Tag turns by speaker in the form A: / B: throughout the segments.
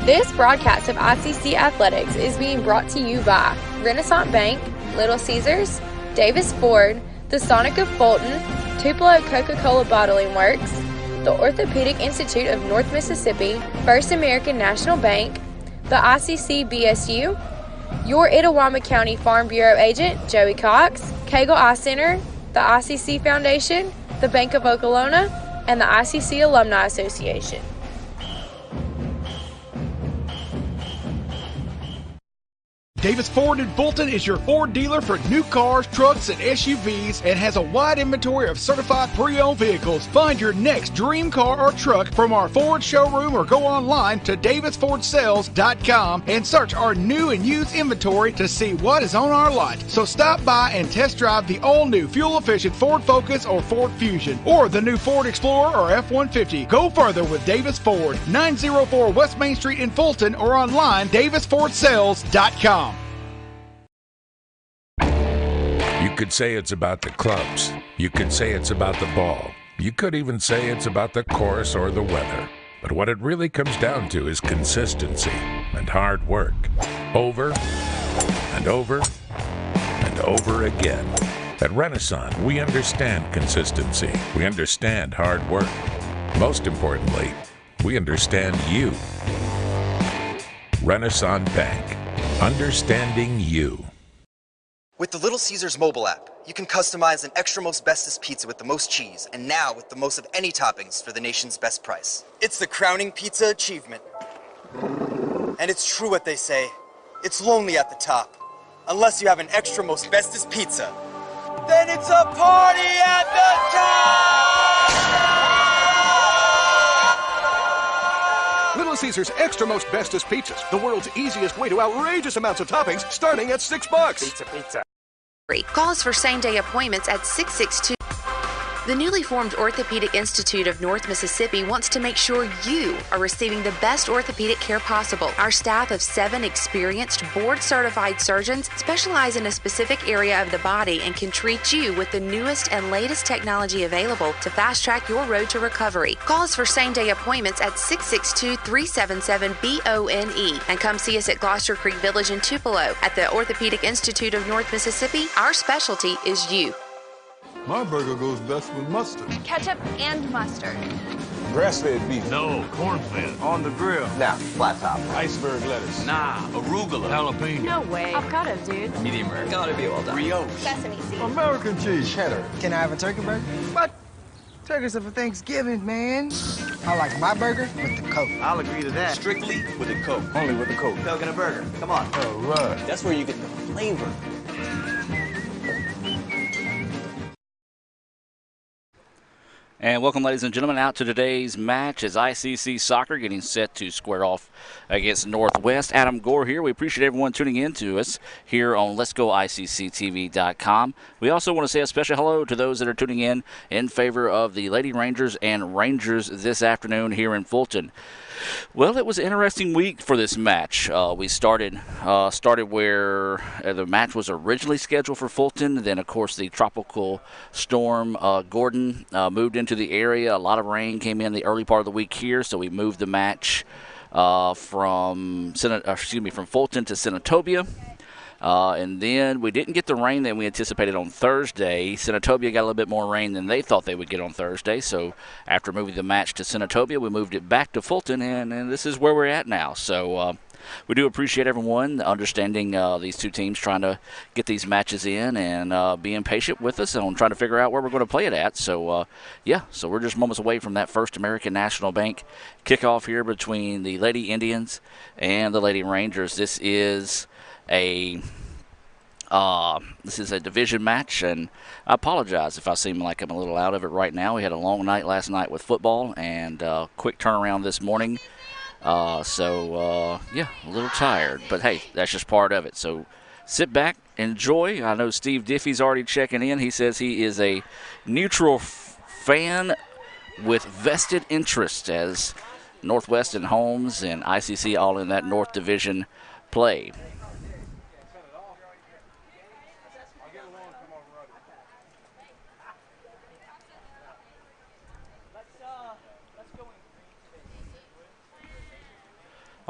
A: This broadcast of ICC Athletics is being brought to you by Renaissance Bank, Little Caesars, Davis Ford, the Sonic of Fulton, Tupelo Coca-Cola Bottling Works, the Orthopedic Institute of North Mississippi, First American National Bank, the ICC BSU, your Itawamba County Farm Bureau agent, Joey Cox, Cagle Eye Center, the ICC Foundation, the Bank of Okolona, and the ICC Alumni Association.
B: Davis Ford in Fulton is your Ford dealer for new cars, trucks, and SUVs and has a wide inventory of certified pre-owned vehicles. Find your next dream car or truck from our Ford showroom or go online to davisfordsales.com and search our new and used inventory to see what is on our lot. So stop by and test drive the all-new fuel-efficient Ford Focus or Ford Fusion or the new Ford Explorer or F-150. Go further with Davis Ford, 904 West Main Street in Fulton or online davisfordsales.com.
C: You could say it's about the clubs. You could say it's about the ball. You could even say it's about the course or the weather. But what it really comes down to is consistency and hard work. Over and over and over again. At Renaissance, we understand consistency. We understand hard work. Most importantly, we understand you. Renaissance Bank. Understanding you.
D: With the Little Caesars mobile app, you can customize an extra most bestest pizza with the most cheese, and now with the most of any toppings for the nation's best price. It's the crowning pizza achievement. And it's true what they say, it's lonely at the top. Unless you have an extra most bestest pizza, then it's a party at the top!
E: Little Caesars Extra Most Bestest Pizzas, the world's easiest way to outrageous amounts of toppings, starting at $6.
F: Pizza. Call us for same-day appointments at 662. The newly formed Orthopedic Institute of North Mississippi wants to make sure you are receiving the best orthopedic care possible. Our staff of 7 experienced, board-certified surgeons specialize in a specific area of the body and can treat you with the newest and latest technology available to fast-track your road to recovery. Call us for same-day appointments at 662-377-BONE and come see us at Gloucester Creek Village in Tupelo. At the Orthopedic Institute of North Mississippi, our specialty is you.
G: My burger goes best with mustard.
H: Ketchup and mustard.
G: Grass-fed beef.
I: No, corn-fed.
G: On the grill.
J: Nah, flat top.
G: Iceberg lettuce.
I: Nah, arugula. Jalapeno.
H: No way. Avocado, dude.
I: Medium rare.
J: Gotta be well done.
I: Brioche.
H: Sesame seeds.
G: American cheese.
J: Cheddar.
K: Can I have a turkey burger? What? Turkey's for Thanksgiving, man. I like my burger with the Coke.
J: I'll agree to that.
I: Strictly with a Coke.
G: Only with the Coke.
J: Coke and a burger. Come on.
G: All right.
J: That's where you get the flavor.
L: And welcome, ladies and gentlemen, out to today's match as ICC Soccer getting set to square off against Northwest. Adam Gore here. We appreciate everyone tuning in to us here on Let'sGoICCTV.com. We also want to say a special hello to those that are tuning in favor of the Lady Rangers and Rangers this afternoon here in Fulton. Well, it was an interesting week for this match. We started where the match was originally scheduled for Fulton. Then, of course, the tropical storm Gordon moved into the area. A lot of rain came in the early part of the week here, so we moved the match from Fulton to Senatobia. And then we didn't get the rain that we anticipated on Thursday. Senatobia got a little bit more rain than they thought they would get on Thursday. So after moving the match to Senatobia, we moved it back to Fulton, and this is where we're at now. So we do appreciate everyone understanding these two teams trying to get these matches in and being patient with us and trying to figure out where we're going to play it at. So, so we're just moments away from that First American National Bank kickoff here between the Lady Indians and the Lady Rangers. This is a division match, and I apologize if I seem like I'm a little out of it right now. We had a long night last night with football and quick turnaround this morning. A little tired, but hey, that's just part of it. So sit back, enjoy. I know Steve Diffie's already checking in. He says he is a neutral fan with vested interest as Northwest and Holmes and ICC all in that North Division play.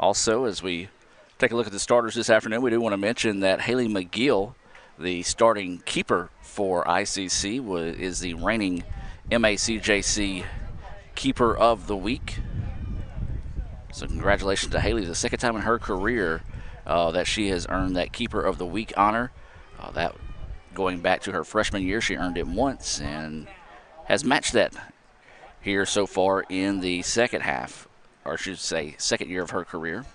L: Also, as we take a look at the starters this afternoon, we do want to mention that Haley McGill, the starting keeper for ICC, is the reigning MACJC Keeper of the Week. So congratulations to Haley. The second time in her career that she has earned that Keeper of the Week honor. That going back to her freshman year, she earned it once and has matched that here so far in the second half, or I should say second year of her career.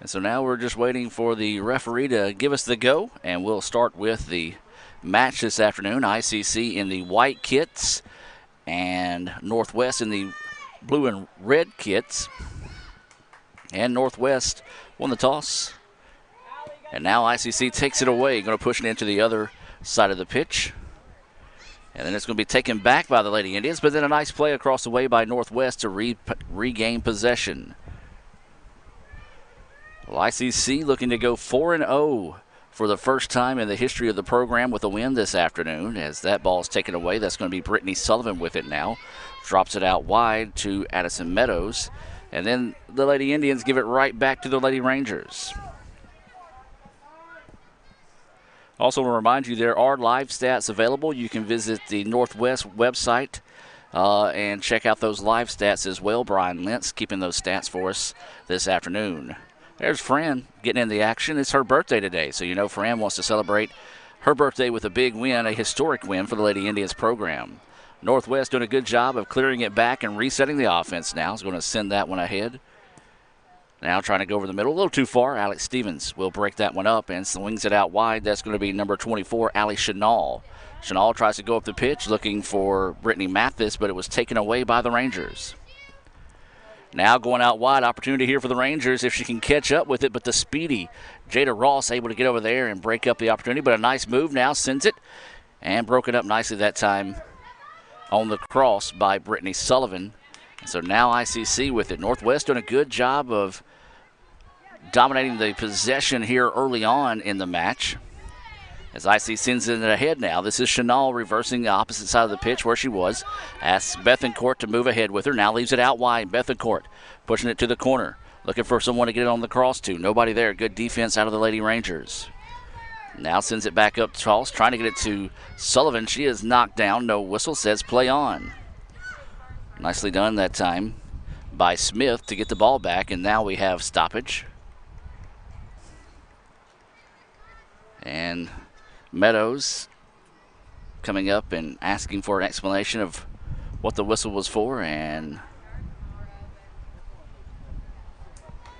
L: And so now we're just waiting for the referee to give us the go, and we'll start with the match this afternoon. ICC in the white kits and Northwest in the blue and red kits. And Northwest won the toss. And now ICC takes it away, going to push it into the other side of the pitch. And then it's going to be taken back by the Lady Indians, but then a nice play across the way by Northwest to regain possession. Well, ICC looking to go 4-0 for the first time in the history of the program with a win this afternoon. As that ball is taken away, that's going to be Brittany Sullivan with it now. Drops it out wide to Addison Meadows. And then the Lady Indians give it right back to the Lady Rangers. Also want to remind you there are live stats available. You can visit the Northwest website and check out those live stats as well. Brian Lentz keeping those stats for us this afternoon. There's Fran getting in the action. It's her birthday today, so you know Fran wants to celebrate her birthday with a big win, a historic win for the Lady Indians program. Northwest doing a good job of clearing it back and resetting the offense now. Is going to send that one ahead. Now trying to go over the middle, a little too far. Alex Stevens will break that one up and swings it out wide. That's going to be number 24, Allie Chenal. Chenal tries to go up the pitch looking for Brittany Mathis, but it was taken away by the Rangers. Now going out wide, opportunity here for the Rangers if she can catch up with it, but the speedy Jada Ross able to get over there and break up the opportunity, but a nice move now, sends it, and broken up nicely that time on the cross by Brittany Sullivan. And so now ICC with it. Northwest doing a good job of dominating the possession here early on in the match. As ICC sends it ahead now. This is Chenal reversing the opposite side of the pitch where she was. Asks Bethencourt to move ahead with her. Now leaves it out wide. Bethencourt pushing it to the corner. Looking for someone to get it on the cross to. Nobody there. Good defense out of the Lady Rangers. Now sends it back up to Charles. Trying to get it to Sullivan. She is knocked down. No whistle. Says play on. Nicely done that time by Smith to get the ball back. And now we have stoppage. And Meadows coming up and asking for an explanation of what the whistle was for, and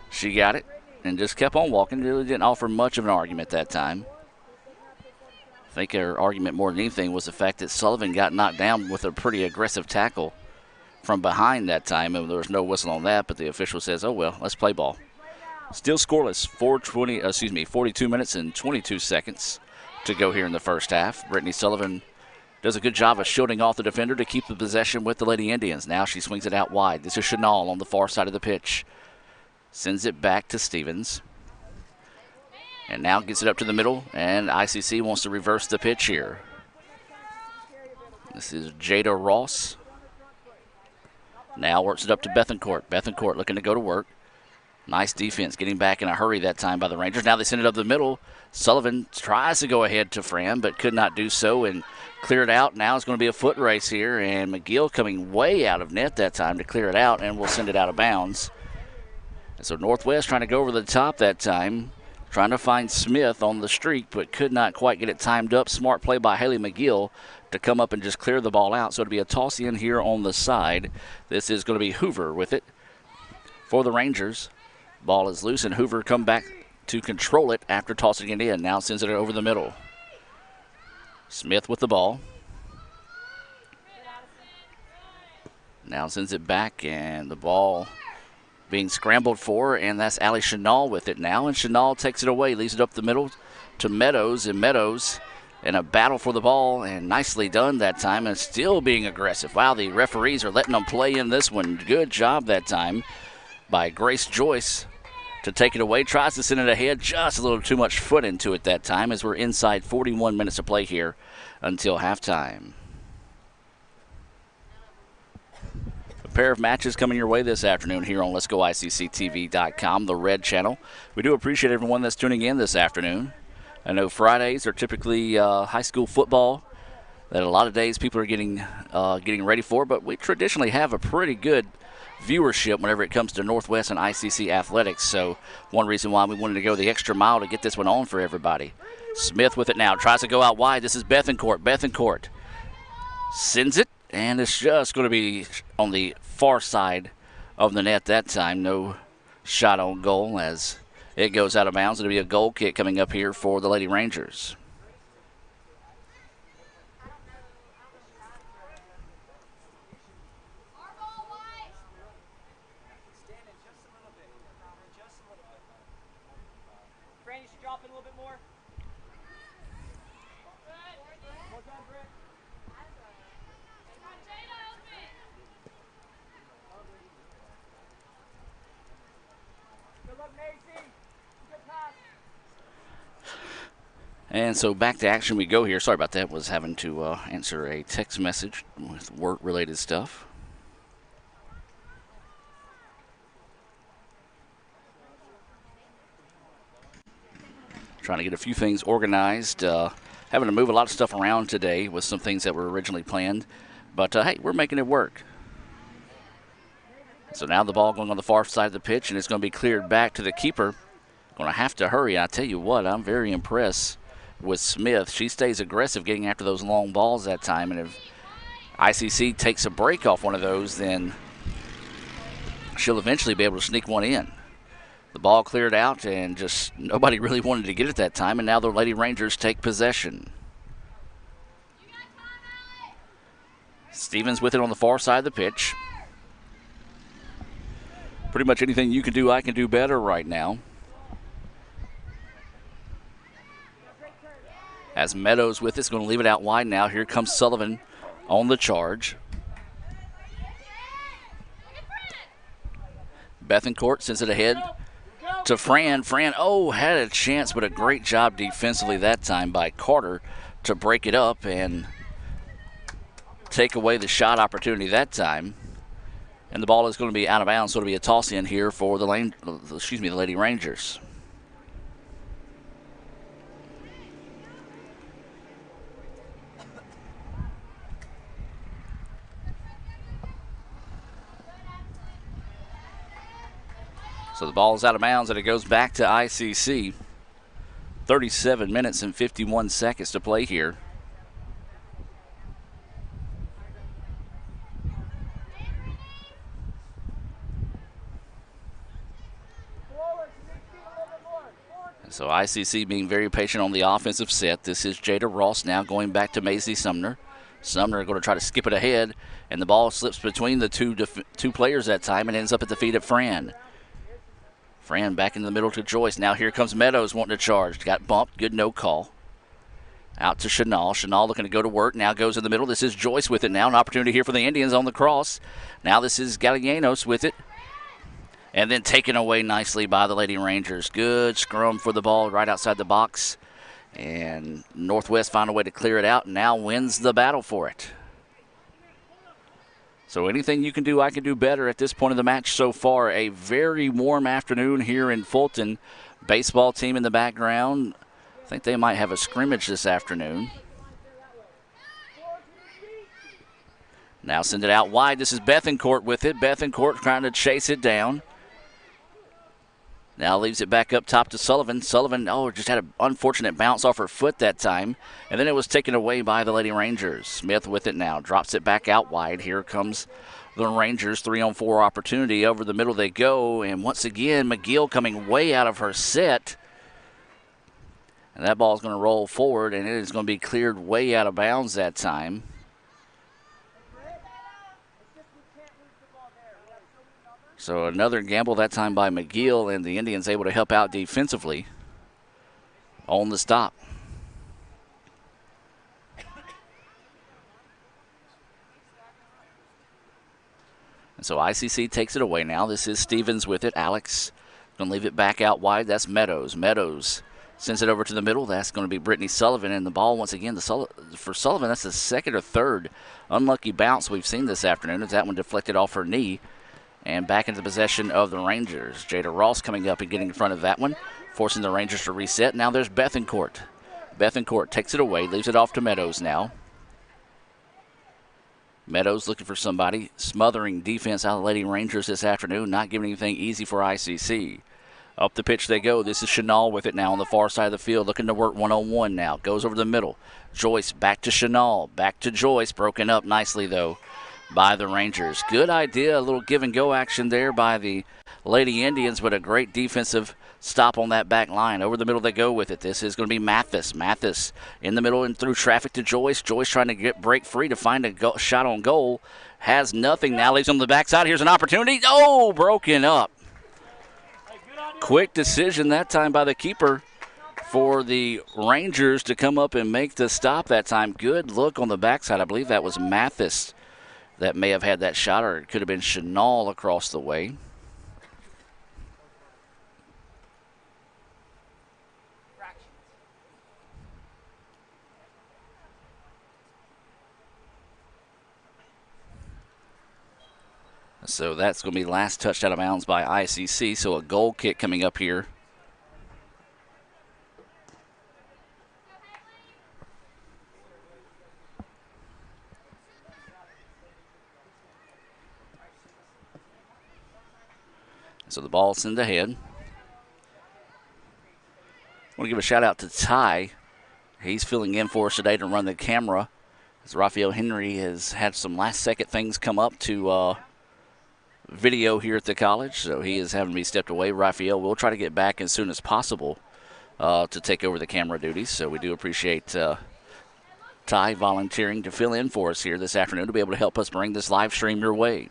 L: she got it and just kept on walking. Really didn't offer much of an argument that time. I think her argument more than anything was the fact that Sullivan got knocked down with a pretty aggressive tackle from behind that time, and there was no whistle on that, but the official says, oh well, let's play ball. Still scoreless, 42 minutes and 22 seconds to go here in the first half. Brittany Sullivan does a good job of shielding off the defender to keep the possession with the Lady Indians. Now she swings it out wide. This is Chenal on the far side of the pitch. Sends it back to Stevens. And now gets it up to the middle, and ICC wants to reverse the pitch here. This is Jada Ross. Now works it up to Bethencourt. Bethencourt looking to go to work. Nice defense, getting back in a hurry that time by the Rangers. Now they send it up the middle. Sullivan tries to go ahead to Fran, but could not do so and clear it out. Now it's going to be a foot race here, and McGill coming way out of net that time to clear it out, and will send it out of bounds. And so Northwest trying to go over the top that time, trying to find Smith on the streak, but could not quite get it timed up. Smart play by Haley McGill to come up and just clear the ball out. So it'll be a toss in here on the side. This is going to be Hoover with it for the Rangers. Ball is loose, and Hoover come back to control it after tossing it in. Now sends it over the middle. Smith with the ball. Now sends it back, and the ball being scrambled for, and that's Allie Chenal with it now. And Chenal takes it away, leaves it up the middle to Meadows, and Meadows in a battle for the ball, and nicely done that time, and still being aggressive. Wow, the referees are letting them play in this one. Good job that time by Grace Joyce to take it away. Tries to send it ahead, just a little too much foot into it that time, as we're inside 41 minutes of play here until halftime. pair of matches coming your way this afternoon here on Let'sGoICCTV.com, the Red Channel. We do appreciate everyone that's tuning in this afternoon. I know Fridays are typically high school football that a lot of days people are getting ready for, but we traditionally have a pretty good viewership whenever it comes to Northwest and ICC athletics. So one reason why we wanted to go the extra mile to get this one on for everybody. Smith with it now, tries to go out wide. This is Bethencourt. Bethencourt sends it, and it's just going to be on the far side of the net that time. No shot on goal as it goes out of bounds. It'll be a goal kick coming up here for the Lady Rangers. And so back to action we go here. Sorry about that. Was having to answer a text message with work-related stuff. Trying to get a few things organized. Having to move a lot of stuff around today with some things that were originally planned. But, hey, we're making it work. So now the ball going on the far side of the pitch, and it's going to be cleared back to the keeper. Going to have to hurry. I tell you what, I'm very impressed with Smith. She stays aggressive getting after those long balls that time, and if ICC takes a break off one of those, then she'll eventually be able to sneak one in. The ball cleared out, and just nobody really wanted to get it that time, and now the Lady Rangers take possession. Stevens with it on the far side of the pitch. Pretty much anything you can do, I can do better right now. As Meadows with it's going to leave it out wide now. Here comes Sullivan on the charge. Bethencourt sends it ahead to Fran. Fran, had a chance, but a great job defensively that time by Carter to break it up and take away the shot opportunity that time. And the ball is going to be out of bounds, so it'll be a toss in here for the Lady Rangers. So the ball is out of bounds, and it goes back to ICC. 37 minutes and 51 seconds to play here. And so ICC being very patient on the offensive set. This is Jada Ross now going back to Maisie Sumner. Sumner going to try to skip it ahead, and the ball slips between the two players that time and ends up at the feet of Fran. Fran back in the middle to Joyce. Now here comes Meadows wanting to charge. Got bumped. Good no call. Out to Chenal. Chenal looking to go to work. Now goes in the middle. This is Joyce with it now. An opportunity here for the Indians on the cross. Now this is Gallianos with it. And then taken away nicely by the Lady Rangers. Good scrum for the ball right outside the box. And Northwest found a way to clear it out and now wins the battle for it. So anything you can do, I can do better at this point of the match so far. A very warm afternoon here in Fulton. Baseball team in the background. I think they might have a scrimmage this afternoon. Now send it out wide. This is Bethencourt with it. Bethencourt trying to chase it down. Now leaves it back up top to Sullivan. Sullivan, just had an unfortunate bounce off her foot that time. And then it was taken away by the Lady Rangers. Smith with it now. Drops it back out wide. Here comes the Rangers. 3-on-4 opportunity. Over the middle they go. And once again, McGill coming way out of her set. And that ball is going to roll forward, and it is going to be cleared way out of bounds that time. So another gamble that time by McGill, and the Indians able to help out defensively on the stop. And so ICC takes it away now. This is Stevens with it. Alex going to leave it back out wide. That's Meadows. Meadows Sends it over to the middle. That's going to be Brittany Sullivan. And the ball, once again, for Sullivan, that's the second or third unlucky bounce we've seen this afternoon as that one deflected off her knee. And back into possession of the Rangers. Jada Ross coming up and getting in front of that one, forcing the Rangers to reset. Now there's Bethencourt. Bethencourt takes it away, leaves it off to Meadows now. Meadows looking for somebody, smothering defense out of the Lady Rangers this afternoon, not giving anything easy for ICC. Up the pitch they go. This is Chenal with it now on the far side of the field, looking to work one-on-one now. Goes over the middle. Joyce back to Chenal, back to Joyce. Broken up nicely, though, by the Rangers. Good idea, a little give-and-go action there by the Lady Indians, but a great defensive stop on that back line. Over the middle they go with it. This is going to be Mathis. Mathis in the middle and through traffic to Joyce. Joyce trying to break free to find a shot on goal. Has nothing. Now leaves on the backside. Here's an opportunity. Oh, broken up. Quick decision that time by the keeper for the Rangers to come up and make the stop that time. Good look on the backside. I believe that was Mathis that may have had that shot, or it could have been Chenal across the way. So that's going to be last touched out of bounds by ICC. So a goal kick coming up here. So the ball sent ahead. I want to give a shout out to Ty. He's filling in for us today to run the camera, as Raphael Henry has had some last second things come up to video here at the college, so he is having to be stepped away. Raphael will try to get back as soon as possible to take over the camera duties, so we do appreciate Ty volunteering to fill in for us here this afternoon to be able to help us bring this live stream your way.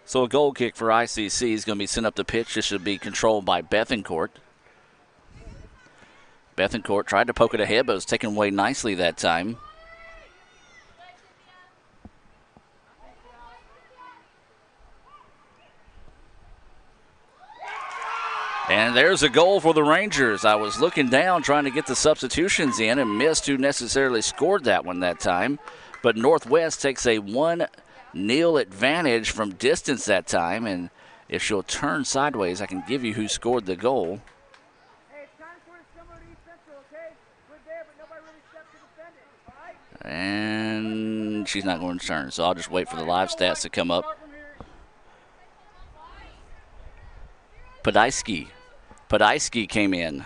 L: So a goal kick for ICC is going to be sent up the pitch. This should be controlled by Bethencourt. Bethencourt tried to poke it ahead, but was taken away nicely that time. And there's a goal for the Rangers. I was looking down trying to get the substitutions in and missed who necessarily scored that one that time. But Northwest takes a 1-0 advantage from distance that time. And if she'll turn sideways, I can give you who scored the goal. And she's not going to turn, so I'll just wait for the live stats to come up. Podolsky came in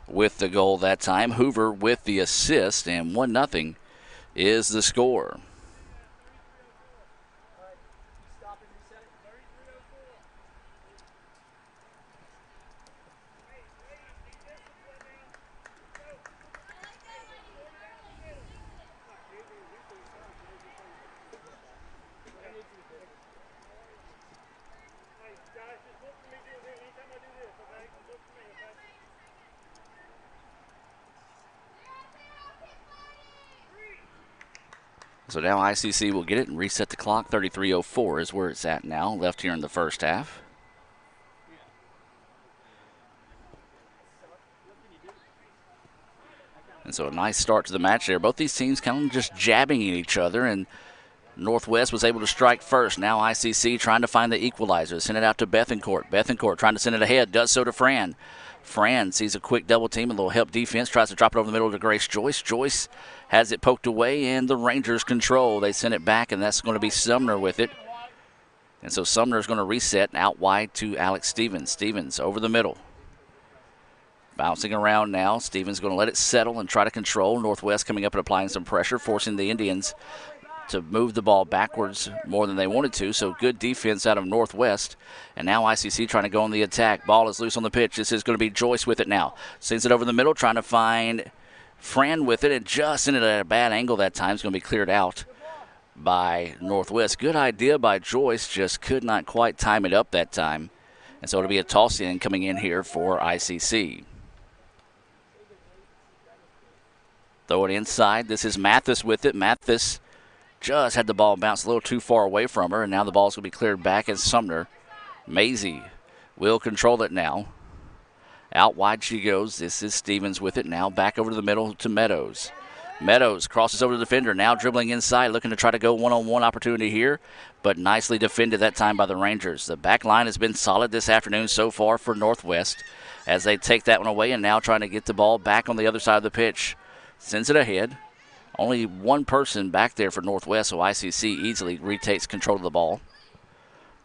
L: with the goal that time. Hoover with the assist, and 1-0 is the score. So now ICC will get it and reset the clock. 33:04 is where it's at now, left here in the first half. And so a nice start to the match there. Both these teams kind of just jabbing at each other, and Northwest was able to strike first. Now ICC trying to find the equalizer. Send it out to Bethencourt. Bethencourt trying to send it ahead. Does so to Fran. Fran sees a quick double team, a little help defense, tries to drop it over the middle to Grace Joyce. Joyce has it poked away, and the Rangers control. They send it back, and that's going to be Sumner with it. And so Sumner is going to reset out wide to Alex Stevens. Stevens over the middle. Bouncing around now. Stevens going to let it settle and try to control. Northwest coming up and applying some pressure, forcing the Indians to move the ball backwards more than they wanted to. So good defense out of Northwest. And now ICC trying to go on the attack. Ball is loose on the pitch. This is going to be Joyce with it now. Sends it over the middle, trying to find Fran with it, and just sent it at a bad angle that time. It's going to be cleared out by Northwest. Good idea by Joyce, just could not quite time it up that time. And so it'll be a toss in coming in here for ICC. Throw it inside. This is Mathis with it. Mathis just had the ball bounce a little too far away from her, and now the ball's going to be cleared back as Sumner. Maisie will control it now. Out wide she goes. This is Stevens with it. Now back over to the middle to Meadows. Meadows crosses over to the defender. Now dribbling inside, looking to try to go one-on-one opportunity here, but nicely defended that time by the Rangers. The back line has been solid this afternoon so far for Northwest as they take that one away and now trying to get the ball back on the other side of the pitch. Sends it ahead. Only one person back there for Northwest, so ICC easily retakes control of the ball.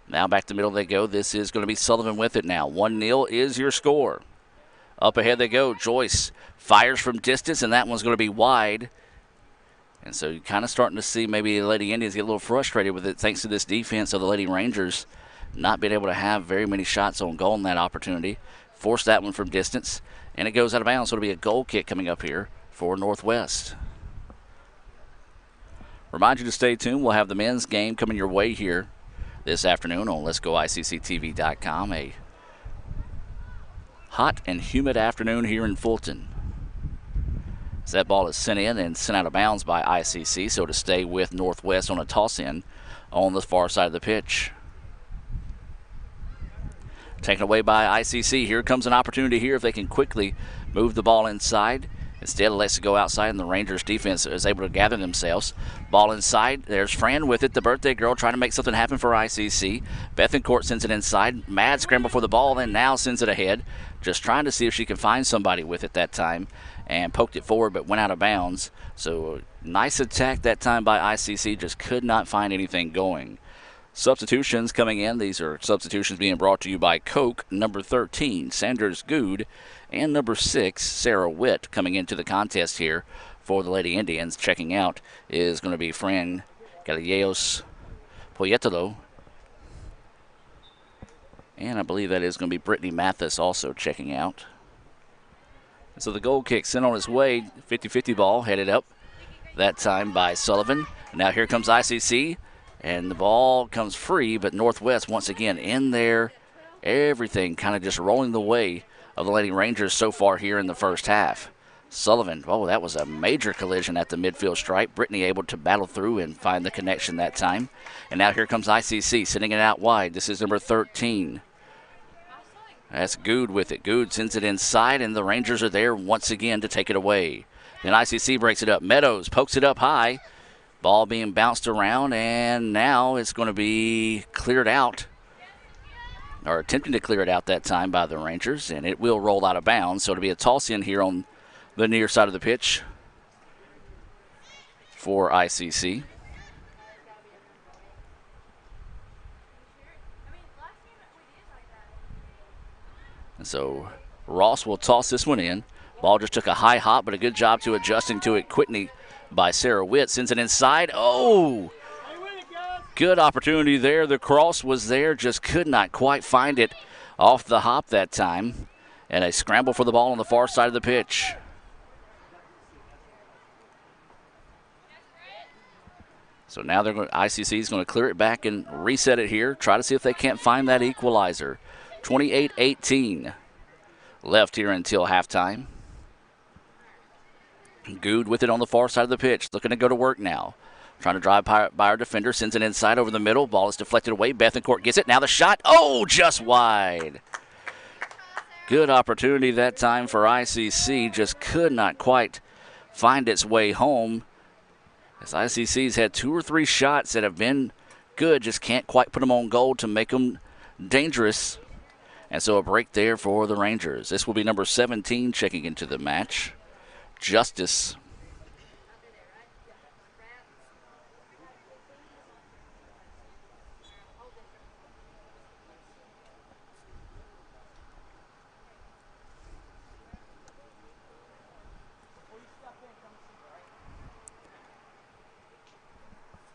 L: Now back to the middle they go. This is going to be Sullivan with it now. 1-0 is your score. Up ahead they go. Joyce fires from distance, and that one's going to be wide. And so you're kind of starting to see maybe the Lady Indians get a little frustrated with it thanks to this defense of the Lady Rangers not being able to have very many shots on goal in that opportunity. Force that one from distance, and it goes out of bounds, so it'll be a goal kick coming up here for Northwest. Remind you to stay tuned. We'll have the men's game coming your way here this afternoon on Let'sGoICCTV.com. A hot and humid afternoon here in Fulton. As that ball is sent in and sent out of bounds by ICC, so to stay with Northwest on a toss-in on the far side of the pitch. Taken away by ICC. Here comes an opportunity here if they can quickly move the ball inside. Instead, it lets it go outside, and the Rangers defense is able to gather themselves. Ball inside. There's Fran with it, the birthday girl, trying to make something happen for ICC. Bethencourt sends it inside. Mad scramble for the ball, and now sends it ahead. Just trying to see if she can find somebody with it that time, and poked it forward, but went out of bounds. So nice attack that time by ICC. Just could not find anything going. Substitutions coming in. These are substitutions being brought to you by Coke. Number 13, Sanders Good, and number 6, Sarah Witt, coming into the contest here for the Lady Indians. Checking out is going to be Fran Gallegos Poyetolo. And I believe that is going to be Brittany Mathis also checking out. And so the goal kick sent on its way. 50-50 ball headed up that time by Sullivan. Now here comes ICC. And the ball comes free, but Northwest once again in there. Everything kind of just rolling the way of the Lady Rangers so far here in the first half. Sullivan, oh, that was a major collision at the midfield stripe. Brittany able to battle through and find the connection that time. And now here comes ICC, sending it out wide. This is number 13. That's Good with it. Good sends it inside, and the Rangers are there once again to take it away. Then ICC breaks it up. Meadows pokes it up high. Ball being bounced around, and now it's going to be cleared out, or attempting to clear it out that time by the Rangers, and it will roll out of bounds. So it'll be a toss in here on the near side of the pitch for ICC. And so Ross will toss this one in. Ball just took a high hop, but a good job to adjusting to it quickly by Sarah Witt. Sends it inside. Oh! Good opportunity there. The cross was there, just could not quite find it off the hop that time. And a scramble for the ball on the far side of the pitch. So now ICC is going to clear it back and reset it here. Try to see if they can't find that equalizer. 28-18 left here until halftime. Good with it on the far side of the pitch. Looking to go to work now. Trying to drive by our defender. Sends it inside over the middle. Ball is deflected away. Bethencourt gets it. Now the shot. Oh, just wide. Good opportunity that time for ICC. Just could not quite find its way home. As ICC's had 2 or 3 shots that have been good. Just can't quite put them on goal to make them dangerous. And so a break there for the Rangers. This will be number 17 checking into the match. Justice.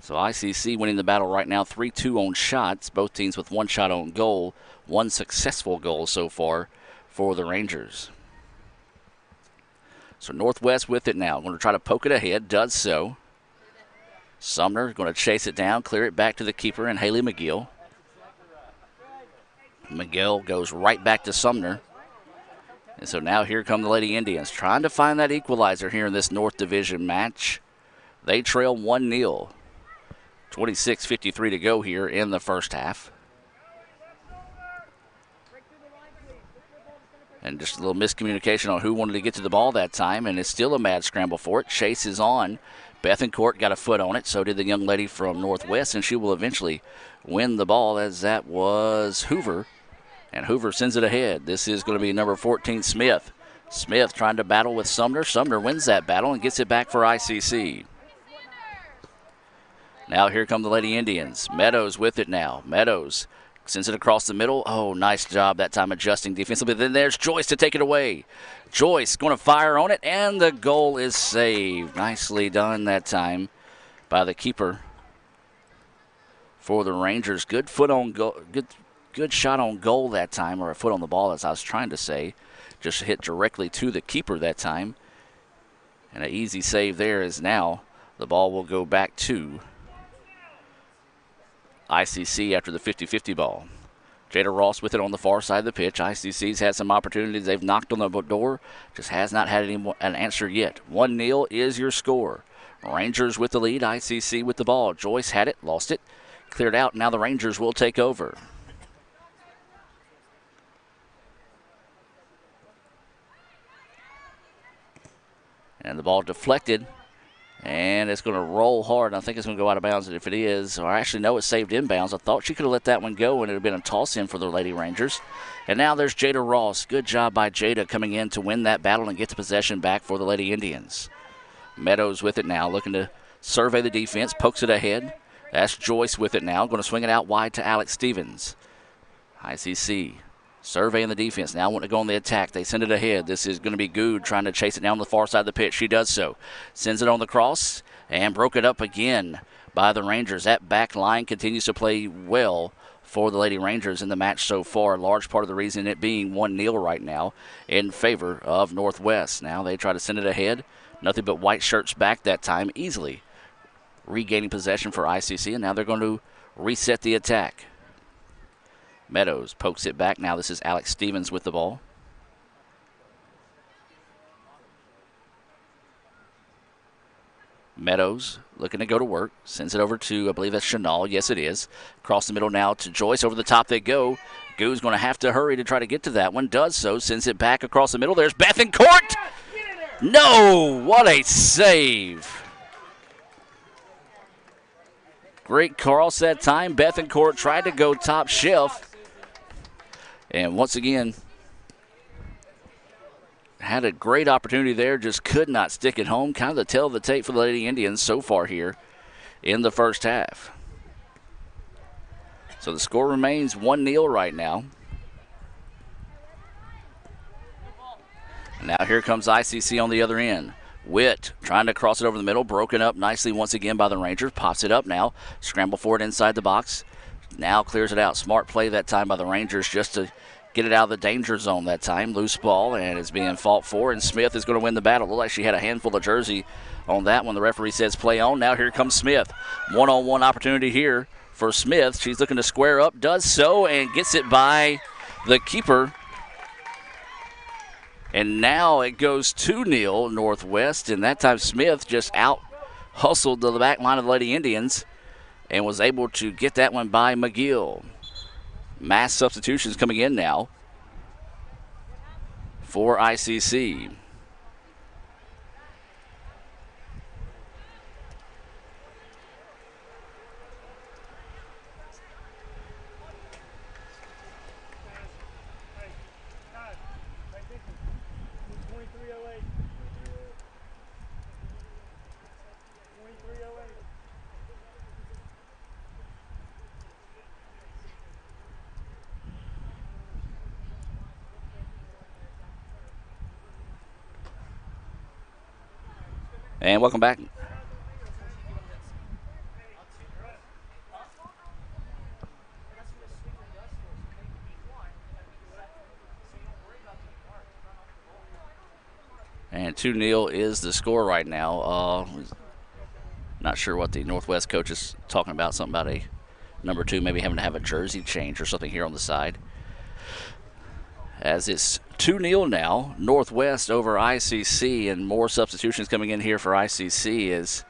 L: So ICC winning the battle right now, 3-2 on shots. Both teams with 1 shot on goal, 1 successful goal so far for the Rangers. So Northwest with it now. Going to try to poke it ahead. Does so. Sumner going to chase it down, clear it back to the keeper and Haley McGill. McGill goes right back to Sumner. And so now here come the Lady Indians trying to find that equalizer here in this North Division match. They trail 1-0. 26:53 to go here in the first half. And just a little miscommunication on who wanted to get to the ball that time, and it's still a mad scramble for it. Chase is on. Bethencourt got a foot on it, so did the young lady from Northwest, and she will eventually win the ball, as that was Hoover. And Hoover sends it ahead. This is going to be number 14, Smith. Smith trying to battle with Sumner. Sumner wins that battle and gets it back for ICC. Now here come the Lady Indians. Meadows with it now. Meadows sends it across the middle. Oh, nice job that time adjusting defensively. Then there's Joyce to take it away. Joyce going to fire on it, and the goal is saved. Nicely done that time by the keeper for the Rangers. Good foot on goal. Good shot on goal that time, or a foot on the ball, as I was trying to say. Just hit directly to the keeper that time. And an easy save there, is now the ball will go back to ICC after the 50-50 ball. Jada Ross with it on the far side of the pitch. ICC's had some opportunities. They've knocked on the an just has not had an answer yet. 1-0 is your score. Rangers with the lead. ICC with the ball. Joyce had it, lost it, cleared out. Now the Rangers will take over. And the ball deflected. And it's going to roll hard. I think it's going to go out of bounds. And if it is, or actually, no, it's saved inbounds. I thought she could have let that one go, and it would have been a toss-in for the Lady Rangers. And now there's Jada Ross. Good job by Jada coming in to win that battle and get the possession back for the Lady Indians. Meadows with it now, looking to survey the defense, pokes it ahead. That's Joyce with it now, going to swing it out wide to Alex Stevens. ICC surveying the defense. Now want to go on the attack. They send it ahead. This is going to be Good trying to chase it down the far side of the pitch. She does so. Sends it on the cross and broke it up again by the Rangers. That back line continues to play well for the Lady Rangers in the match so far. A large part of the reason it being 1-0 right now in favor of Northwest. Now they try to send it ahead. Nothing but white shirts back that time, easily regaining possession for ICC. And now they're going to reset the attack. Meadows pokes it back. Now this is Alex Stevens with the ball. Meadows looking to go to work. Sends it over to, I believe that's Chanel. Yes, it is. Across the middle now to Joyce. Over the top they go. Goo's going to have to hurry to try to get to that one. Does so. Sends it back across the middle. There's Bethencourt. No! What a save. Great cross that time. Bethencourt tried to go top shelf. And once again, had a great opportunity there, just could not stick it home. Kind of the tail of the tape for the Lady Indians so far here in the first half. So the score remains 1-0 right now. And now here comes ICC on the other end. Witt trying to cross it over the middle, broken up nicely once again by the Rangers. Pops it up now, scramble for it inside the box. Now clears it out. Smart play that time by the Rangers just to get it out of the danger zone that time. Loose ball, and it's being fought for, and Smith is going to win the battle. Looked like she had a handful of jersey on that one. The referee says play on. Now here comes Smith. One-on-one opportunity here for Smith. She's looking to square up, does so, and gets it by the keeper. And now it goes 2-0 Northwest, and that time Smith just out-hustled the back line of the Lady Indians and was able to get that one by McGill. Mass substitutions coming in now for ICC. And welcome back. And 2-0 is the score right now. Not sure what the Northwest coach is talking about. Something about a number 2 maybe having to have a jersey change or something here on the side. As it's 2-0 now, Northwest over ICC, and more substitutions coming in here for ICC is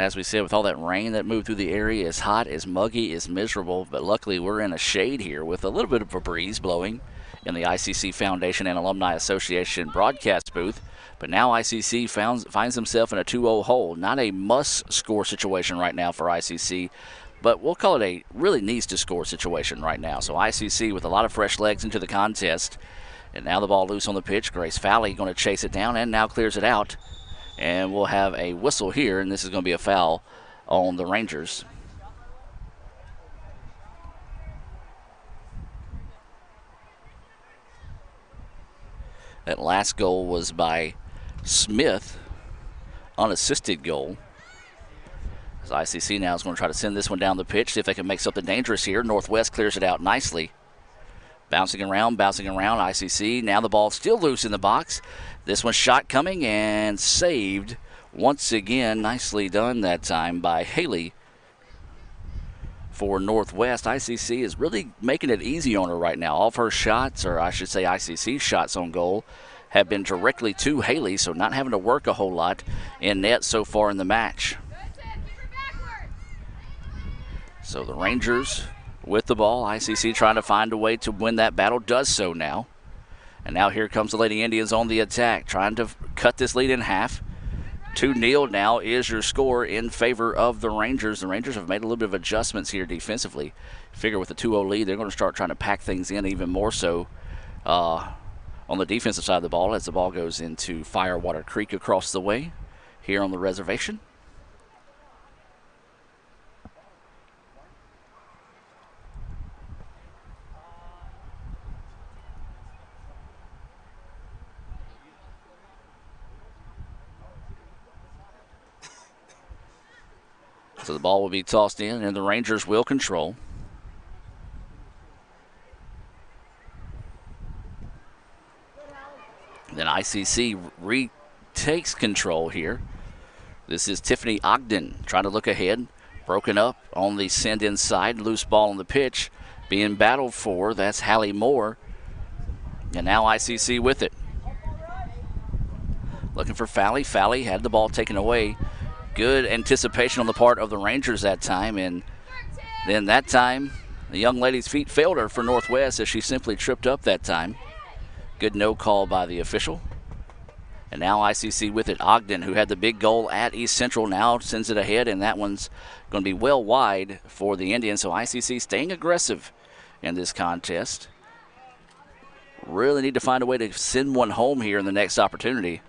L: as we said, with all that rain that moved through the area, it's hot, it's muggy, it's miserable, but luckily we're in a shade here with a little bit of a breeze blowing in the ICC Foundation and Alumni Association broadcast booth. But now ICC finds himself in a 2-0 hole. Not a must-score situation right now for ICC, but we'll call it a really needs-to-score situation right now. So ICC with a lot of fresh legs into the contest. And now the ball loose on the pitch. Grace Fowley going to chase it down and now clears it out. And we'll have a whistle here, and this is going to be a foul on the Rangers. That last goal was by Smith, unassisted goal. As ICC now is going to try to send this one down the pitch, see if they can make something dangerous here. Northwest clears it out nicely. Bouncing around, ICC. Now the ball still loose in the box. This one shot coming and saved once again. Nicely done that time by Haley for Northwest. ICC is really making it easy on her right now. All of her shots, or I should say ICC's shots on goal, have been directly to Haley, so not having to work a whole lot in net so far in the match. So the Rangers with the ball. ICC trying to find a way to win that battle, does so now. And now here comes the Lady Indians on the attack, trying to cut this lead in half. 2-0 now is your score in favor of the Rangers. The Rangers have made a little bit of adjustments here defensively. Figure with the 2-0 lead, they're going to start trying to pack things in even more so on the defensive side of the ball as the ball goes into Firewater Creek across the way here on the reservation. So the ball will be tossed in, and the Rangers will control. Then ICC retakes control here. This is Tiffany Ogden trying to look ahead. Broken up on the send inside. Loose ball on the pitch. Being battled for. That's Hallie Moore. And now ICC with it. Looking for Fowley. Fowley had the ball taken away. Good anticipation on the part of the Rangers that time, and then that time the young lady's feet failed her for Northwest as she simply tripped up that time. Good no call by the official. And now ICC with it. Ogden, who had the big goal at East Central, now sends it ahead, and that one's going to be well wide for the Indians. So ICC staying aggressive in this contest. Really need to find a way to send one home here in the next opportunity.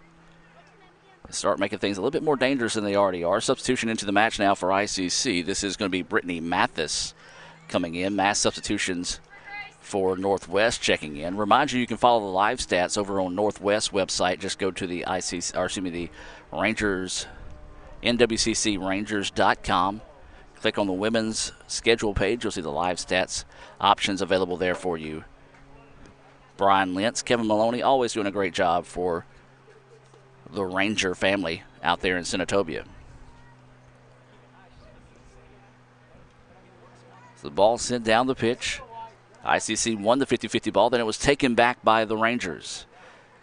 L: Start making things a little bit more dangerous than they already are. Substitution into the match now for ICC. This is going to be Brittany Mathis coming in. Mass substitutions for Northwest checking in. Remind you can follow the live stats over on Northwest website. Just go to the the Rangers, NWCCRangers.com. Click on the women's schedule page. You'll see the live stats options available there for you. Brian Lentz, Kevin Maloney, always doing a great job for the Ranger family out there in Senatobia. So the ball sent down the pitch. ICC won the 50-50 ball, then it was taken back by the Rangers.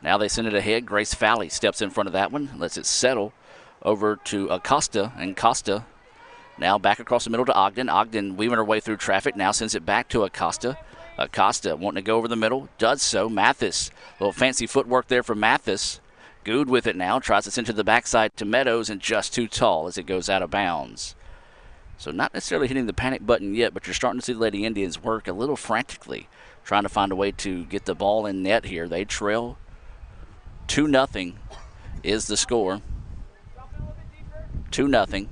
L: Now they send it ahead. Grace Fowley steps in front of that one, lets it settle over to Acosta, and Costa now back across the middle to Ogden. Ogden weaving her way through traffic, now sends it back to Acosta. Acosta wanting to go over the middle, does so. Mathis, a little fancy footwork there from Mathis. Good with it now, tries to send to the backside to Meadows, and just too tall as it goes out of bounds. So not necessarily hitting the panic button yet, but you're starting to see the Lady Indians work a little frantically, trying to find a way to get the ball in net here. They trail 2-0 is the score. 2-0.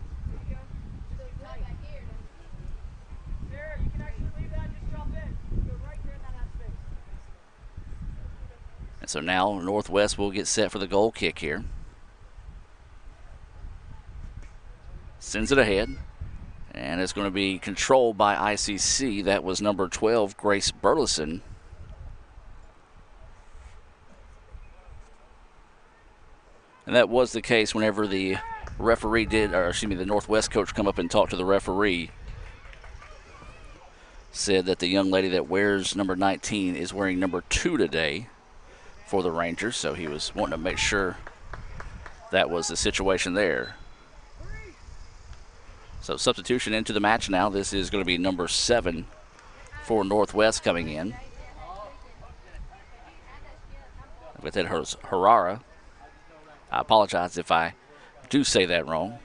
L: So now Northwest will get set for the goal kick here. Sends it ahead. And it's going to be controlled by ICC. That was number 12, Grace Burleson. And that was the case whenever the referee the Northwest coach come up and talk to the referee. Said that the young lady that wears number 19 is wearing number 2 today for the Rangers, so he was wanting to make sure that was the situation there. So substitution into the match now. This is going to be number 7 for Northwest coming in. With it, Herrera. I apologize if I do say that wrong.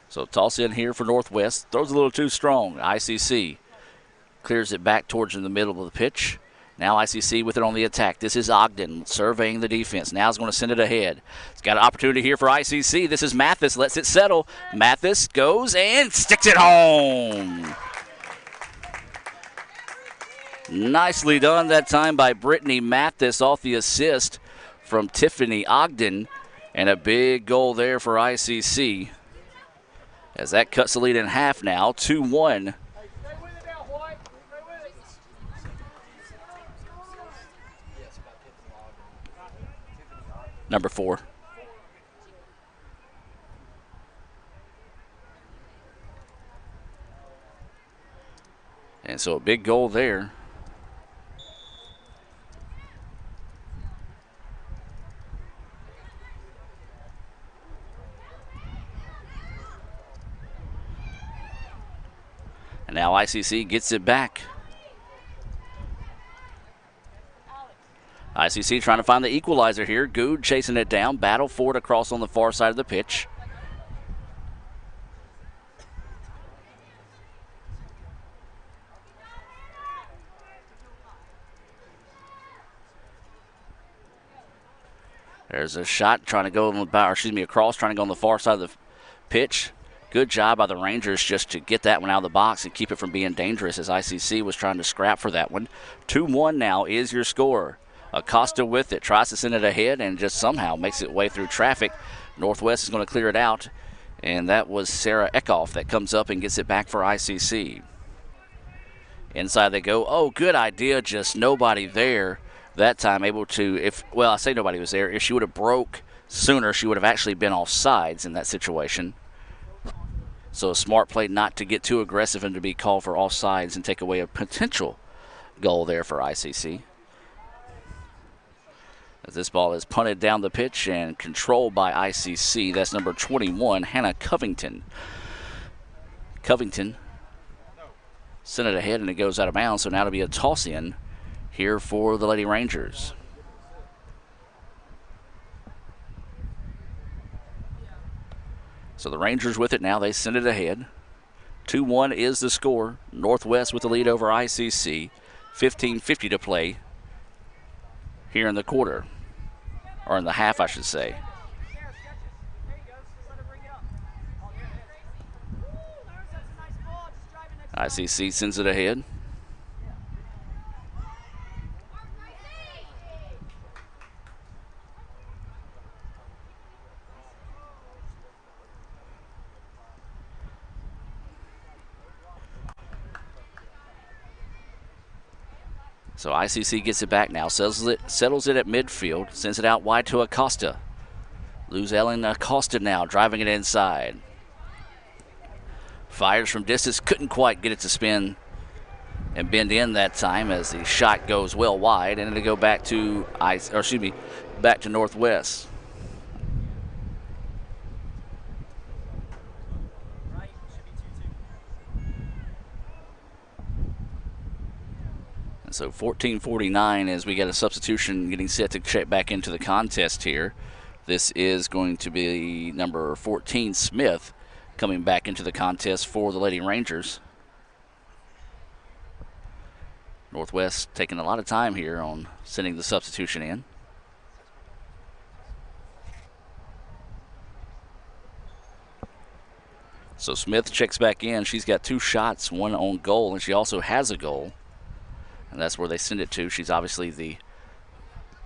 L: So toss in here for Northwest. Throws a little too strong. ICC clears it back towards in the middle of the pitch. Now ICC with it on the attack. This is Ogden surveying the defense. Now he's going to send it ahead. He's got an opportunity here for ICC. This is Mathis. Lets it settle. Mathis goes and sticks it home. Nicely done that time by Brittany Mathis off the assist from Tiffany Ogden. And a big goal there for ICC. As that cuts the lead in half now, 2-1. Number 4. And so a big goal there. And now ICC gets it back. ICC trying to find the equalizer here. Good chasing it down. Battle for it across on the far side of the pitch. There's a shot trying to go on the, across, trying to go on the far side of the pitch. Good job by the Rangers just to get that one out of the box and keep it from being dangerous as ICC was trying to scrap for that one. 2-1 now is your score. Acosta with it, tries to send it ahead and just somehow makes it way through traffic. Northwest is going to clear it out, and that was Sarah Eckhoff that comes up and gets it back for ICC. Inside they go. Oh, good idea, just nobody there that time able to, I say nobody was there. If she would have broke sooner, she would have actually been off sides in that situation. So a smart play not to get too aggressive and to be called for offsides and take away a potential goal there for ICC. As this ball is punted down the pitch and controlled by ICC. That's number 21, Hannah Covington. Covington sent it ahead and it goes out of bounds. So now it'll be a toss in here for the Lady Rangers. So the Rangers with it now. They send it ahead. 2-1 is the score. Northwest with the lead over ICC. 15:50 to play here in the quarter. Or in the half, I should say. ICC sends it ahead. So ICC gets it back now, settles it at midfield, sends it out wide to Acosta. Luz Ellen Acosta now, driving it inside. Fires from distance, couldn't quite get it to spin and bend in that time as the shot goes well wide, and it'll go back to back to Northwest. So 14:49 as we get a substitution getting set to check back into the contest here. This is going to be number 14, Smith, coming back into the contest for the Lady Rangers. Northwest taking a lot of time here on sending the substitution in. So Smith checks back in. She's got 2 shots, 1 on goal, and she also has a goal. And that's where they send it to. She's obviously the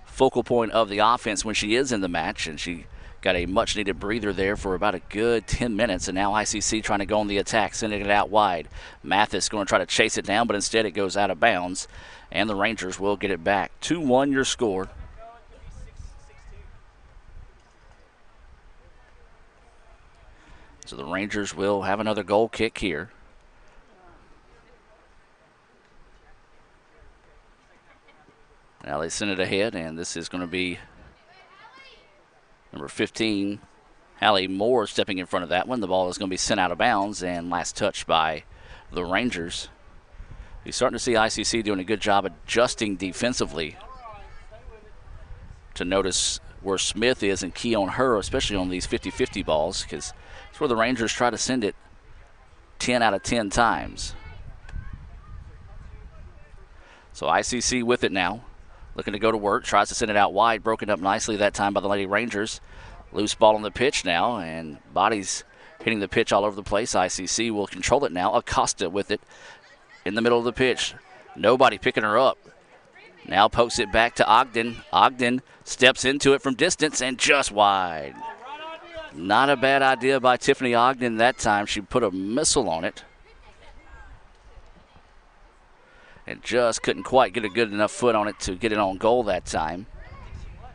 L: focal point of the offense when she is in the match, and she got a much-needed breather there for about a good 10 minutes, and now ICC trying to go on the attack, sending it out wide. Mathis going to try to chase it down, but instead it goes out of bounds, and the Rangers will get it back. 2-1 your score. So the Rangers will have another goal kick here. Now they send it ahead, and this is going to be number 15, Hallie Moore, stepping in front of that one. The ball is going to be sent out of bounds, and last touch by the Rangers. You're starting to see ICC doing a good job adjusting defensively to notice where Smith is and key on her, especially on these 50-50 balls, because it's where the Rangers try to send it 10 out of 10 times. So ICC with it now, looking to go to work, tries to send it out wide, broken up nicely that time by the Lady Rangers. Loose ball on the pitch now, and bodies hitting the pitch all over the place. ICC will control it now. Acosta with it in the middle of the pitch. Nobody picking her up. Now pokes it back to Ogden. Ogden steps into it from distance and just wide. Not a bad idea by Tiffany Ogden that time. She put a missile on it and just couldn't quite get a good enough foot on it to get it on goal that time.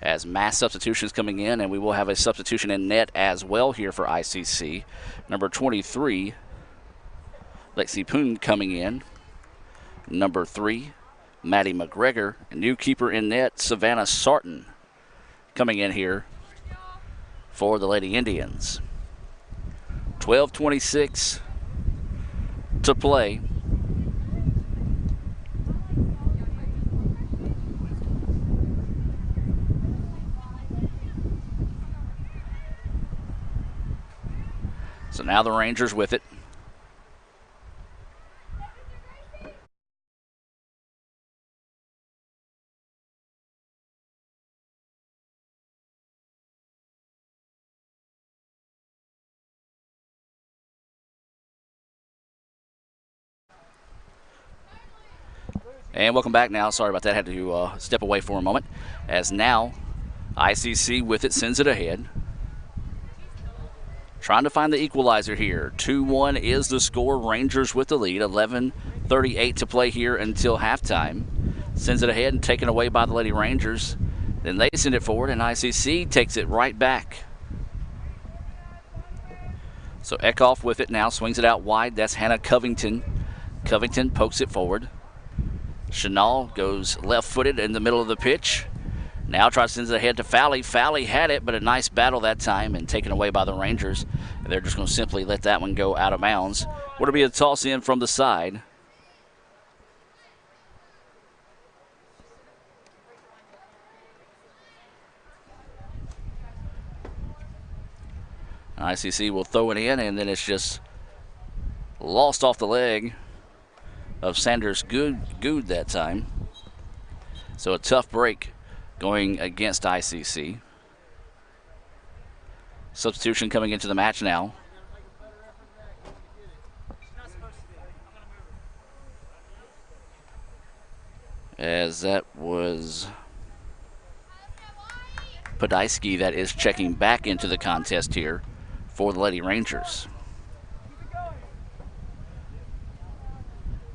L: As mass substitutions coming in, and we will have a substitution in net as well here for ICC. Number 23, Lexi Poon coming in. Number 3, Maddie McGregor. And new keeper in net, Savannah Sarton, coming in here for the Lady Indians. 12:26 to play. So now the Rangers with it. And welcome back now. Sorry about that. Had to step away for a moment. As now ICC with it sends it ahead. Trying to find the equalizer here. 2-1 is the score. Rangers with the lead. 11:38 to play here until halftime. Sends it ahead and taken away by the Lady Rangers. Then they send it forward, and ICC takes it right back. So Eckhoff with it now. Swings it out wide. That's Hannah Covington. Covington pokes it forward. Chanel goes left-footed in the middle of the pitch. Now tries to send it ahead to Fally. Fally had it, but a nice battle that time and taken away by the Rangers. And they're just going to simply let that one go out of bounds. Would it be a toss in from the side? ICC will throw it in, and then it's just lost off the leg of Sanders Good that time. So a tough break going against ICC. Substitution coming into the match now. As that was Podolsky that is checking back into the contest here for the Lady Rangers.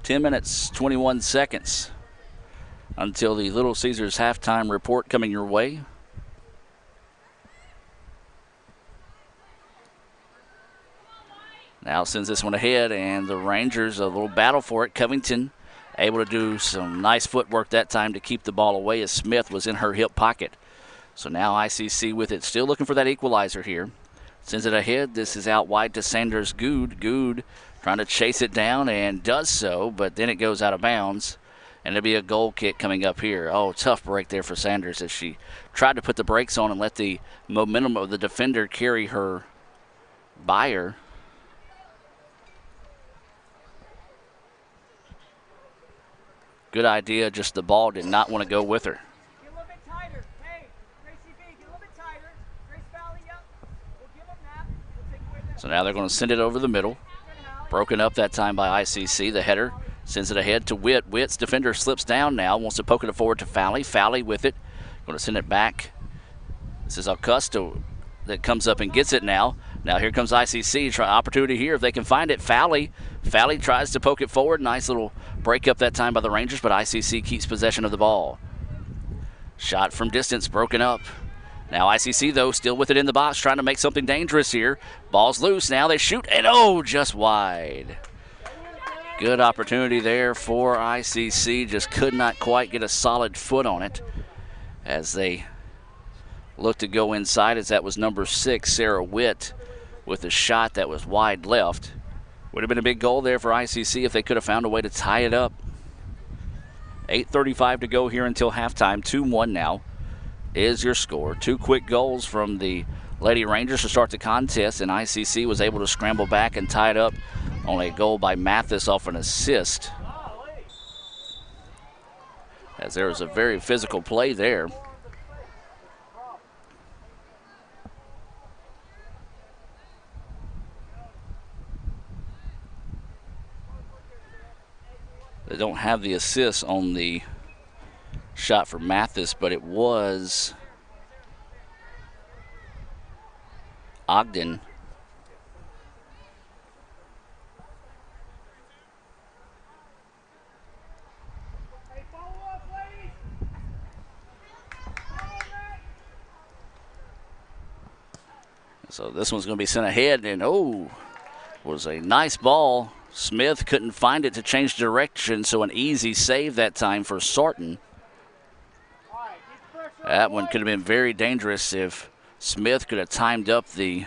L: 10 minutes, 21 seconds until the Little Caesars halftime report coming your way. Now sends this one ahead, and the Rangers, a little battle for it. Covington able to do some nice footwork that time to keep the ball away as Smith was in her hip pocket. So now ICC with it, still looking for that equalizer here. Sends it ahead. This is out wide to Sanders Good. Good trying to chase it down and does so, but then it goes out of bounds. And it'll be a goal kick coming up here. Oh, tough break there for Sanders as she tried to put the brakes on and let the momentum of the defender carry her by her. Good idea, just the ball did not want to go with her.
M: Get a little bit tighter. Hey, Gracie B, get a little bit tighter. Grace Valley, yep. We'll give them that. We'll take away that.
L: So now they're going to send it over the middle. Broken up that time by ICC. The header sends it ahead to Witt. Witt's defender slips down now, wants to poke it forward to Fally. Fally with it. Going to send it back. This is Acosta that comes up and gets it now. Now here comes ICC. Try opportunity here if they can find it. Fally tries to poke it forward. Nice little break up that time by the Rangers, but ICC keeps possession of the ball. Shot from distance, broken up. Now ICC, though, still with it in the box, trying to make something dangerous here. Ball's loose. Now they shoot, and oh, just wide. Good opportunity there for ICC. Just could not quite get a solid foot on it as they looked to go inside, as that was number 6, Sarah Witt, with a shot that was wide left. Would have been a big goal there for ICC if they could have found a way to tie it up. 8:35 to go here until halftime. 2-1 now is your score. 2 quick goals from the Lady Rangers to start the contest, and ICC was able to scramble back and tie it up on a goal by Mathis off an assist. As there was a very physical play there. They don't have the assist on the shot for Mathis, but it was Ogden. So this one's going to be sent ahead, and was a nice ball. Smith couldn't find it to change direction, so an easy save that time for Sarton. That one could have been very dangerous if Smith could have timed up the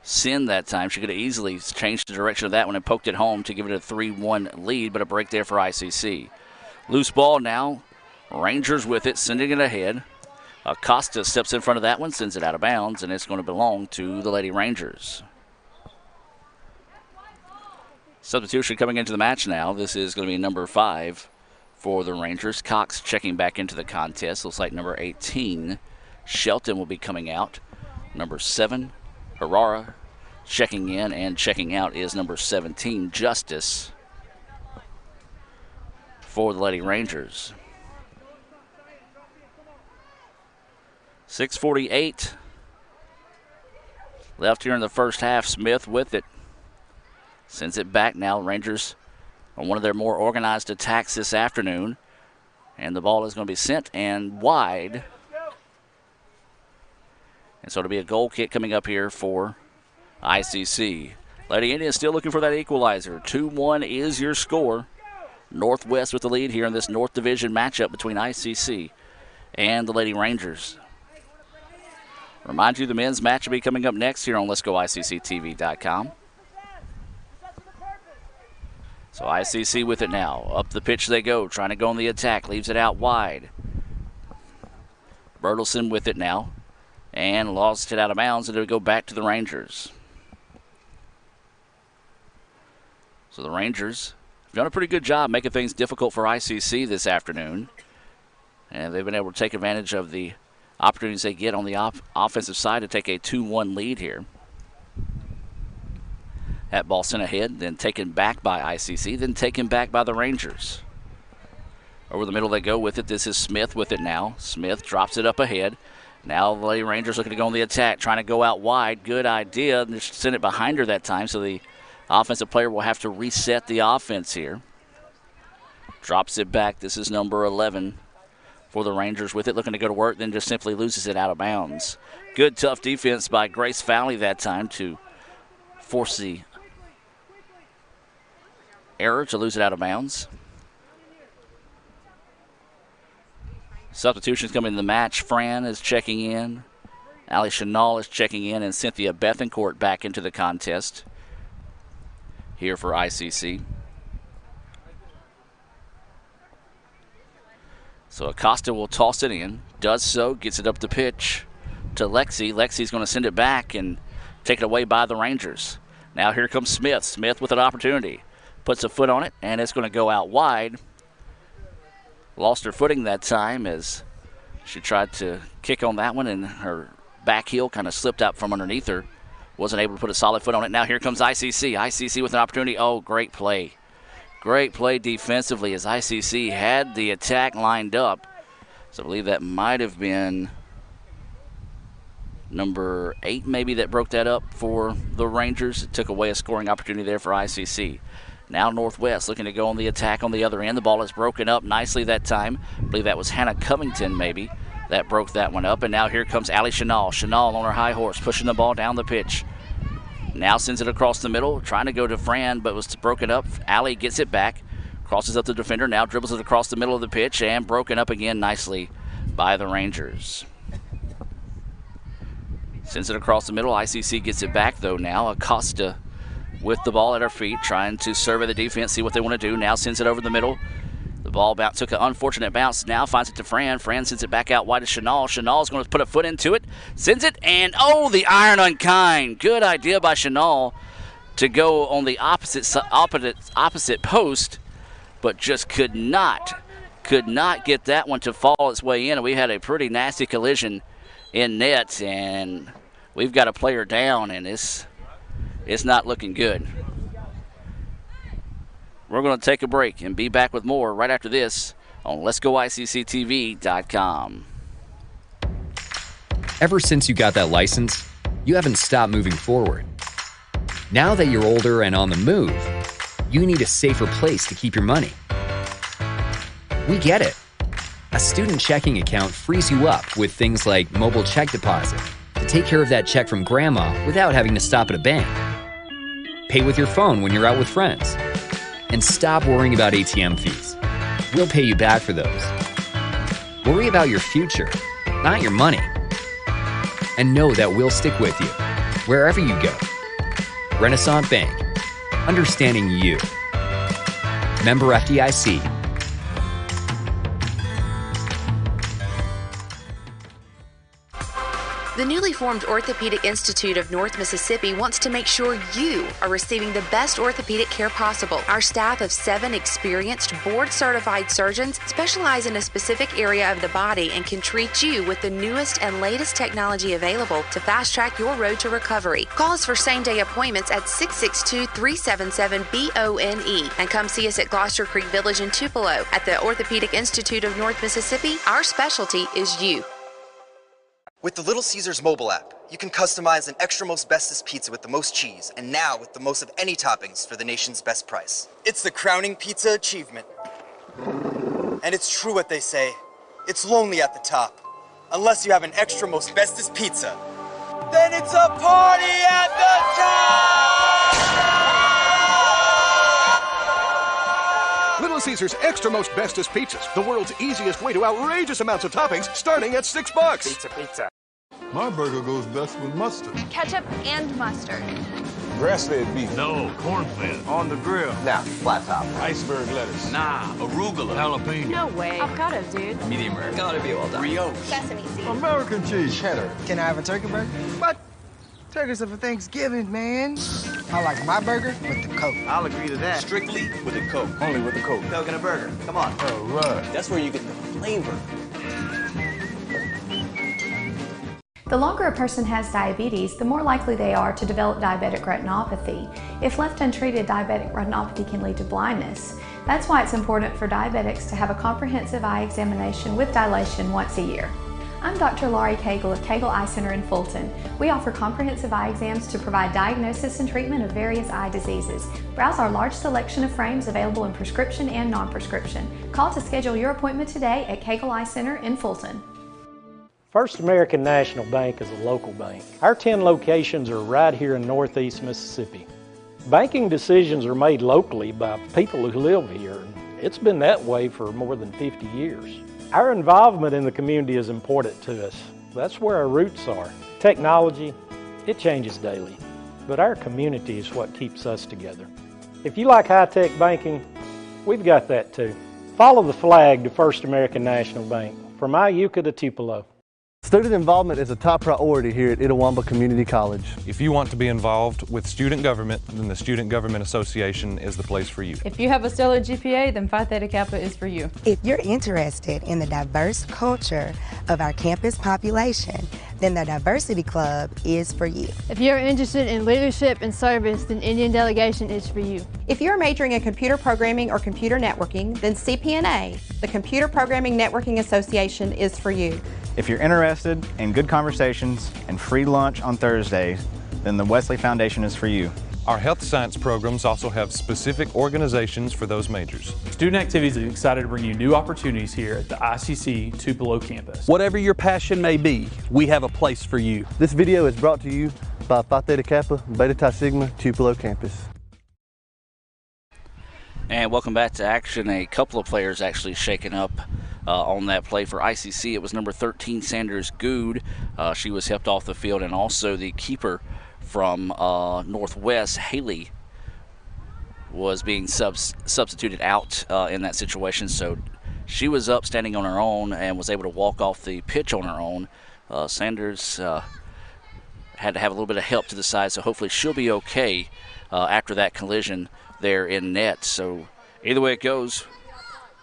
L: send that time. She could have easily changed the direction of that one and poked it home to give it a 3-1 lead, but a break there for ICC. Loose ball now. Rangers with it, sending it ahead. Acosta steps in front of that one, sends it out of bounds, and it's going to belong to the Lady Rangers. Substitution coming into the match now. This is going to be number 5 for the Rangers. Cox checking back into the contest. Looks like number 18, Shelton, will be coming out. Number 7, Herrera, checking in, and checking out is number 17, Justice, for the Lady Rangers. 6:48 left here in the first half. Smith with it. Sends it back now. Rangers on one of their more organized attacks this afternoon. And the ball is going to be sent and wide. And so it'll be a goal kick coming up here for ICC. Lady Indians still looking for that equalizer. 2-1 is your score. Northwest with the lead here in this North Division matchup between ICC and the Lady Rangers. Remind you, the men's match will be coming up next here on Let'sGoICCTV.com. So ICC with it now. Up the pitch they go, trying to go on the attack. Leaves it out wide. Bertelson with it now. And lost it out of bounds, and it'll go back to the Rangers. So the Rangers have done a pretty good job making things difficult for ICC this afternoon. And they've been able to take advantage of the opportunities they get on the offensive side to take a 2-1 lead here. That ball sent ahead, then taken back by ICC, then taken back by the Rangers. Over the middle they go with it. This is Smith with it now. Smith drops it up ahead. Now the Lady Rangers looking to go on the attack, trying to go out wide. Good idea. Just send it behind her that time, so the offensive player will have to reset the offense here. Drops it back. This is number 11 for the Rangers with it, looking to go to work, then just simply loses it out of bounds. Good, tough defense by Grace Fowley that time to force the error to lose it out of bounds. Substitutions coming in the match. Fran is checking in. Ali Chanel is checking in, and Cynthia Bethencourt back into the contest here for ICC. So Acosta will toss it in. Does so, gets it up the pitch to Lexi. Lexi's going to send it back and take it away by the Rangers. Now here comes Smith. Smith with an opportunity. Puts a foot on it, and it's going to go out wide. Lost her footing that time as she tried to kick on that one, and her back heel kind of slipped out from underneath her. Wasn't able to put a solid foot on it. Now here comes ICC. ICC with an opportunity. Oh, great play. Great play defensively as ICC had the attack lined up. So I believe that might have been number 8 maybe that broke that up for the Rangers. It took away a scoring opportunity there for ICC. Now Northwest looking to go on the attack on the other end. The ball is broken up nicely that time. I believe that was Hannah Covington maybe that broke that one up. And now here comes Ali Chanel. Chanel on her high horse pushing the ball down the pitch. Now sends it across the middle, trying to go to Fran, but was broken up. Allie gets it back, crosses up the defender, now dribbles it across the middle of the pitch, and broken up again nicely by the Rangers. Sends it across the middle. ICC gets it back, though, now. Acosta with the ball at her feet, trying to survey the defense, see what they want to do. Now sends it over the middle. The ball took an unfortunate bounce. Now finds it to Fran. Fran sends it back out wide to Chanel. Chanel's going to put a foot into it. Sends it, and the iron unkind. Good idea by Chanel to go on the opposite post, but just could not get that one to fall its way in. And we had a pretty nasty collision in net, and we've got a player down, and it's not looking good. We're going to take a break and be back with more right after this on Let'sGoICCTV.com.
N: Ever since you got that license, you haven't stopped moving forward. Now that you're older and on the move, you need a safer place to keep your money. We get it. A student checking account frees you up with things like mobile check deposit to take care of that check from grandma without having to stop at a bank. Pay with your phone when you're out with friends. And stop worrying about ATM fees. We'll pay you back for those. Worry about your future, not your money. And know that we'll stick with you, wherever you go. Renaissance Bank, understanding you. Member FDIC.
F: The newly formed Orthopedic Institute of North Mississippi wants to make sure you are receiving the best orthopedic care possible. Our staff of 7 experienced, board-certified surgeons specialize in a specific area of the body and can treat you with the newest and latest technology available to fast-track your road to recovery. Call us for same-day appointments at 662-377-BONE and come see us at Gloucester Creek Village in Tupelo. At the Orthopedic Institute of North Mississippi, our specialty is you.
D: With the Little Caesars mobile app, you can customize an extra most bestest pizza with the most cheese, and now with the most of any toppings for the nation's best price. It's the crowning pizza achievement. And it's true what they say, it's lonely at the top. Unless you have an extra most bestest pizza, then it's a party at the top!
E: Little Caesars Extra Most Bestest Pizzas, the world's easiest way to outrageous amounts of toppings, starting at $6.
G: Pizza. My burger goes best with mustard.
H: Ketchup and mustard.
G: Grass-fed beef.
I: No, corn-fed.
G: On the grill.
J: Now, flat top.
G: Iceberg lettuce.
I: Nah, arugula. Jalapeno.
H: No way. Avocado, dude.
I: Medium rare.
J: Gotta be well done.
I: Brioche.
H: Sesame seeds.
G: American cheese.
J: Cheddar.
K: Can I have a turkey burger? What? Turkeys are for Thanksgiving, man. I like my burger with the Coke.
J: I'll agree to that.
I: Strictly with a Coke.
G: Only with the Coke.
J: Coke and a burger. Come on.
G: All right.
J: That's where you get the flavor.
O: The longer a person has diabetes, the more likely they are to develop diabetic retinopathy. If left untreated, diabetic retinopathy can lead to blindness. That's why it's important for diabetics to have a comprehensive eye examination with dilation once a year. I'm Dr. Laurie Cagle of Cagle Eye Center in Fulton. We offer comprehensive eye exams to provide diagnosis and treatment of various eye diseases. Browse our large selection of frames available in prescription and non-prescription. Call to schedule your appointment today at Cagle Eye Center in Fulton.
P: First American National Bank is a local bank. Our 10 locations are right here in Northeast Mississippi. Banking decisions are made locally by people who live here. It's been that way for more than 50 years. Our involvement in the community is important to us. That's where our roots are. Technology, it changes daily, but our community is what keeps us together. If you like high-tech banking, we've got that too. Follow the flag to First American National Bank, from Iuka to Tupelo.
Q: Student involvement is a top priority here at Itawamba Community College.
R: If you want to be involved with student government, then the Student Government Association is the place for you.
S: If you have a stellar GPA, then Phi Theta Kappa is for you.
T: If you're interested in the diverse culture of our campus population, then the Diversity Club is for you.
U: If you're interested in leadership and service, then Indian Delegation is for you.
V: If you're majoring in computer programming or computer networking, then CPNA, the Computer Programming Networking Association, is for you.
W: If you're interested in good conversations and free lunch on Thursdays, then the Wesley Foundation is for you.
R: Our health science programs also have specific organizations for those majors.
X: Student Activities is excited to bring you new opportunities here at the ICC Tupelo campus.
Y: Whatever your passion may be, we have a place for you.
Q: This video is brought to you by Phi Theta Kappa, Beta Chi Sigma, Tupelo campus.
L: And welcome back to action. A couple of players actually shaken up on that play for ICC. It was number 13, Sanders Good. She was helped off the field, and also the keeper from Northwest, Haley, was being substituted out in that situation. So she was up standing on her own and was able to walk off the pitch on her own. Sanders had to have a little bit of help to the side, so hopefully she'll be okay after that collision there in net. So either way it goes,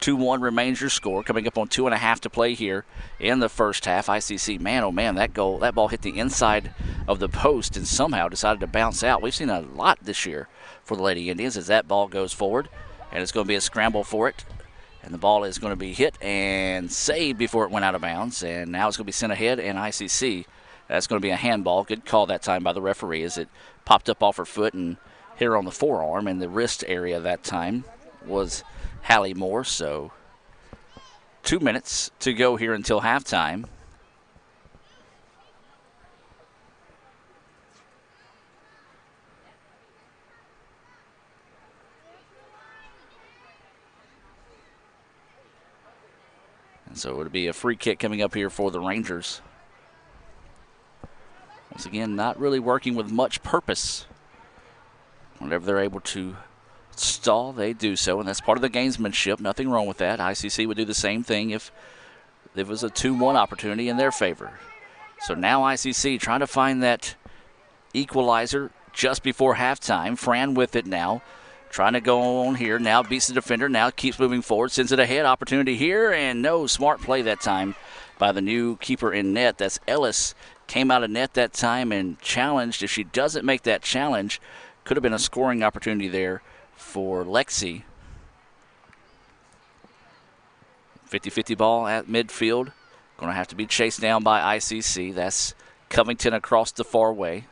L: 2-1 remains your score. Coming up on 2.5 to play here in the first half. ICC, man, oh man, that ball hit the inside of the post and somehow decided to bounce out. We've seen a lot this year for the Lady Indians as that ball goes forward, and it's going to be a scramble for it. And the ball is going to be hit and saved before it went out of bounds. And now it's going to be sent ahead, and ICC, that's going to be a handball. Good call that time by the referee as it popped up off her foot and hit her on the forearm, and the wrist area that time was Hallie Moore. So 2 minutes to go here until halftime. And so it'll be a free kick coming up here for the Rangers. Once again, not really working with much purpose. Whenever they're able to stall, they do so, and that's part of the gamesmanship. Nothing wrong with that. ICC would do the same thing if there was a 2-1 opportunity in their favor. So now ICC trying to find that equalizer just before halftime. Fran with it now, trying to go on here. Now beats the defender, now keeps moving forward, sends it ahead. Opportunity here, and no, smart play that time by the new keeper in net. That's Ellis. Came out of net that time and challenged. If she doesn't make that challenge, could have been a scoring opportunity there for Lexi. 50-50 ball at midfield. Going to have to be chased down by ICC. That's Covington across the far way.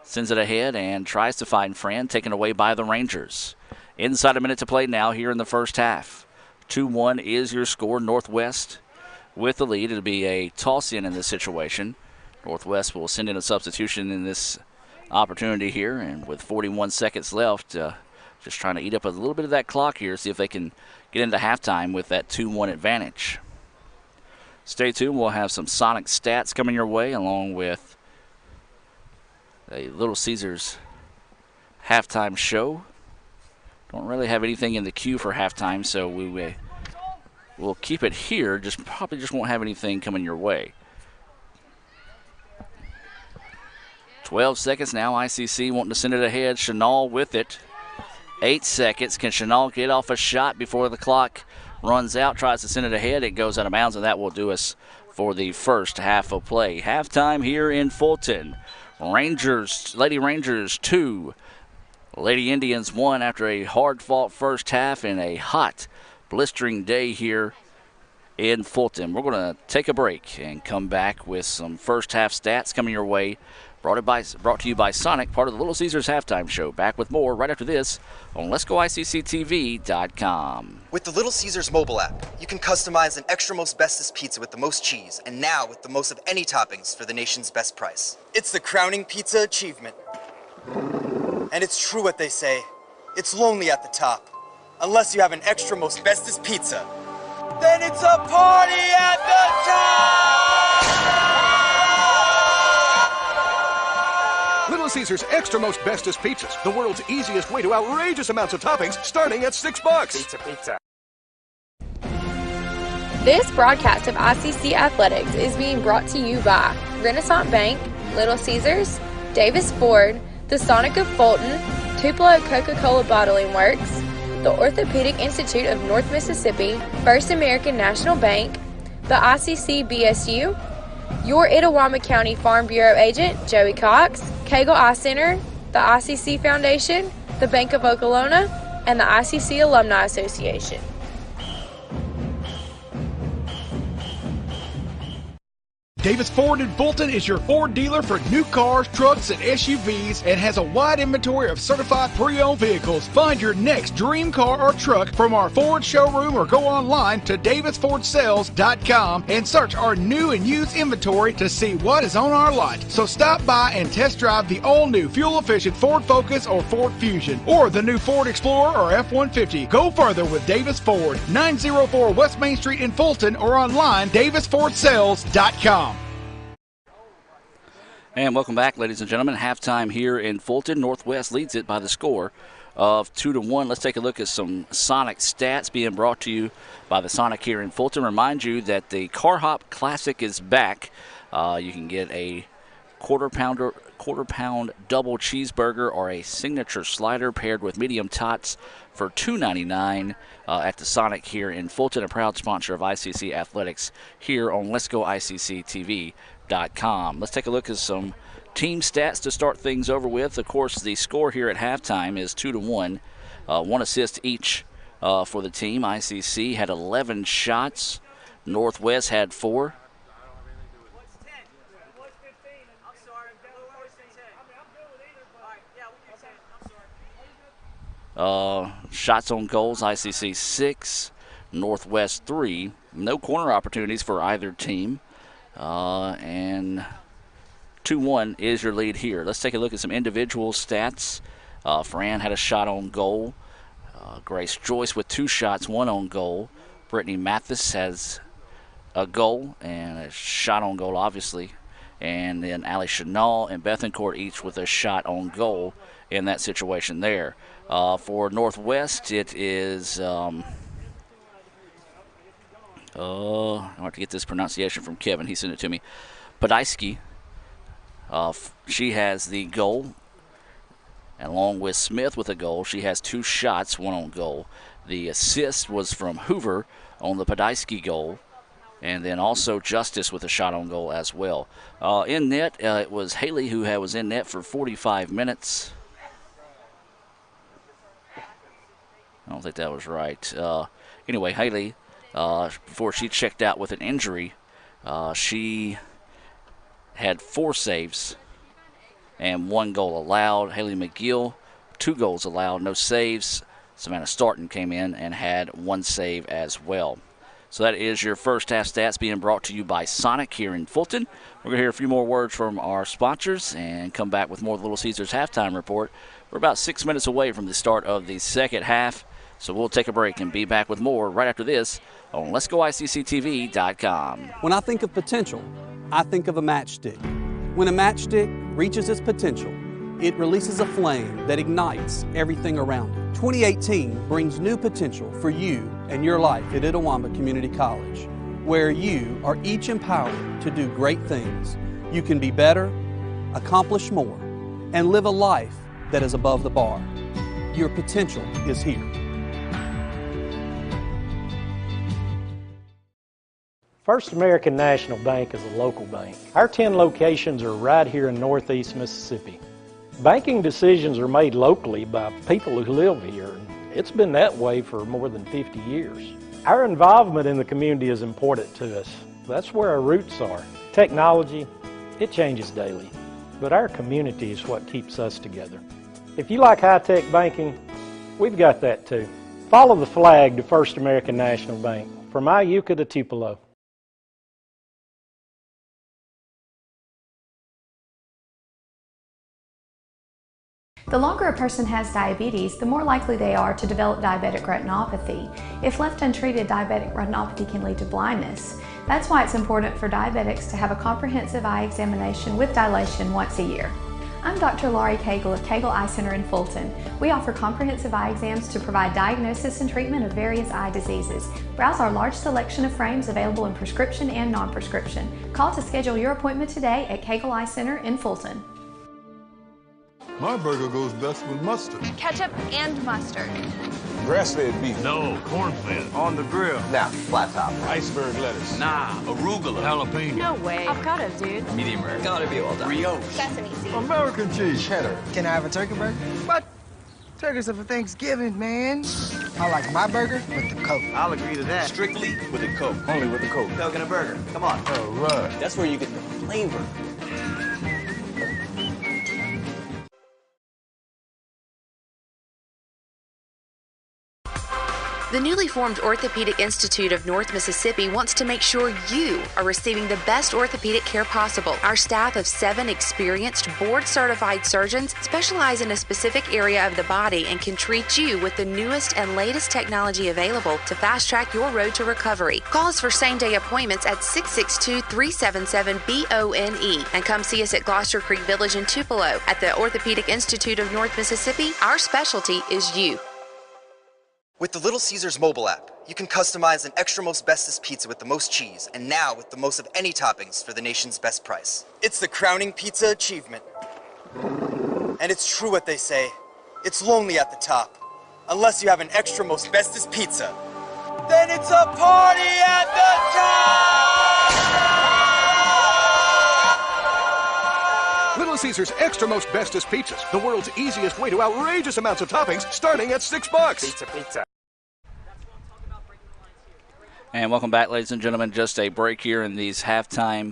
L: Sends it ahead and tries to find Fran, taken away by the Rangers. Inside a minute to play now here in the first half. 2-1 is your score. Northwest with the lead. It'll be a toss-in this situation. Northwest will send in a substitution in this opportunity here, and with 41 seconds left, just trying to eat up a little bit of that clock here, see if they can get into halftime with that 2-1 advantage. Stay tuned. We'll have some Sonic stats coming your way, along with a Little Caesars halftime show. Don't really have anything in the queue for halftime, so we'll keep it here. Probably just won't have anything coming your way. 12 seconds now. ICC wanting to send it ahead. Chenal with it. 8 seconds. Can Chenal get off a shot before the clock runs out? Tries to send it ahead. It goes out of bounds, and that will do us for the first half of play. Halftime here in Fulton. Lady Rangers 2. Lady Indians 1 after a hard-fought first half and a hot, blistering day here in Fulton. We're going to take a break and come back with some first half stats coming your way. Brought to you by Sonic, part of the Little Caesars halftime show. Back with more right after this on Let'sGoICCTV.com.
D: With the Little Caesars mobile app, you can customize an extra most bestest pizza with the most cheese, and now with the most of any toppings for the nation's best price. It's the crowning pizza achievement. And it's true what they say. It's lonely at the top. Unless you have an extra most bestest pizza. Then it's a party at the top!
E: Little Caesars Extra Most Bestest Pizzas, the world's easiest way to outrageous amounts of toppings, starting at $6.
A: Pizza.
B: This broadcast of ICC Athletics is being brought to you by Renaissance Bank, Little Caesars, Davis Ford, the Sonic of Fulton, Tupelo Coca-Cola Bottling Works, the Orthopedic Institute of North Mississippi, First American National Bank, the ICC BSU, your Itawamba County Farm Bureau agent, Joey Cox, Cagle Eye Center, the ICC Foundation, the Bank of Okolona, and the ICC Alumni Association.
A: Davis Ford in Fulton is your Ford dealer for new cars, trucks, and SUVs and has a wide inventory of certified pre-owned vehicles. Find your next dream car or truck from our Ford showroom or go online to davisfordsales.com and search our new and used inventory to see what is on our lot. So stop by and test drive the all-new fuel-efficient Ford Focus or Ford Fusion or the new Ford Explorer or F-150. Go further with Davis Ford, 904 West Main Street in Fulton or online davisfordsales.com.
L: And welcome back, ladies and gentlemen. Halftime here in Fulton. Northwest leads it by the score of 2-1. Let's take a look at some Sonic stats being brought to you by the Sonic here in Fulton. Remind you that the Car Hop Classic is back. You can get a quarter pound double cheeseburger or a signature slider paired with medium tots for $2.99 at the Sonic here in Fulton, a proud sponsor of ICC Athletics here on Let's Go ICC TV. Let's take a look at some team stats to start things over with. Of course, the score here at halftime is 2-1. 1 assist each for the team. ICC had 11 shots. Northwest had 4. Shots on goals, ICC 6, Northwest 3. No corner opportunities for either team. And 2-1 is your lead here. Let's take a look at some individual stats. Fran had a shot on goal. Grace Joyce with 2 shots, 1 on goal. Brittany Mathis has a goal and a shot on goal, obviously. And then Allie Chanel and Bethencourt each with a shot on goal in that situation there. For Northwest, it is... I have to get this pronunciation from Kevin. He sent it to me. Podaiski. She has the goal. And along with Smith with a goal, she has 2 shots, 1 on goal. The assist was from Hoover on the Podaiski goal. And then also Justice with a shot on goal as well. In net, it was Haley who was in net for 45 minutes. I don't think that was right. Anyway, Haley... before she checked out with an injury, she had 4 saves and 1 goal allowed. Haley McGill, 2 goals allowed, no saves. Savannah Starton came in and had 1 save as well. So that is your first half stats being brought to you by Sonic here in Fulton. We're going to hear a few more words from our sponsors and come back with more of the Little Caesars halftime report. We're about 6 minutes away from the start of the second half. So we'll take a break and be back with more right after this on Let'sGoICCTV.com.
C: When I think of potential, I think of a matchstick. When a matchstick reaches its potential, it releases a flame that ignites everything around it. 2018 brings new potential for you and your life at Itawamba Community College, where you are each empowered to do great things. You can be better, accomplish more, and live a life that is above the bar. Your potential is here.
P: First American National Bank is a local bank. Our 10 locations are right here in Northeast Mississippi. Banking decisions are made locally by people who live here. It's been that way for more than 50 years. Our involvement in the community is important to us. That's where our roots are. Technology, it changes daily, but our community is what keeps us together. If you like high-tech banking, we've got that too. Follow the flag to First American National Bank, from Iuka to Tupelo.
O: The longer a person has diabetes, the more likely they are to develop diabetic retinopathy. If left untreated, diabetic retinopathy can lead to blindness. That's why it's important for diabetics to have a comprehensive eye examination with dilation once a year. I'm Dr. Laurie Cagle of Cagle Eye Center in Fulton. We offer comprehensive eye exams to provide diagnosis and treatment of various eye diseases. Browse our large selection of frames available in prescription and non-prescription. Call to schedule your appointment today at Cagle Eye Center in Fulton.
G: My burger goes best with mustard.
H: Ketchup and mustard.
G: Grass-fed beef.
I: No, corn-fed.
J: On the grill. Now, flat top.
G: Iceberg lettuce.
I: Nah, arugula. Jalapeno.
H: No way. Avocado, dude.
J: Medium rare. Gotta be well done.
I: Brioche.
H: Sesame seeds.
G: American cheese.
J: Cheddar.
K: Can I have a turkey burger? What? Turkey's for Thanksgiving, man. I like my burger with the Coke.
J: I'll agree to that.
I: Strictly with a Coke.
J: Only with the Coke. Coke and a burger. Come on.
G: All right.
J: That's where you get the flavor.
F: The newly formed Orthopedic Institute of North Mississippi wants to make sure you are receiving the best orthopedic care possible. Our staff of 7 experienced, board-certified surgeons specialize in a specific area of the body and can treat you with the newest and latest technology available to fast-track your road to recovery. Call us for same-day appointments at 662-377-BONE and come see us at Gloucester Creek Village in Tupelo. At the Orthopedic Institute of North Mississippi, our specialty is you.
D: With the Little Caesars mobile app, you can customize an extra most bestest pizza with the most cheese, and now with the most of any toppings for the nation's best price. It's the crowning pizza achievement. And it's true what they say, it's lonely at the top. Unless you have an extra most bestest pizza. Then it's a party at the top!
E: Little Caesars Extra Most Bestest Pizzas, the world's easiest way to outrageous amounts of toppings, starting at $6.
J: Pizza.
L: And welcome back, ladies and gentlemen. Just a break here in these halftime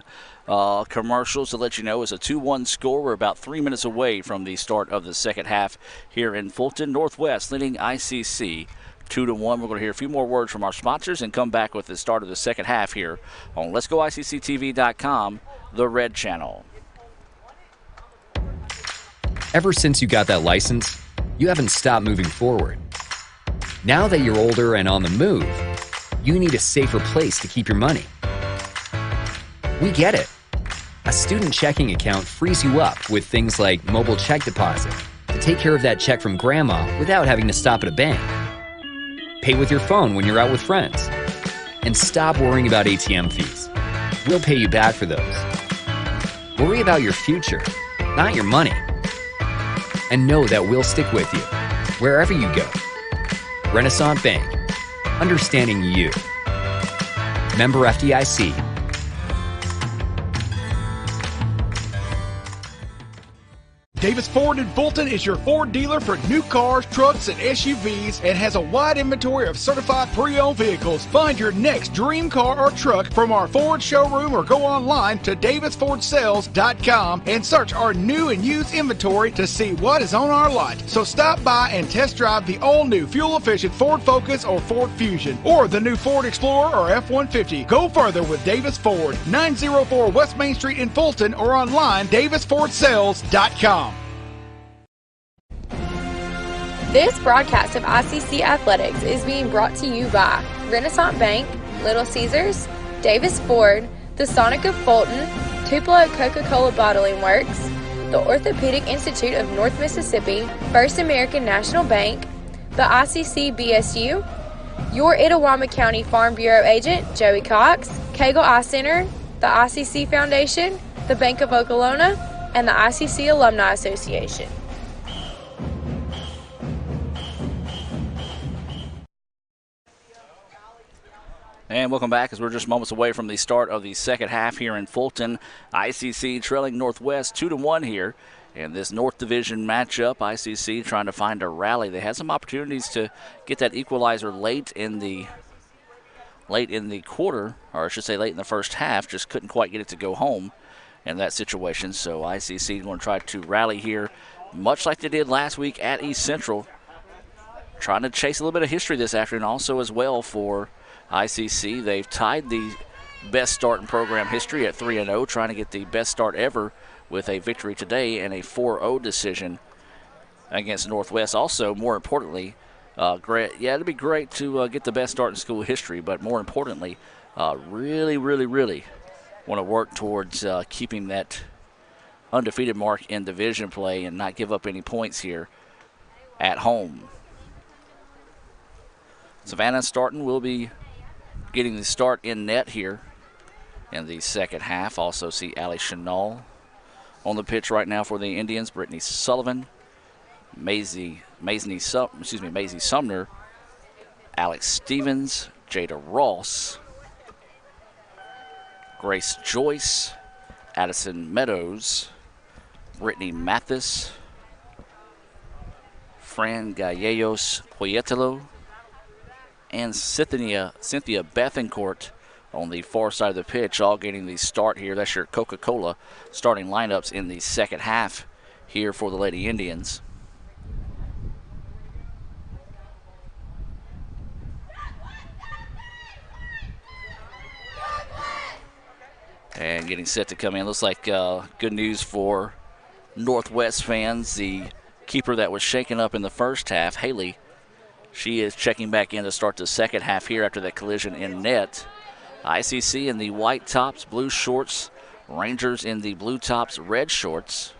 L: commercials to let you know it's a 2-1 score. We're about 3 minutes away from the start of the second half here in Fulton. Northwest leading ICC 2-1. We're going to hear a few more words from our sponsors and come back with the start of the second half here on Let'sGoICCTV.com, the Red Channel.
M: Ever since you got that license, you haven't stopped moving forward. Now that you're older and on the move, you need a safer place to keep your money. We get it. A student checking account frees you up with things like mobile check deposit to take care of that check from grandma without having to stop at a bank. Pay with your phone when you're out with friends. And stop worrying about ATM fees. We'll pay you back for those. Worry about your future, not your money. And know that we'll stick with you wherever you go. Renaissance Bank. Understanding you. Member FDIC.
A: Davis Ford in Fulton is your Ford dealer for new cars, trucks, and SUVs and has a wide inventory of certified pre-owned vehicles. Find your next dream car or truck from our Ford showroom or go online to davisfordsales.com and search our new and used inventory to see what is on our lot. So stop by and test drive the all-new fuel-efficient Ford Focus or Ford Fusion or the new Ford Explorer or F-150. Go further with Davis Ford, 904 West Main Street in Fulton or online davisfordsales.com.
B: This broadcast of ICC Athletics is being brought to you by Renaissance Bank, Little Caesars, Davis Ford, the Sonic of Fulton, Tupelo Coca-Cola Bottling Works, the Orthopedic Institute of North Mississippi, First American National Bank, the ICC BSU, your Itawamba County Farm Bureau agent, Joey Cox, Cagle Eye Center, the ICC Foundation, the Bank of Okolona, and the ICC Alumni Association.
L: And welcome back as we're just moments away from the start of the second half here in Fulton. ICC trailing Northwest 2-1 here. And this North Division matchup, ICC trying to find a rally. They had some opportunities to get that equalizer late in the quarter, or I should say late in the first half, just couldn't quite get it to go home in that situation. So ICC going to try to rally here, much like they did last week at East Central. Trying to chase a little bit of history this afternoon also as well for ICC. They've tied the best start in program history at 3-0, trying to get the best start ever with a victory today and a 4-0 decision against Northwest. Also, more importantly, it'd be great to get the best start in school history, but more importantly, really want to work towards keeping that undefeated mark in division play and not give up any points here at home. Savannah starting will be getting the start in net here in the second half. Also see Allie Chenal on the pitch right now for the Indians. Brittany Sullivan, Maisie Sumner, Alex Stevens, Jada Ross, Grace Joyce, Addison Meadows, Brittany Mathis, Fran Gallegos Poyetalo, and Cynthia Bethencourt on the far side of the pitch, all getting the start here. That's your Coca-Cola starting lineups in the second half here for the Lady Indians. And getting set to come in. Looks like good news for Northwest fans. The keeper that was shaken up in the first half, Haley, she is checking back in to start the second half here after that collision in net. ICC in the white tops, blue shorts. Rangers in the blue tops, red shorts.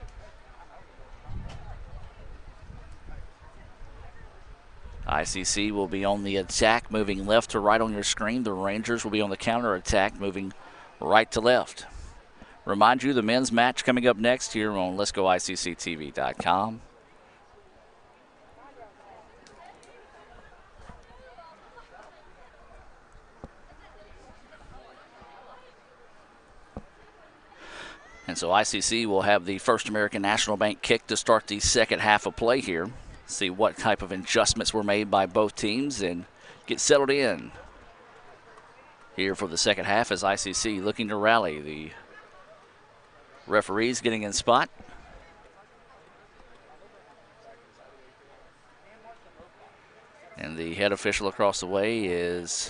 L: ICC will be on the attack, moving left to right on your screen. The Rangers will be on the counter attack, moving right to left. Remind you, the men's match coming up next here on Let'sGoICCTV.com. And so ICC will have the First American National Bank kick to start the second half of play here. See what type of adjustments were made by both teams and get settled in here for the second half as ICC looking to rally. The referees getting in spot. And the head official across the way is,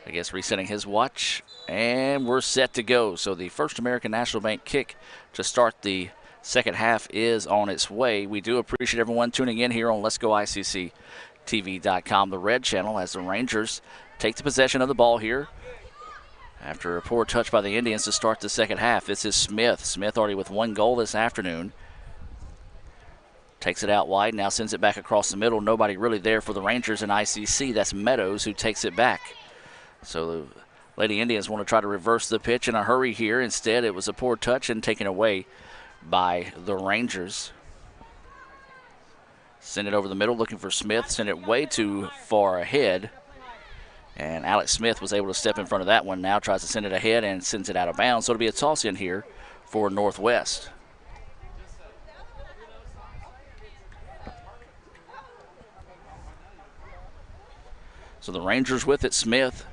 L: I guess, resetting his watch. And we're set to go. So the First American National Bank kick to start the second half is on its way. We do appreciate everyone tuning in here on Let'sGoICCTV.com, the red channel, as the Rangers take the possession of the ball here after a poor touch by the Indians to start the second half. This is Smith. Smith already with one goal this afternoon. Takes it out wide, now sends it back across the middle. Nobody really there for the Rangers in ICC. That's Meadows who takes it back. So the Lady Indians want to try to reverse the pitch in a hurry here. Instead, it was a poor touch and taken away by the Rangers. Send it over the middle, looking for Smith. Send it way too far ahead. And Alex Smith was able to step in front of that one. Now tries to send it ahead and sends it out of bounds. So it'll be a toss in here for Northwest. So the Rangers with it. Smith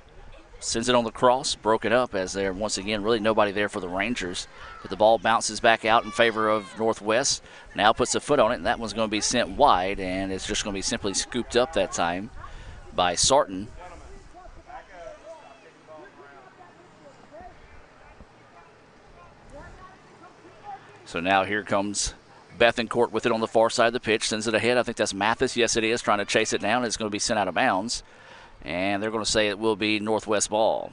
L: sends it on the cross, broken up as there once again really nobody there for the Rangers. But the ball bounces back out in favor of Northwest. Now puts a foot on it, and that one's going to be sent wide, and it's just going to be simply scooped up that time by Sarton. So now here comes Bethencourt with it on the far side of the pitch, sends it ahead. I think that's Mathis. Yes, it is, trying to chase it down. It's going to be sent out of bounds. And they're going to say it will be Northwest ball.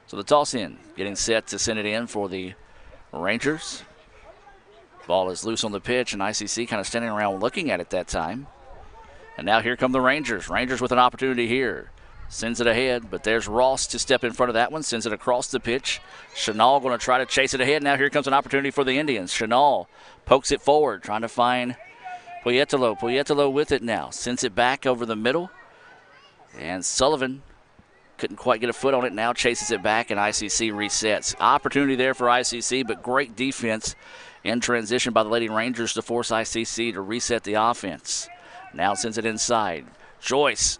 L: So the toss in, getting set to send it in for the Rangers. Ball is loose on the pitch, and ICC kind of standing around looking at it that time. And now here come the Rangers. Rangers with an opportunity here. Sends it ahead, but there's Ross to step in front of that one. Sends it across the pitch. Chanel going to try to chase it ahead. Now here comes an opportunity for the Indians. Chanel pokes it forward, trying to find Poyetalo. Poyetalo with it now. Sends it back over the middle. And Sullivan couldn't quite get a foot on it. Now chases it back, and ICC resets. Opportunity there for ICC, but great defense in transition by the Lady Rangers to force ICC to reset the offense. Now sends it inside. Joyce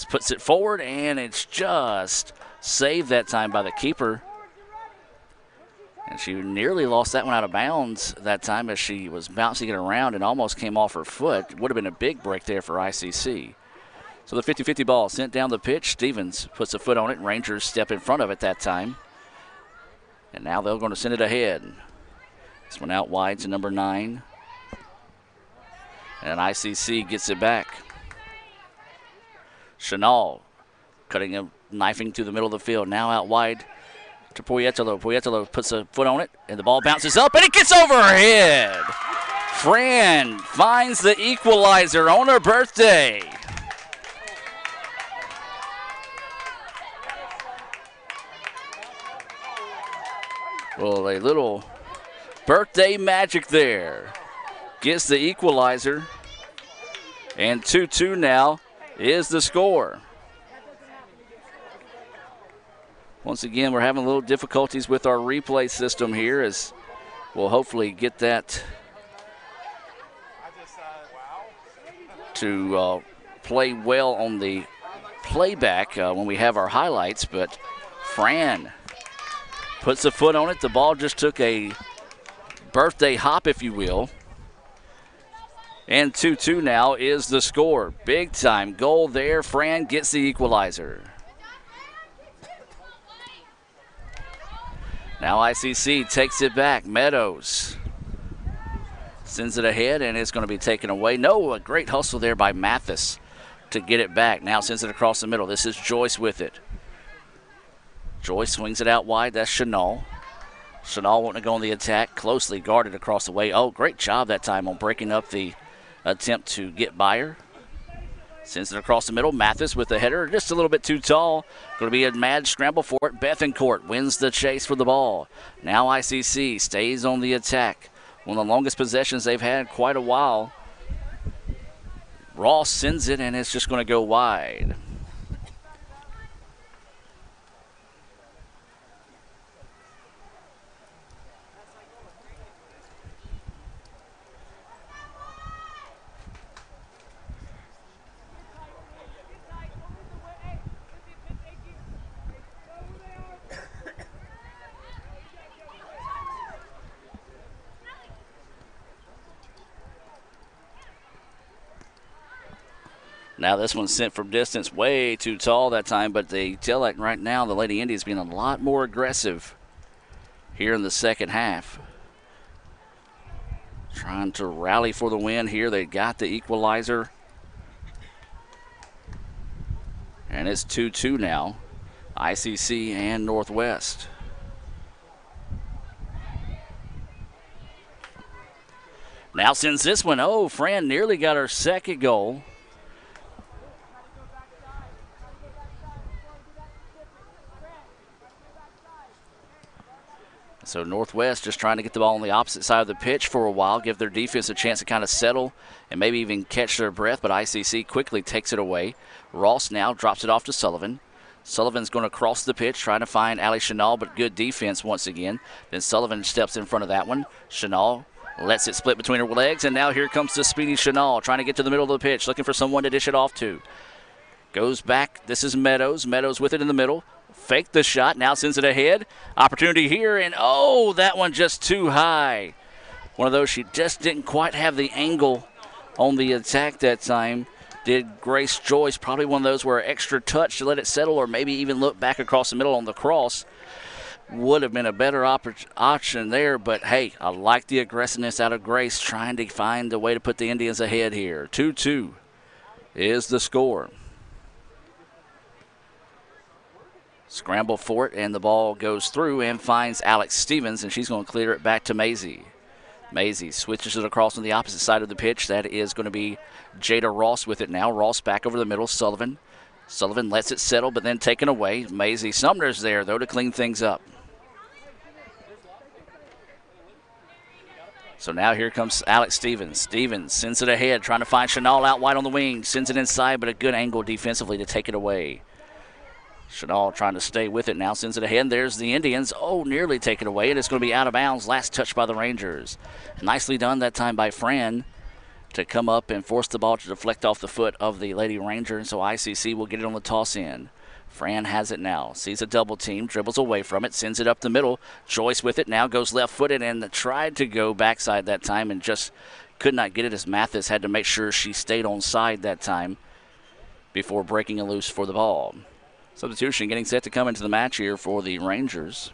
L: puts it forward, and it's just saved that time by the keeper. And she nearly lost that one out of bounds that time as she was bouncing it around and almost came off her foot. Would have been a big break there for ICC. So the 50-50 ball sent down the pitch. Stevens puts a foot on it. Rangers step in front of it that time. And now they're going to send it ahead. This one out wide to number 9. And ICC gets it back. Chanel cutting a knifing to the middle of the field. Now out wide to Poyetalo. Poyetalo puts a foot on it, and the ball bounces up, and it gets over her head. Fran finds the equalizer on her birthday. Well, a little birthday magic there. Gets the equalizer. And 2-2 now is the score. Once again, we're having a little difficulties with our replay system here as we'll hopefully get that to play well on the playback when we have our highlights, but Fran puts a foot on it. The ball just took a birthday hop, if you will. And 2-2 now is the score. Big time goal there. Fran gets the equalizer. Now ICC takes it back. Meadows sends it ahead, and it's going to be taken away. No, a great hustle there by Mathis to get it back. Now sends it across the middle. This is Joyce with it. Joyce swings it out wide. That's Chanel. Chanel wanting to go on the attack. Closely guarded across the way. Oh, great job that time on breaking up the attempt to get by her. Sends it across the middle. Mathis with the header. Just a little bit too tall. Going to be a mad scramble for it. Bethencourt wins the chase for the ball. Now ICC stays on the attack. One of the longest possessions they've had in quite a while. Ross sends it, and it's just going to go wide. Now this one's sent from distance, way too tall that time, but they tell that right now the Lady Indians being a lot more aggressive here in the second half. Trying to rally for the win here. They got the equalizer. And it's 2-2 now, ICC and Northwest. Now sends this one. Oh, Fran nearly got her second goal. So Northwest just trying to get the ball on the opposite side of the pitch for a while, give their defense a chance to kind of settle and maybe even catch their breath, but ICC quickly takes it away. Ross now drops it off to Sullivan. Sullivan's going to cross the pitch, trying to find Ali Chanel, but good defense once again. Then Sullivan steps in front of that one. Chanel lets it split between her legs, and now here comes the speedy Chanel, trying to get to the middle of the pitch, looking for someone to dish it off to. Goes back. This is Meadows. Meadows with it in the middle. Faked the shot, now sends it ahead. Opportunity here, and oh, that one just too high. One of those, she just didn't quite have the angle on the attack that time. Did Grace Joyce, probably one of those where extra touch to let it settle, or maybe even look back across the middle on the cross. Would have been a better option there, but hey, I like the aggressiveness out of Grace, trying to find a way to put the Indians ahead here. 2-2 is the score. Scramble for it, and the ball goes through and finds Alex Stevens, and she's going to clear it back to Maisie. Maisie switches it across on the opposite side of the pitch. That is going to be Jada Ross with it now. Ross back over the middle. Sullivan lets it settle, but then taken away. Maisie Sumner's there, though, to clean things up. So now here comes Alex Stevens. Stevens sends it ahead, trying to find Chanel out wide on the wing. Sends it inside, but a good angle defensively to take it away. Chanel trying to stay with it now, sends it ahead. There's the Indians. Oh, nearly taken away, and it's going to be out of bounds. Last touch by the Rangers. Nicely done that time by Fran to come up and force the ball to deflect off the foot of the Lady Ranger, and so ICC will get it on the toss in. Fran has it now, sees a double team, dribbles away from it, sends it up the middle. Joyce with it now, goes left-footed and tried to go backside that time and just could not get it, as Mathis had to make sure she stayed on side that time before breaking it loose for the ball. Substitution getting set to come into the match here for the Rangers.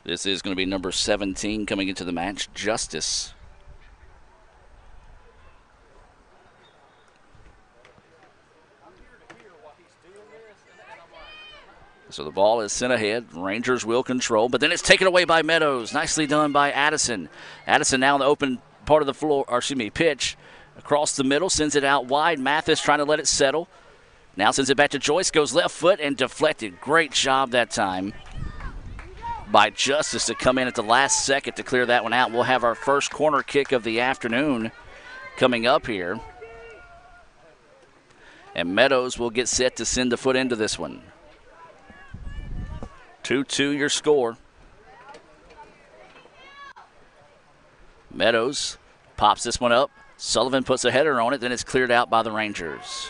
L: This is going to be number 17 coming into the match, Justice. So the ball is sent ahead. Rangers will control, but then it's taken away by Meadows. Nicely done by Addison. Addison now in the open part of the floor, or excuse me, pitch. Across the middle, sends it out wide. Mathis trying to let it settle. Now sends it back to Joyce, goes left foot and deflected. Great job that time by Justice to come in at the last second to clear that one out. We'll have our first corner kick of the afternoon coming up here. And Meadows will get set to send the foot into this one. 2-2 your score. Meadows pops this one up. Sullivan puts a header on it, then it's cleared out by the Rangers.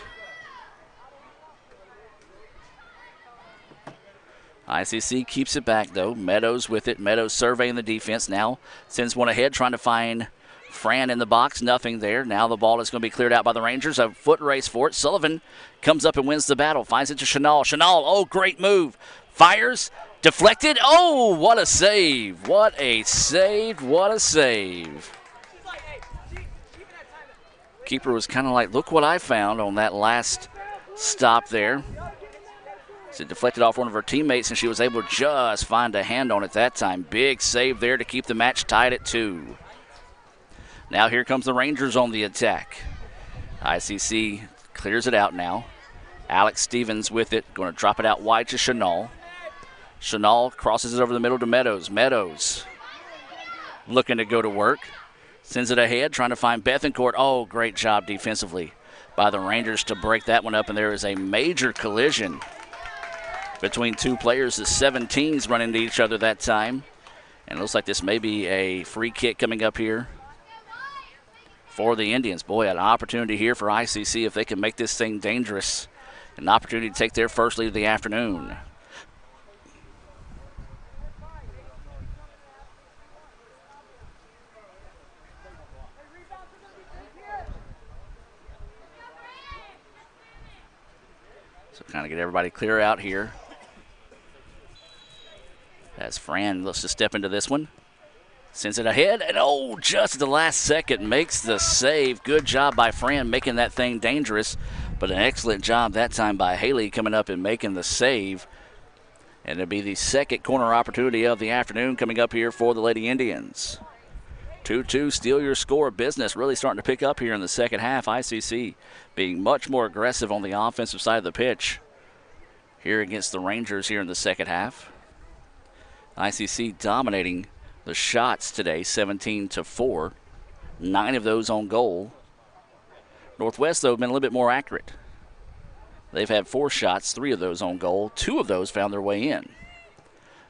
L: ICC keeps it back, though. Meadows with it. Meadows surveying the defense. Now sends one ahead, trying to find Fran in the box. Nothing there. Now the ball is going to be cleared out by the Rangers. A foot race for it. Sullivan comes up and wins the battle. Finds it to Chanel. Chanel, oh, great move. Fires. Deflected. Oh, what a save. What a save. What a save. Keeper was kind of like, look what I found on that last stop there. So it deflected off one of her teammates, and she was able to just find a hand on it that time. Big save there to keep the match tied at 2. Now here comes the Rangers on the attack. ICC clears it out now. Alex Stevens with it, going to drop it out wide to Chanel. Chanel crosses it over the middle to Meadows. Meadows looking to go to work. Sends it ahead, trying to find Bethencourt. Oh, great job defensively by the Rangers to break that one up, and there is a major collision between two players. The 17s run into each other that time, and it looks like this may be a free kick coming up here for the Indians. Boy, an opportunity here for ICC if they can make this thing dangerous. An opportunity to take their first lead of the afternoon. So kind of get everybody clear out here. As Fran looks to step into this one. Sends it ahead, and oh, just at the last second makes the save. Good job by Fran making that thing dangerous, but an excellent job that time by Haley coming up and making the save. And it'll be the second corner opportunity of the afternoon coming up here for the Lady Indians. 2-2, steal your score business really starting to pick up here in the second half. ICC being much more aggressive on the offensive side of the pitch here against the Rangers here in the second half. ICC dominating the shots today, 17-4. 9 of those on goal. Northwest, though, have been a little bit more accurate. They've had 4 shots, 3 of those on goal. 2 of those found their way in.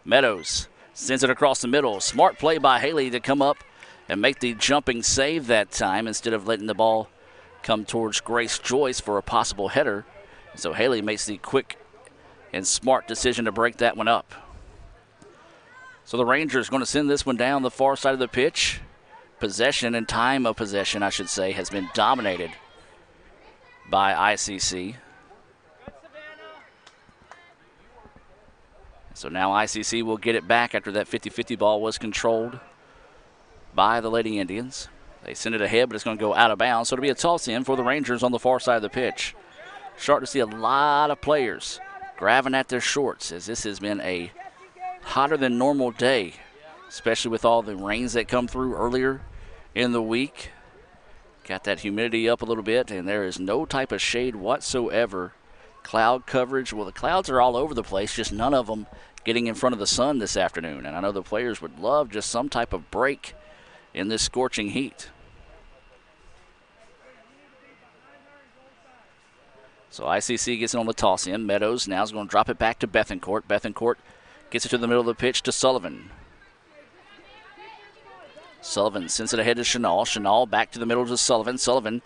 L: Meadows sends it across the middle. Smart play by Haley to come up and make the jumping save that time instead of letting the ball come towards Grace Joyce for a possible header. So Haley makes the quick and smart decision to break that one up. So the Rangers going to send this one down the far side of the pitch. Possession and time of possession, I should say, has been dominated by ICC. So now ICC will get it back after that 50-50 ball was controlled by the Lady Indians. They send it ahead, but it's going to go out of bounds. So it'll be a toss in for the Rangers on the far side of the pitch. Starting to see a lot of players grabbing at their shorts as this has been a hotter than normal day, especially with all the rains that come through earlier in the week. Got that humidity up a little bit, and there is no type of shade whatsoever. Cloud coverage, well, the clouds are all over the place, just none of them getting in front of the sun this afternoon. And I know the players would love just some type of break in this scorching heat. So ICC gets it on the toss in. Meadows now is going to drop it back to Bethencourt. Bethencourt gets it to the middle of the pitch to Sullivan. Sullivan sends it ahead to Chanel. Chanel back to the middle to Sullivan. Sullivan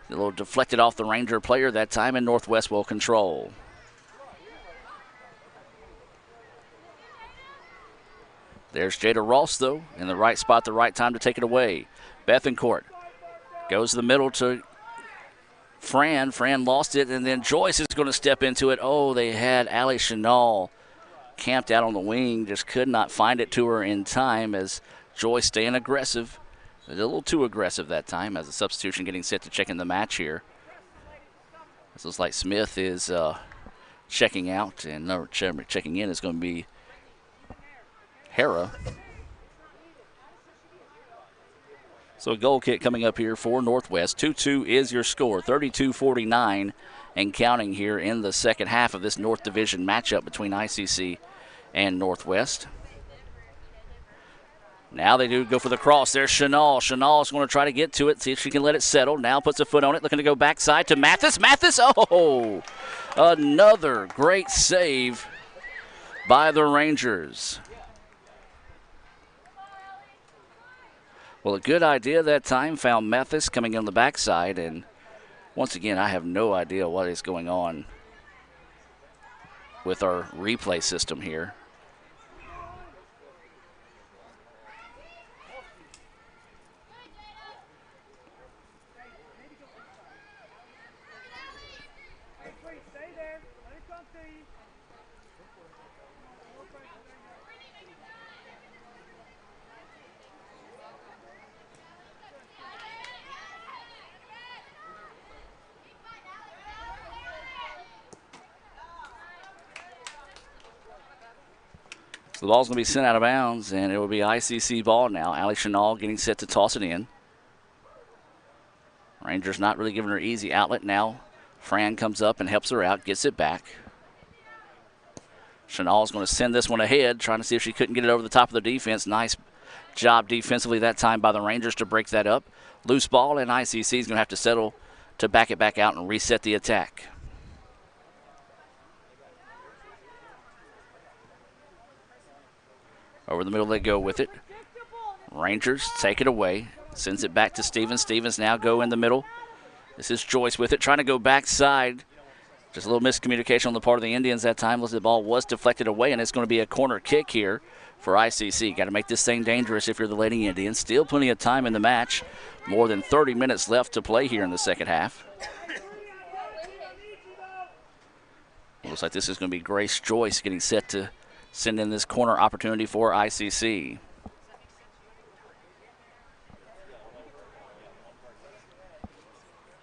L: a little deflected off the Ranger player that time, and Northwest will control. There's Jada Ross, though, in the right spot, the right time to take it away. Bethencourt goes to the middle to Fran. Fran lost it, and then Joyce is going to step into it. Oh, they had Allie Chanel camped out on the wing, just could not find it to her in time as Joyce staying aggressive. A little too aggressive that time as a substitution getting set to check in the match here. This looks like Smith is checking out, and checking in is going to be Hera. So a goal kick coming up here for Northwest. 2-2 is your score. 32-49 and counting here in the second half of this North Division matchup between ICC and Northwest. Now they do go for the cross. There's Chanel. Chanel's going to try to get to it, see if she can let it settle. Now puts a foot on it, looking to go backside to Mathis. Mathis, oh! Another great save by the Rangers. Well, a good idea that time found Mathis coming in on the backside, and once again, I have no idea what is going on with our replay system here. So the ball's going to be sent out of bounds, and it will be ICC ball now. Allie Chenal getting set to toss it in. Rangers not really giving her easy outlet now. Fran comes up and helps her out, gets it back. Chenal's going to send this one ahead, trying to see if she couldn't get it over the top of the defense. Nice job defensively that time by the Rangers to break that up. Loose ball, and ICC is going to have to settle to back it back out and reset the attack. Over the middle they go with it. Rangers take it away. Sends it back to Stevens. Stevens now go in the middle. This is Joyce with it, trying to go backside. Just a little miscommunication on the part of the Indians that time. The ball was deflected away, and it's going to be a corner kick here for ICC. Got to make this thing dangerous if you're the Lady Indians. Still plenty of time in the match. More than 30 minutes left to play here in the second half. Looks like this is going to be Grace Joyce getting set to send in this corner opportunity for ICC.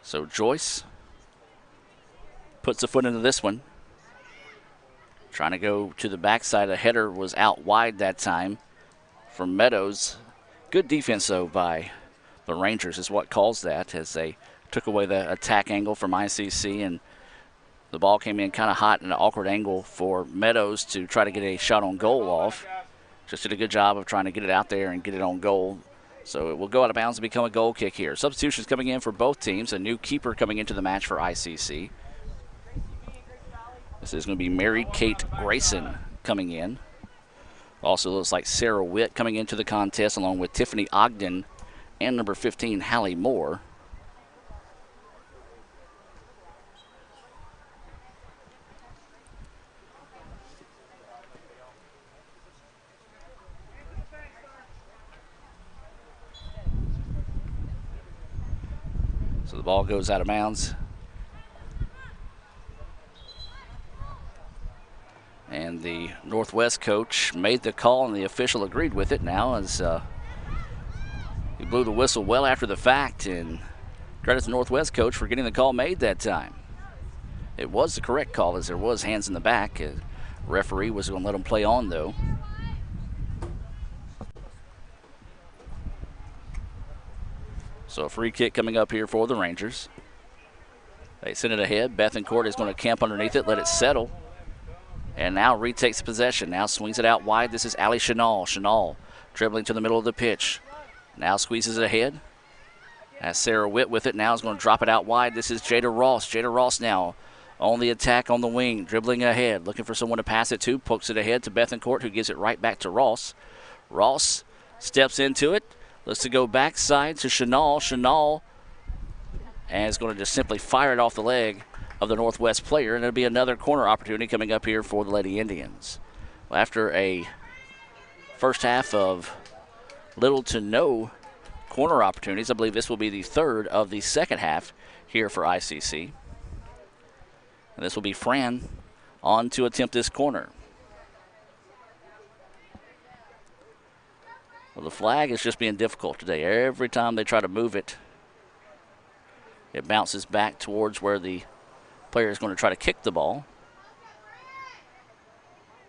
L: So Joyce puts a foot into this one. Trying to go to the backside. The header was out wide that time from Meadows. Good defense, though, by the Rangers is what caused that, as they took away the attack angle from ICC, and the ball came in kind of hot in an awkward angle for Meadows to try to get a shot on goal off. Just did a good job of trying to get it out there and get it on goal. So it will go out of bounds and become a goal kick here. Substitutions coming in for both teams. A new keeper coming into the match for ICC. This is going to be Mary Kate Grayson coming in. Also looks like Sarah Witt coming into the contest along with Tiffany Ogden and number 15, Hallie Moore. So the ball goes out of bounds. And the Northwest coach made the call, and the official agreed with it now, as he blew the whistle well after the fact. And credit the Northwest coach for getting the call made that time. It was the correct call, as there was hands in the back. Referee was going to let them play on, though. So a free kick coming up here for the Rangers. They send it ahead. Bethencourt is going to camp underneath it, let it settle. And now retakes possession. Now swings it out wide. This is Allie Chenal. Chenal dribbling to the middle of the pitch. Now squeezes it ahead. As Sarah Witt with it. Now is going to drop it out wide. This is Jada Ross. Jada Ross now on the attack on the wing. Dribbling ahead. Looking for someone to pass it to. Pokes it ahead to Bethencourt, who gives it right back to Ross. Ross steps into it. Looks to go backside to Chenal. Chenal and is going to just simply fire it off the leg of the Northwest player, and it'll be another corner opportunity coming up here for the Lady Indians. Well, after a first half of little to no corner opportunities, I believe this will be the third of the second half here for ICC. And this will be Fran on to attempt this corner. Well, the flag is just being difficult today. Every time they try to move it, it bounces back towards where the player is going to try to kick the ball.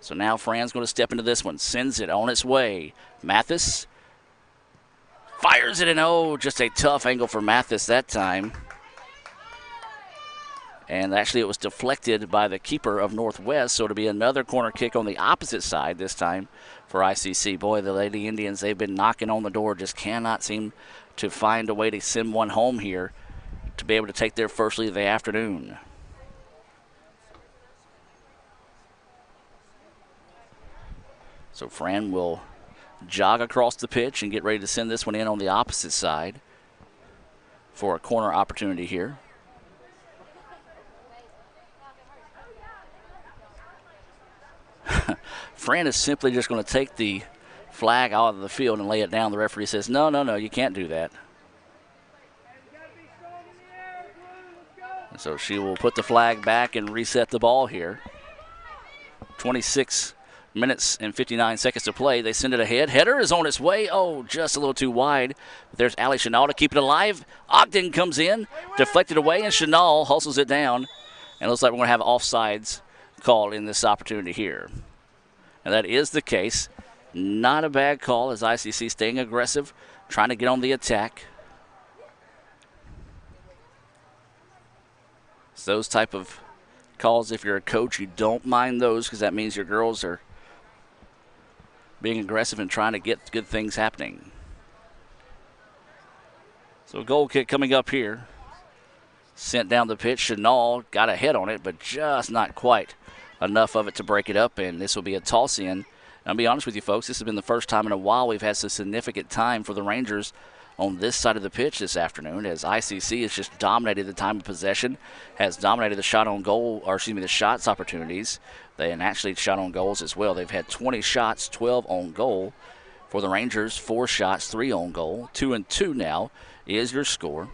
L: So now Fran's going to step into this one. Sends it on its way. Mathis fires it, and oh, just a tough angle for Mathis that time. And actually it was deflected by the keeper of Northwest, so it'll be another corner kick on the opposite side this time for ICC. Boy, the Lady Indians, they've been knocking on the door, just cannot seem to find a way to send one home here to be able to take their first lead of the afternoon. So Fran will jog across the pitch and get ready to send this one in on the opposite side for a corner opportunity here. Fran is simply just going to take the flag out of the field and lay it down. The referee says, no, you can't do that. And so she will put the flag back and reset the ball here. 26 minutes and 59 seconds to play. They send it ahead. Header is on its way. Oh, just a little too wide. But there's Allie Chenal to keep it alive. Ogden comes in, deflected away, and Chenal hustles it down. And it looks like we're going to have offsides called in this opportunity here. And that is the case. Not a bad call as ICC staying aggressive, trying to get on the attack. It's those type of calls, if you're a coach, you don't mind those because that means your girls are being aggressive and trying to get good things happening. So a goal kick coming up here. Sent down the pitch. Chenal got a head on it, but just not quite enough of it to break it up, and this will be a toss in. And I'll be honest with you folks, this has been the first time in a while we've had some significant time for the Rangers on this side of the pitch this afternoon, as ICC has just dominated the time of possession, has dominated the shot on goal, or excuse me, the shots opportunities. And actually shot on goals as well. They've had 20 shots, 12 on goal for the Rangers, 4 shots, 3 on goal. 2-2 now is your score.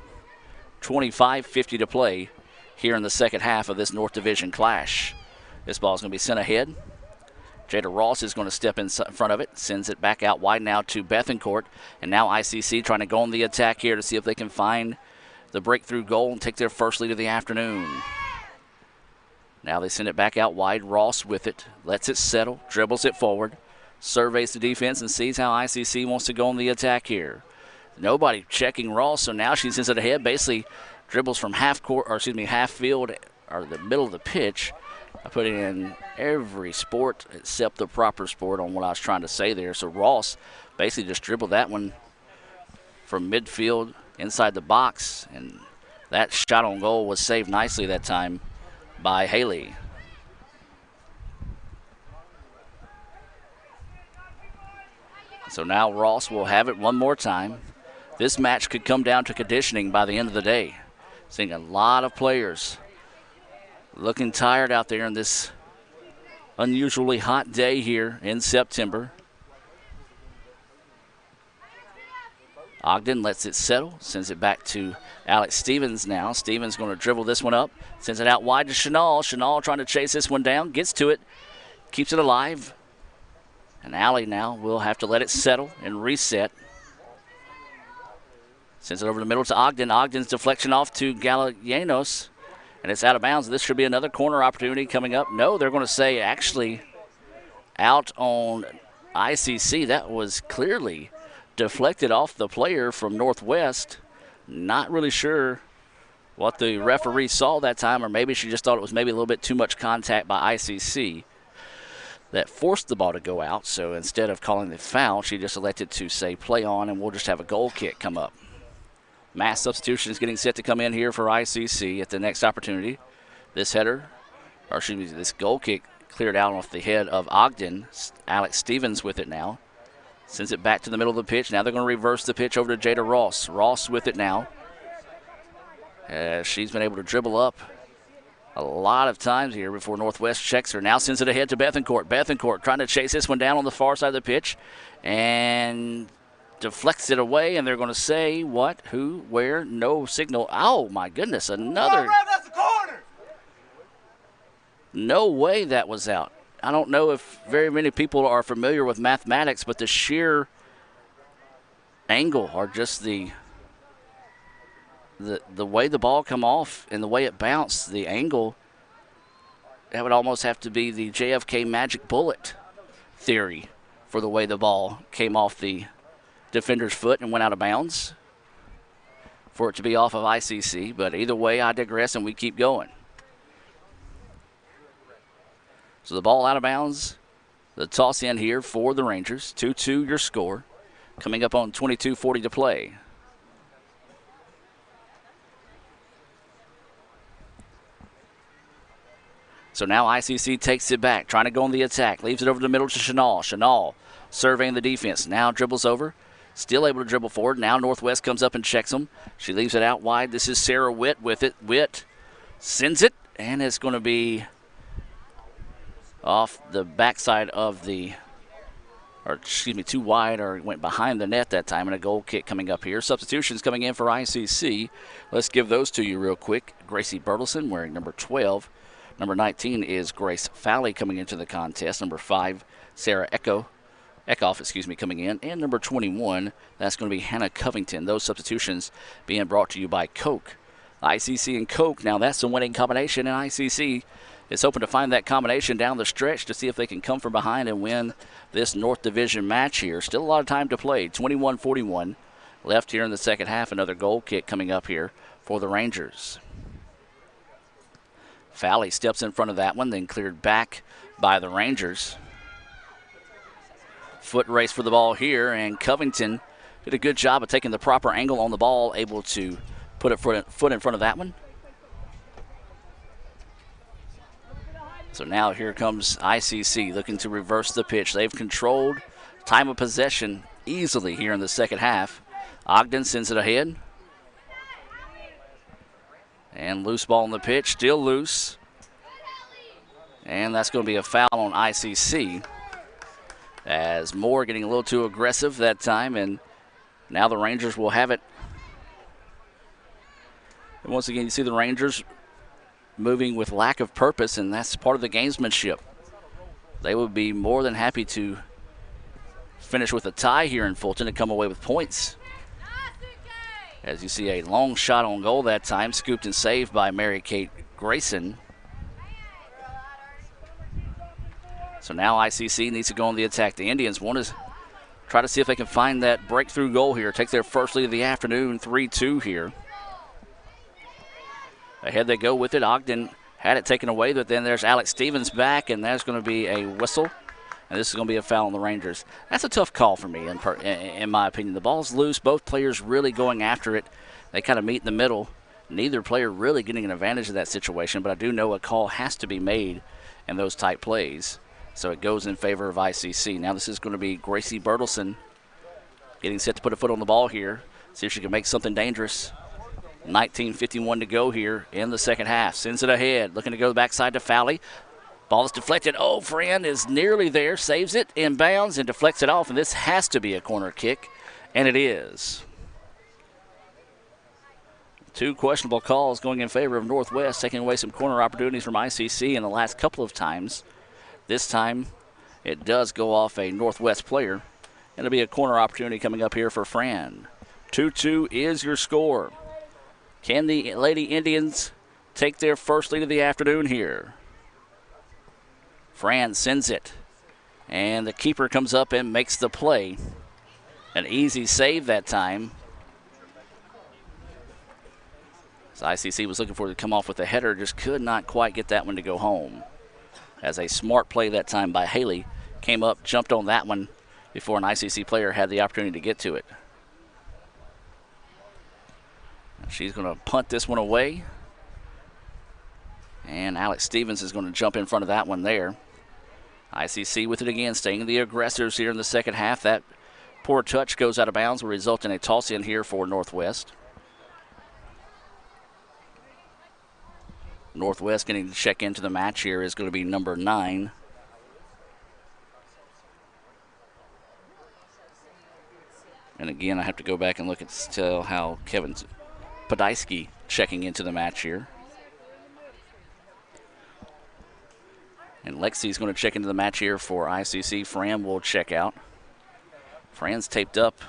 L: 25:50 to play here in the second half of this North Division clash. This ball is going to be sent ahead. Jada Ross is going to step in front of it, sends it back out wide now to Bethencourt. And now ICC trying to go on the attack here to see if they can find the breakthrough goal and take their first lead of the afternoon. Now they send it back out wide. Ross with it, lets it settle, dribbles it forward, surveys the defense and sees how ICC wants to go on the attack here. Nobody checking Ross, so now she sends it ahead, basically dribbles from half court, or excuse me, half field, or the middle of the pitch. I put it in every sport except the proper sport on what I was trying to say there. So Ross basically just dribbled that one from midfield inside the box, and that shot on goal was saved nicely that time by Haley. So now Ross will have it one more time. This match could come down to conditioning by the end of the day. Seeing a lot of players looking tired out there in this unusually hot day here in September. Ogden lets it settle, sends it back to Alex Stevens now. Stevens going to dribble this one up, sends it out wide to Chenal. Chenal trying to chase this one down, gets to it, keeps it alive. And Allie now will have to let it settle and reset. Sends it over the middle to Ogden. Ogden's deflection off to Galayanos, and it's out of bounds. This should be another corner opportunity coming up. No, they're going to say actually out on ICC. That was clearly deflected off the player from Northwest. Not really sure what the referee saw that time, or maybe she just thought it was maybe a little bit too much contact by ICC that forced the ball to go out. So instead of calling the foul, she just elected to say play on, and we'll just have a goal kick come up. Mass substitution is getting set to come in here for ICC at the next opportunity. This header, or excuse me, this goal kick cleared out off the head of Ogden. Alex Stevens with it now. Sends it back to the middle of the pitch. Now they're going to reverse the pitch over to Jada Ross. Ross with it now. She's been able to dribble up a lot of times here before Northwest checks her. Now sends it ahead to Bethencourt. Bethencourt trying to chase this one down on the far side of the pitch and deflects it away, and they're going to say what, who, where, no signal. Oh, my goodness, another.
K: That's the corner.
L: No way that was out. I don't know if very many people are familiar with mathematics, but the sheer angle or just the way the ball come off and the way it bounced, the angle, that would almost have to be the JFK magic bullet theory for the way the ball came off the defender's foot and went out of bounds for it to be off of ICC. But either way, I digress, and we keep going. So the ball out of bounds. The toss in here for the Rangers. 2-2 your score. Coming up on 22:40 to play. So now ICC takes it back, trying to go on the attack. Leaves it over the middle to Chenal. Chenal surveying the defense. Now dribbles over. Still able to dribble forward. Now Northwest comes up and checks them. She leaves it out wide. This is Sarah Witt with it. Witt sends it, and it's going to be off the backside of the, or excuse me, too wide, or went behind the net that time, and a goal kick coming up here. Substitutions coming in for ICC. Let's give those to you real quick. Gracie Bertelson wearing number 12. Number 19 is Grace Fowley coming into the contest. Number 5, Sarah Eckhoff, coming in. And number 21, that's going to be Hannah Covington. Those substitutions being brought to you by Coke. ICC and Coke, now that's the winning combination, and ICC is hoping to find that combination down the stretch to see if they can come from behind and win this North Division match here. Still a lot of time to play. 21-41 left here in the second half. Another goal kick coming up here for the Rangers. Fowley steps in front of that one, then cleared back by the Rangers. Foot race for the ball here, and Covington did a good job of taking the proper angle on the ball, able to put a foot in front of that one. So now here comes ICC looking to reverse the pitch. They've controlled time of possession easily here in the second half. Ogden sends it ahead. And loose ball on the pitch, still loose. And that's going to be a foul on ICC, as Moore getting a little too aggressive that time, and now the Rangers will have it. And once again, you see the Rangers moving with lack of purpose, and that's part of the gamesmanship. They would be more than happy to finish with a tie here in Fulton and come away with points. As you see a long shot on goal that time, scooped and saved by Mary Kate Grayson. So now ICC needs to go on the attack. The Indians want to try to see if they can find that breakthrough goal here, take their first lead of the afternoon, 3-2 here. Ahead they go with it. Ogden had it taken away, but then there's Alex Stevens back, and there's going to be a whistle. And this is going to be a foul on the Rangers. That's a tough call for me, in my opinion. The ball's loose. Both players really going after it. They kind of meet in the middle. Neither player really getting an advantage of that situation, but I do know a call has to be made in those type plays. So it goes in favor of ICC. Now this is going to be Gracie Bertelson getting set to put a foot on the ball here. See if she can make something dangerous. 19:51 to go here in the second half. Sends it ahead. Looking to go backside to Fowley. Ball is deflected. Oh, Friend is nearly there. Saves it, inbounds, and deflects it off. And this has to be a corner kick. And it is. Two questionable calls going in favor of Northwest, taking away some corner opportunities from ICC in the last couple of times. This time, it does go off a Northwest player. It'll be a corner opportunity coming up here for Fran. 2-2 is your score. Can the Lady Indians take their first lead of the afternoon here? Fran sends it, and the keeper comes up and makes the play. An easy save that time. So ICC was looking for it to come off with a header, just could not quite get that one to go home. As a smart play that time by Haley, came up, jumped on that one before an ICC player had the opportunity to get to it. She's going to punt this one away. And Alex Stevens is going to jump in front of that one there. ICC with it again, staying the aggressors here in the second half. That poor touch goes out of bounds, will result in a toss in here for Northwest. Northwest getting to check into the match here is going to be number 9. And again, I have to go back and look at tell how Kevin Podolsky checking into the match here. And Lexi's going to check into the match here for ICC. Fran will check out. Fran's taped up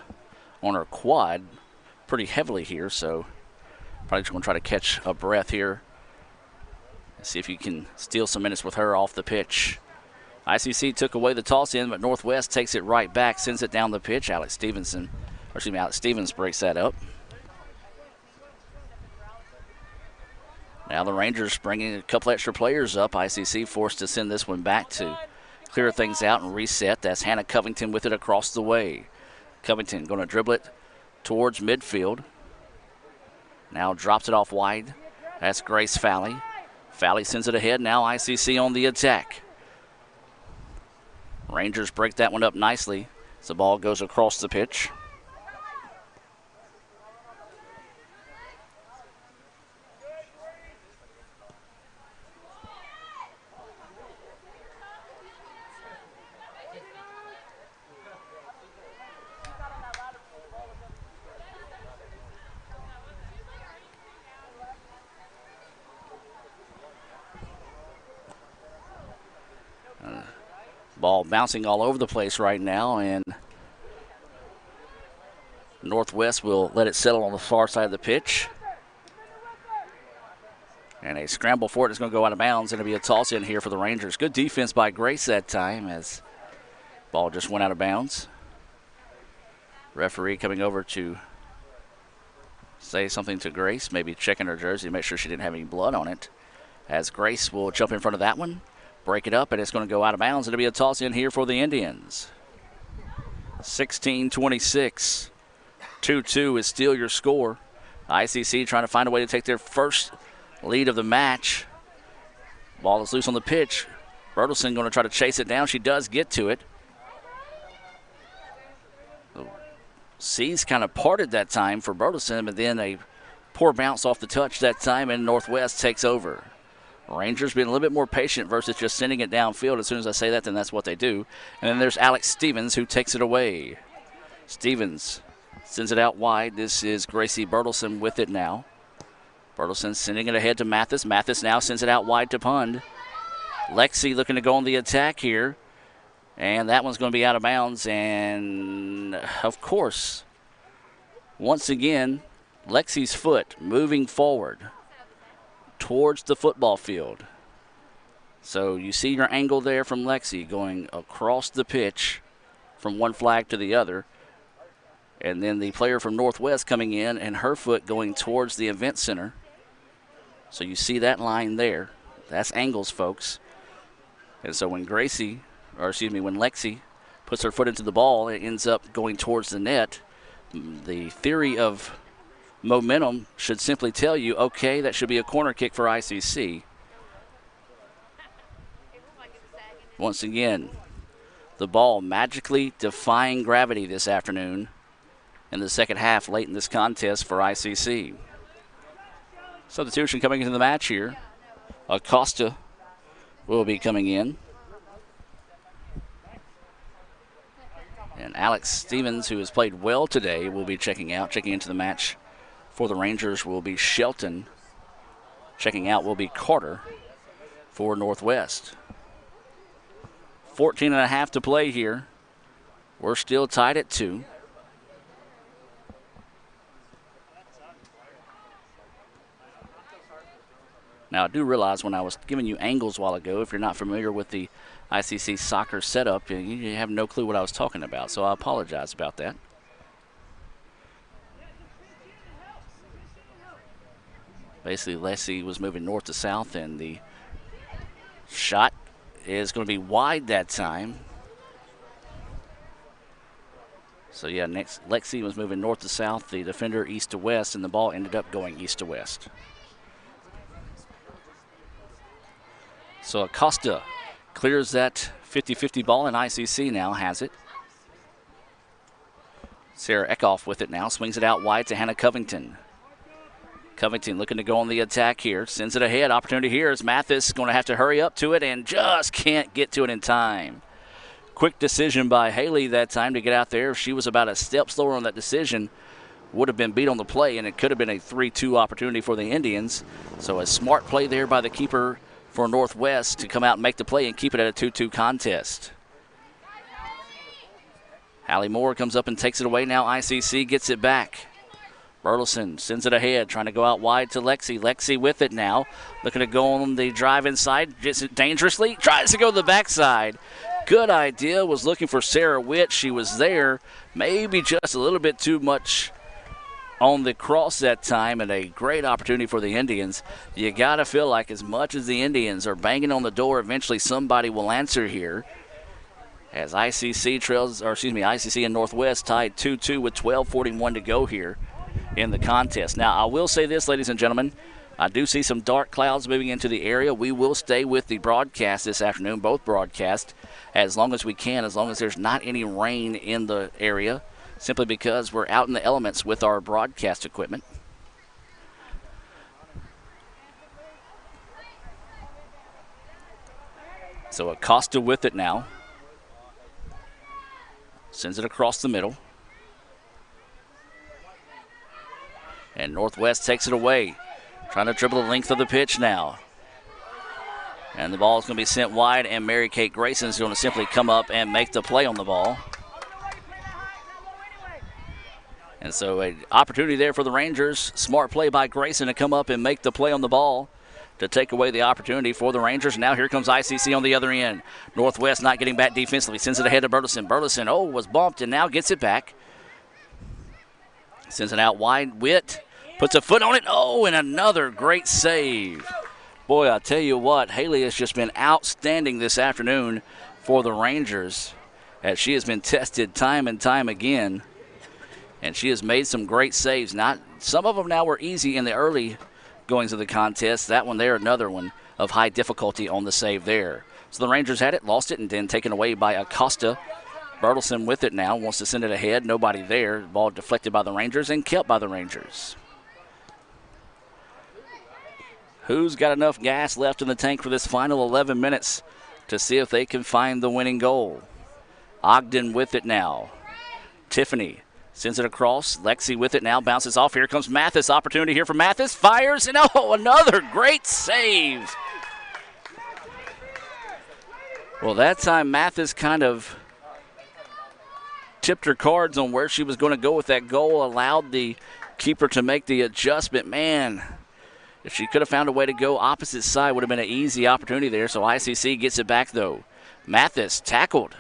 L: on her quad pretty heavily here, so probably just going to try to catch a breath here. See if you can steal some minutes with her off the pitch. ICC took away the toss in, but Northwest takes it right back, sends it down the pitch. Alex Stevens breaks that up. Now the Rangers bringing a couple extra players up. ICC forced to send this one back to clear things out and reset. That's Hannah Covington with it across the way. Covington going to dribble it towards midfield. Now drops it off wide. That's Grace Fowley. Fowley sends it ahead. Now ICC on the attack. Rangers break that one up nicely as the ball goes across the pitch. Ball bouncing all over the place right now, and Northwest will let it settle on the far side of the pitch. And a scramble for it is going to go out of bounds. It'll be a toss in here for the Rangers. Good defense by Grace that time as ball just went out of bounds. Referee coming over to say something to Grace, maybe checking her jersey to make sure she didn't have any blood on it. As Grace will jump in front of that one, break it up, and it's going to go out of bounds. It'll be a toss in here for the Indians. 16-26. 2-2 is still your score. ICC trying to find a way to take their first lead of the match. Ball is loose on the pitch. Bertelsen going to try to chase it down. She does get to it. The seas kind of parted that time for Bertelsen, but then a poor bounce off the touch that time, and Northwest takes over. Rangers being a little bit more patient versus just sending it downfield. As soon as I say that, then that's what they do. And then there's Alex Stevens who takes it away. Stevens sends it out wide. This is Gracie Bertelsen with it now. Bertelsen sending it ahead to Mathis. Mathis now sends it out wide to Pund. Lexi looking to go on the attack here. And that one's going to be out of bounds. And, of course, once again, Lexi's foot moving forward towards the football field. So you see your angle there from Lexi going across the pitch from one flag to the other. And then the player from Northwest coming in and her foot going towards the event center. So you see that line there. That's angles, folks. And so when Lexi puts her foot into the ball, it ends up going towards the net. The theory of momentum should simply tell you, okay, that should be a corner kick for ICC. Once again, the ball magically defying gravity this afternoon in the second half late in this contest for ICC. Substitution coming into the match here. Acosta will be coming in. And Alex Stevens, who has played well today, will be checking into the match. For the Rangers will be Shelton. Checking out will be Carter for Northwest. 14.5 to play here. We're still tied at 2. Now, I do realize when I was giving you angles a while ago, if you're not familiar with the ICC soccer setup, you have no clue what I was talking about, so I apologize about that. Basically, Leslie was moving north to south, and the shot is going to be wide that time. So, yeah, next Lexi was moving north to south, the defender east to west, and the ball ended up going east to west. So Acosta clears that 50-50 ball, and ICC now has it. Sarah Eckhoff with it now, swings it out wide to Hannah Covington. Covington looking to go on the attack here, sends it ahead. Opportunity here is Mathis going to have to hurry up to it and just can't get to it in time. Quick decision by Haley that time to get out there. If she was about a step slower on that decision, would have been beat on the play, and it could have been a 3-2 opportunity for the Indians. So a smart play there by the keeper for Northwest to come out and make the play and keep it at a 2-2 contest. Hallie Moore comes up and takes it away. Now ICC gets it back. Bertelsen sends it ahead, trying to go out wide to Lexi. Lexi with it now, looking to go on the drive inside, just dangerously, tries to go to the backside. Good idea, was looking for Sarah Witt. She was there, maybe just a little bit too much on the cross that time, and a great opportunity for the Indians. You got to feel like as much as the Indians are banging on the door, eventually somebody will answer here. As ICC and Northwest tied 2-2 with 12:41 to go here in the contest. Now, I will say this, ladies and gentlemen, I do see some dark clouds moving into the area. We will stay with the broadcast this afternoon, both broadcasts, as long as we can, as long as there's not any rain in the area, simply because we're out in the elements with our broadcast equipment. So Acosta with it now. Sends it across the middle. And Northwest takes it away. Trying to dribble the length of the pitch now. And the ball is going to be sent wide, and Mary Kate Grayson is going to simply come up and make the play on the ball. And so an opportunity there for the Rangers. Smart play by Grayson to come up and make the play on the ball to take away the opportunity for the Rangers. Now here comes ICC on the other end. Northwest not getting back defensively. Sends it ahead to Burleson. Burleson, was bumped and now gets it back. Sends it out wide. Witt puts a foot on it. And another great save. Boy, I tell you what, Haley has just been outstanding this afternoon for the Rangers, as she has been tested time and time again. And she has made some great saves. Some of them now were easy in the early goings of the contest. That one there, another one of high difficulty on the save there. So the Rangers had it, lost it, and then taken away by Acosta. Burleson with it now, wants to send it ahead. Nobody there. Ball deflected by the Rangers and kept by the Rangers. Who's got enough gas left in the tank for this final 11 minutes to see if they can find the winning goal? Ogden with it now. Tiffany sends it across. Lexi with it now. Bounces off. Here comes Mathis. Opportunity here for Mathis. Fires. And another great save. Well, that time Mathis kind of tipped her cards on where she was going to go with that goal. Allowed the keeper to make the adjustment. Man, if she could have found a way to go opposite side, would have been an easy opportunity there. So ICC gets it back, though. Mathis tackled.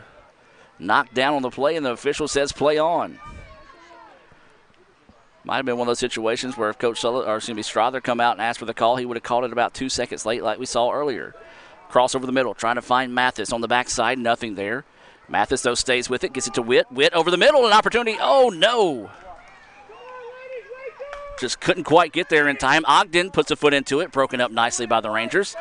L: Knocked down on the play, and the official says play on. Might have been one of those situations where if Coach Strother come out and asked for the call, he would have called it about 2 seconds late like we saw earlier. Cross over the middle, trying to find Mathis on the backside. Nothing there. Mathis, though, stays with it. Gets it to Witt. Witt over the middle. An opportunity. Oh, no. Just couldn't quite get there in time. Ogden puts a foot into it. Broken up nicely by the Rangers.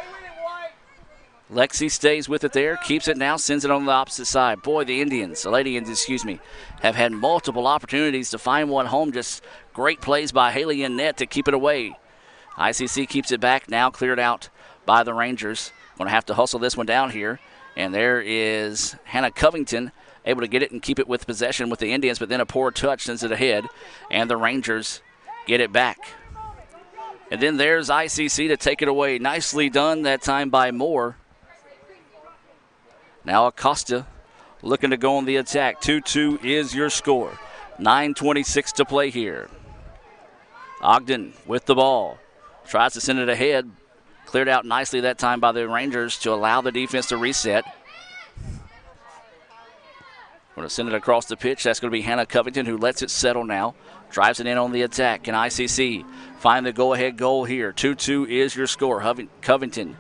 L: Lexi stays with it there, keeps it now, sends it on the opposite side. Boy, the Lady Indians, have had multiple opportunities to find one home. Just great plays by Haley in net to keep it away. ICC keeps it back, now cleared out by the Rangers. Going to have to hustle this one down here. And there is Hannah Covington able to get it and keep it with possession with the Indians, but then a poor touch sends it ahead, and the Rangers get it back. And then there's ICC to take it away. Nicely done that time by Moore. Now Acosta looking to go on the attack. 2-2 is your score. 9:26 to play here. Ogden with the ball. Tries to send it ahead. Cleared out nicely that time by the Rangers to allow the defense to reset. Going to send it across the pitch. That's going to be Hannah Covington, who lets it settle now. Drives it in on the attack. Can ICC find the go-ahead goal here? 2-2 is your score. Covington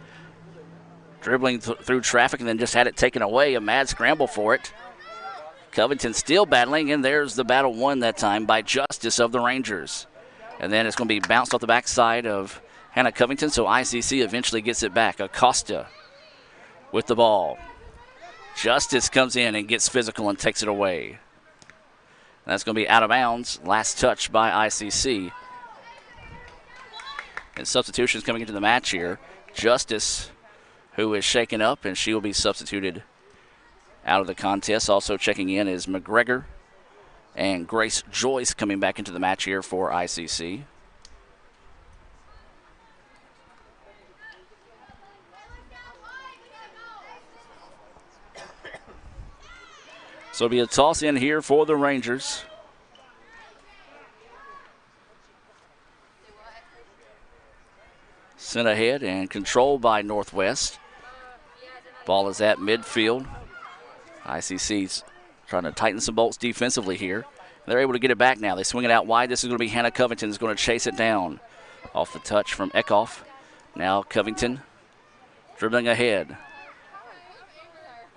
L: dribbling through traffic and then just had it taken away. A mad scramble for it. Covington still battling, and there's the battle won that time by Justice of the Rangers. And then it's going to be bounced off the backside of Hannah Covington, so ICC eventually gets it back. Acosta with the ball. Justice comes in and gets physical and takes it away. And that's going to be out of bounds. Last touch by ICC. And substitutions coming into the match here. Justice, who is shaken up, and she will be substituted out of the contest. Also checking in is McGregor and Grace Joyce coming back into the match here for ICC. So it'll be a toss in here for the Rangers. Sent ahead and controlled by Northwest. Ball is at midfield. ICC's trying to tighten some bolts defensively here. They're able to get it back now. They swing it out wide. This is going to be Hannah Covington who's going to chase it down. Off the touch from Eckhoff. Now Covington dribbling ahead.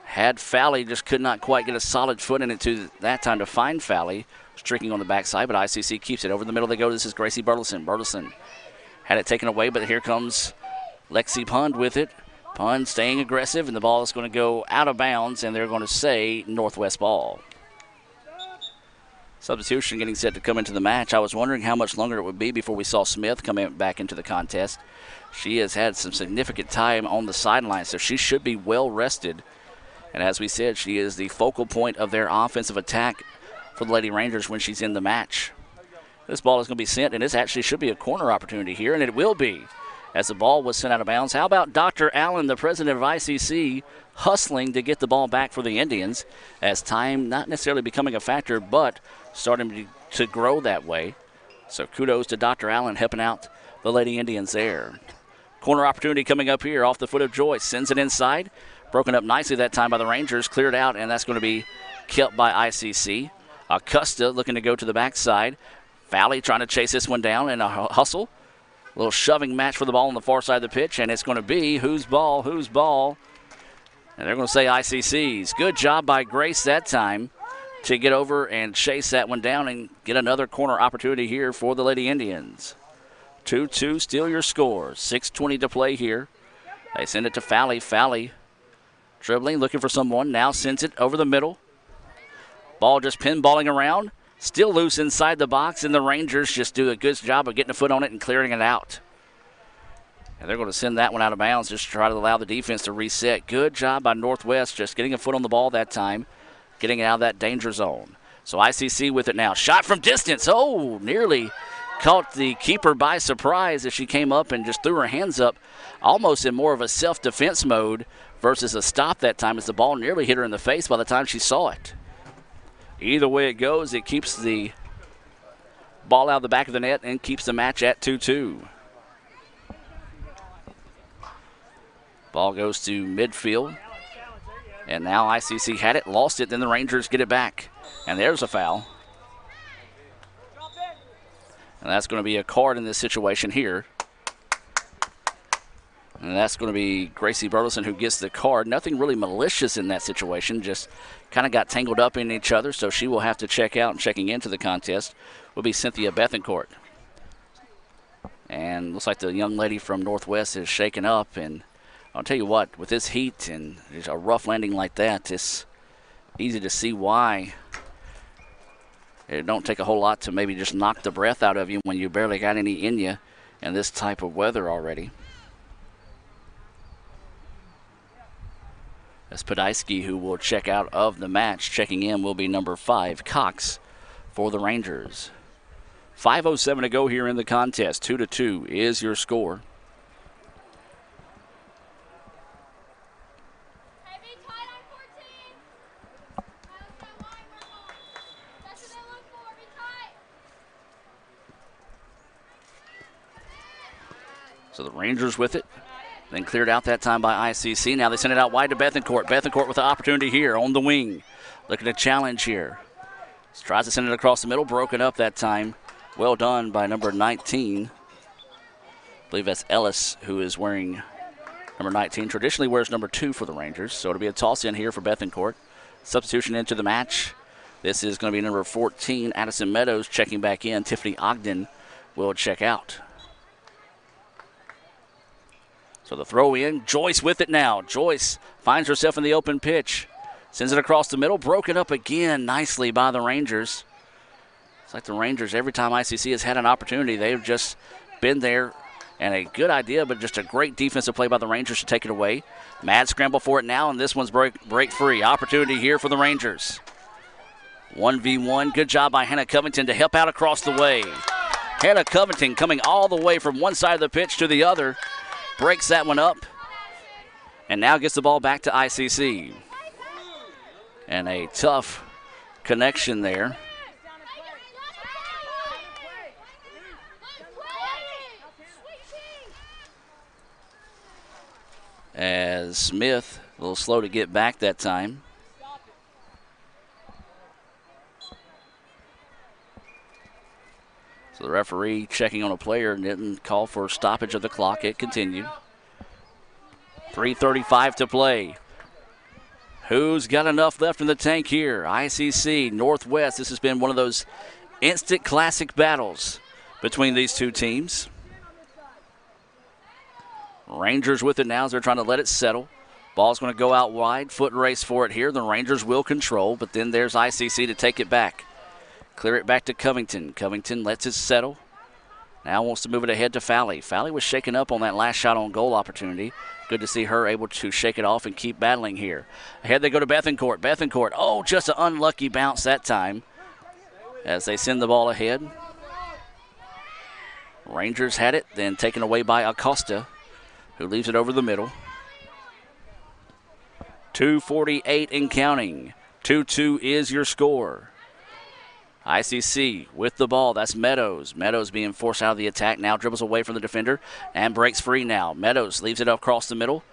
L: Had Fowley, just could not quite get a solid foot in it to that time to find Fowley. Streaking on the backside, but ICC keeps it. Over the middle they go. This is Gracie Burleson. Burleson had it taken away, but here comes Lexi Pund with it. Pund staying aggressive, and the ball is going to go out of bounds, and they're going to say Northwest ball. Substitution getting set to come into the match. I was wondering how much longer it would be before we saw Smith come back into the contest. She has had some significant time on the sideline, so she should be well rested. And as we said, she is the focal point of their offensive attack for the Lady Rangers when she's in the match. This ball is going to be sent, and this actually should be a corner opportunity here, and it will be, as the ball was sent out of bounds. How about Dr. Allen, the president of ICC, hustling to get the ball back for the Indians, as time not necessarily becoming a factor, but starting to grow that way. So kudos to Dr. Allen helping out the Lady Indians there. Corner opportunity coming up here off the foot of Joyce. Sends it inside. Broken up nicely that time by the Rangers. Cleared out, and that's going to be kept by ICC. Acosta looking to go to the backside. Valley trying to chase this one down in a hustle. A little shoving match for the ball on the far side of the pitch, and it's going to be whose ball, whose ball. And they're going to say ICC's. Good job by Grace that time to get over and chase that one down and get another corner opportunity here for the Lady Indians. 2-2, still your score. 6:20 to play here. They send it to Fally. Fally dribbling, looking for someone. Now sends it over the middle. Ball just pinballing around. Still loose inside the box, and the Rangers just do a good job of getting a foot on it and clearing it out. And they're going to send that one out of bounds just to try to allow the defense to reset. Good job by Northwest just getting a foot on the ball that time, getting it out of that danger zone. So ICC with it now. Shot from distance. Oh, nearly caught the keeper by surprise as she came up and just threw her hands up almost in more of a self-defense mode versus a stop that time, as the ball nearly hit her in the face by the time she saw it. Either way it goes, it keeps the ball out of the back of the net and keeps the match at 2-2. Ball goes to midfield. And now ICC had it, lost it, then the Rangers get it back. And there's a foul. And that's going to be a card in this situation here. And that's going to be Gracie Burleson who gets the card. Nothing really malicious in that situation, just kind of got tangled up in each other, so she will have to check out, and checking into the contest will be Cynthia Bethencourt. And looks like the young lady from Northwest is shaken up, and I'll tell you what, with this heat and a rough landing like that, it's easy to see why it don't take a whole lot to maybe just knock the breath out of you when you barely got any in you in this type of weather already. That's Podolsky who will check out of the match. Checking in will be number 5, Cox, for the Rangers. 5:07 to go here in the contest. 2-2 is your score. So the Rangers with it. Then cleared out that time by ICC. Now they send it out wide to Bethencourt. Bethencourt with the opportunity here on the wing. Looking to challenge here. Tries to send it across the middle. Broken up that time. Well done by number 19. I believe that's Ellis, who is wearing number 19. Traditionally wears number 2 for the Rangers. So it'll be a toss in here for Bethencourt. Substitution into the match. This is going to be number 14, Addison Meadows, checking back in. Tiffany Ogden will check out. So the throw in, Joyce with it now. Joyce finds herself in the open pitch. Sends it across the middle, broken up again nicely by the Rangers. It's like the Rangers, every time ICC has had an opportunity, they've just been there, and a good idea, but just a great defensive play by the Rangers to take it away. Mad scramble for it now, and this one's break free. Opportunity here for the Rangers. 1v1, good job by Hannah Covington to help out across the way. Hannah Covington coming all the way from one side of the pitch to the other. Breaks that one up, and now gets the ball back to ICC. And a tough connection there. As Smith, a little slow to get back that time. So the referee checking on a player didn't call for stoppage of the clock. It continued. 3:35 to play. Who's got enough left in the tank here? ICC, Northwest. This has been one of those instant classic battles between these two teams. Rangers with it now as they're trying to let it settle. Ball's going to go out wide. Foot race for it here. The Rangers will control, but then there's ICC to take it back. Clear it back to Covington. Covington lets it settle. Now wants to move it ahead to Fowley. Fowley was shaken up on that last shot on goal opportunity. Good to see her able to shake it off and keep battling here. Ahead they go to Bethencourt. Bethencourt, oh, just an unlucky bounce that time as they send the ball ahead. Rangers had it, then taken away by Acosta, who leaves it over the middle. 2:48 and counting. 2-2 is your score. ICC with the ball. That's Meadows. Meadows being forced out of the attack. Now dribbles away from the defender and breaks free now. Meadows leaves it across the middle.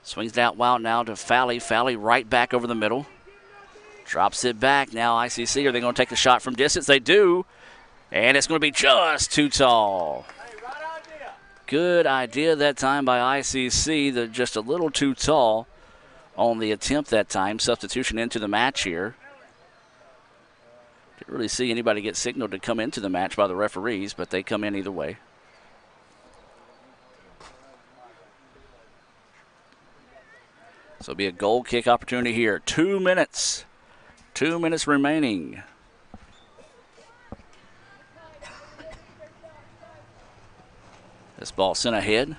L: Swings it out wild now to Fowley. Fowley right back over the middle. Drops it back. Now ICC, are they going to take the shot from distance? They do. And it's going to be just too tall. Good idea that time by ICC. They're just a little too tall on the attempt that time. Substitution into the match here. Didn't really see anybody get signaled to come into the match by the referees, but they come in either way. So it'll be a goal kick opportunity here. 2 minutes. 2 minutes remaining. This ball sent ahead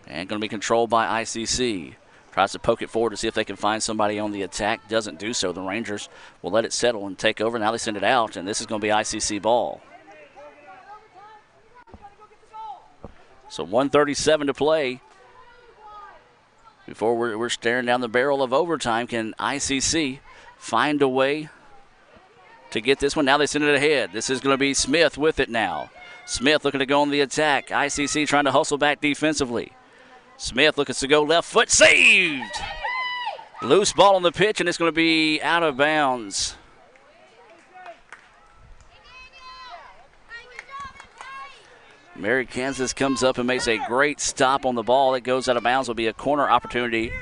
L: and going to be controlled by ICC. Tries to poke it forward to see if they can find somebody on the attack. Doesn't do so. The Rangers will let it settle and take over. Now they send it out, and this is going to be ICC ball. So 1:37 to play. Before we're staring down the barrel of overtime, can ICC find a way to get this one? Now they send it ahead. This is going to be Smith with it now. Smith looking to go on the attack. ICC trying to hustle back defensively. Smith looking to go left foot. Saved! Loose ball on the pitch, and it's going to be out of bounds. Mary Kansas comes up and makes a great stop on the ball. It goes out of bounds. Will be a corner opportunity.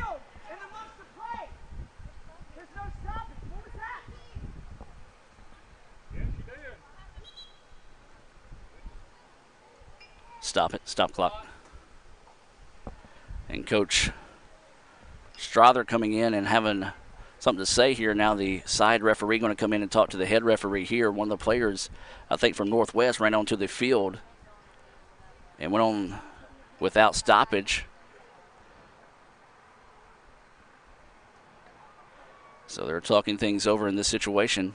L: Stop it. Stop clock. And Coach Strother coming in and having something to say here. Now the side referee going to come in and talk to the head referee here. One of the players, I think from Northwest, ran onto the field and went on without stoppage. So they're talking things over in this situation.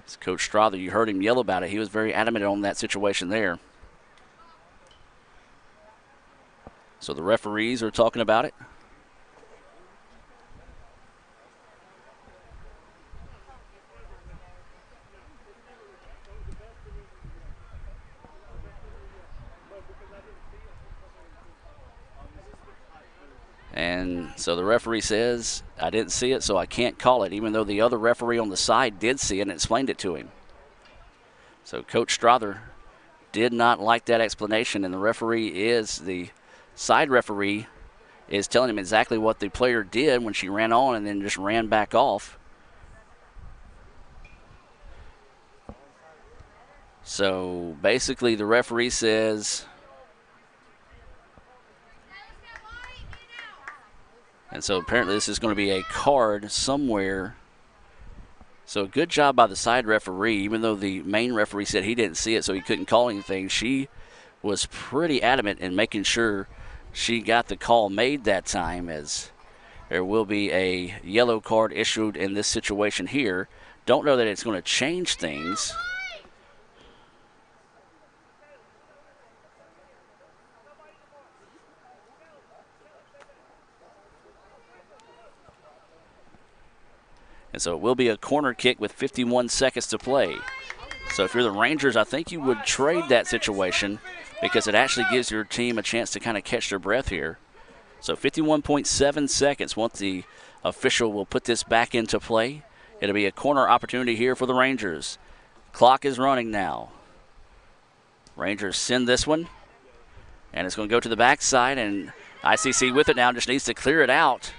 L: It's Coach Strother, you heard him yell about it. He was very adamant on that situation there. So the referees are talking about it. And so the referee says, I didn't see it, so I can't call it, even though the other referee on the side did see it and explained it to him. So Coach Strother did not like that explanation, and the side referee is telling him exactly what the player did when she ran on and then just ran back off. So basically the referee says, and so apparently this is going to be a card somewhere. So good job by the side referee, even though the main referee said he didn't see it, so he couldn't call anything. She was pretty adamant in making sure she got the call made that time, as there will be a yellow card issued in this situation here. Don't know that it's going to change things. And so it will be a corner kick with 51 seconds to play. So if you're the Rangers, I think you would trade that situation because it actually gives your team a chance to kind of catch their breath here. So 51.7 seconds once the official will put this back into play. It'll be a corner opportunity here for the Rangers. Clock is running now. Rangers send this one, and it's going to go to the backside, and ICC with it now just needs to clear it out.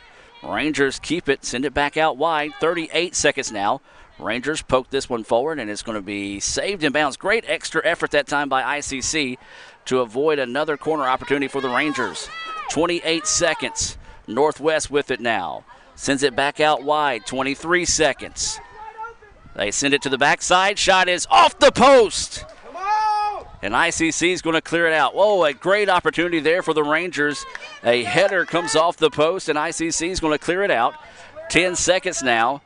L: Rangers keep it, send it back out wide. 38 seconds now. Rangers poke this one forward, and it's going to be saved in bounds. Great extra effort that time by ICC to avoid another corner opportunity for the Rangers. 28 seconds. Northwest with it now. Sends it back out wide. 23 seconds. They send it to the backside. Shot is off the post. And ICC is going to clear it out. Whoa, a great opportunity there for the Rangers. A header comes off the post, and ICC is going to clear it out. 10 seconds now.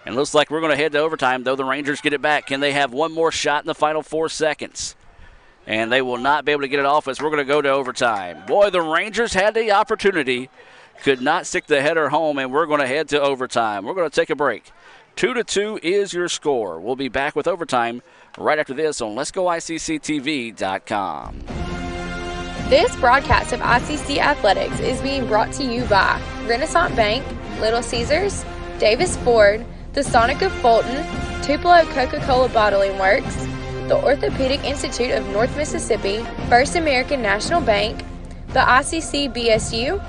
L: And looks like we're going to head to overtime, though the Rangers get it back. Can they have one more shot in the final 4 seconds? And they will not be able to get it off as we're going to go to overtime. Boy, the Rangers had the opportunity, could not stick the header home, and we're going to head to overtime. We're going to take a break. 2-2 is your score. We'll be back with overtime right after this on Let'sGoICCTV.com.
B: This broadcast of ICC Athletics is being brought to you by Renaissance Bank, Little Caesars, Davis Ford, the Sonic of Fulton, Tupelo Coca-Cola Bottling Works, the Orthopedic Institute of North Mississippi, First American National Bank, the ICC BSU,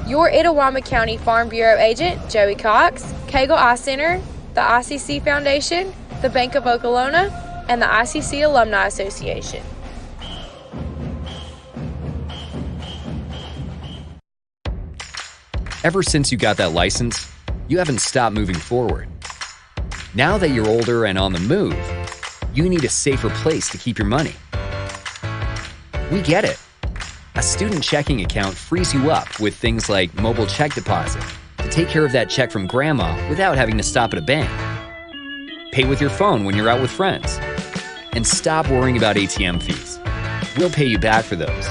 B: your Itawamba County Farm Bureau agent, Joey Cox, Cagle Eye Center, the ICC Foundation, the Bank of Okolona, and the ICC Alumni Association.
M: Ever since you got that license, you haven't stopped moving forward. Now that you're older and on the move, you need a safer place to keep your money. We get it. A student checking account frees you up with things like mobile check deposit to take care of that check from grandma without having to stop at a bank. Pay with your phone when you're out with friends. And stop worrying about ATM fees. We'll pay you back for those.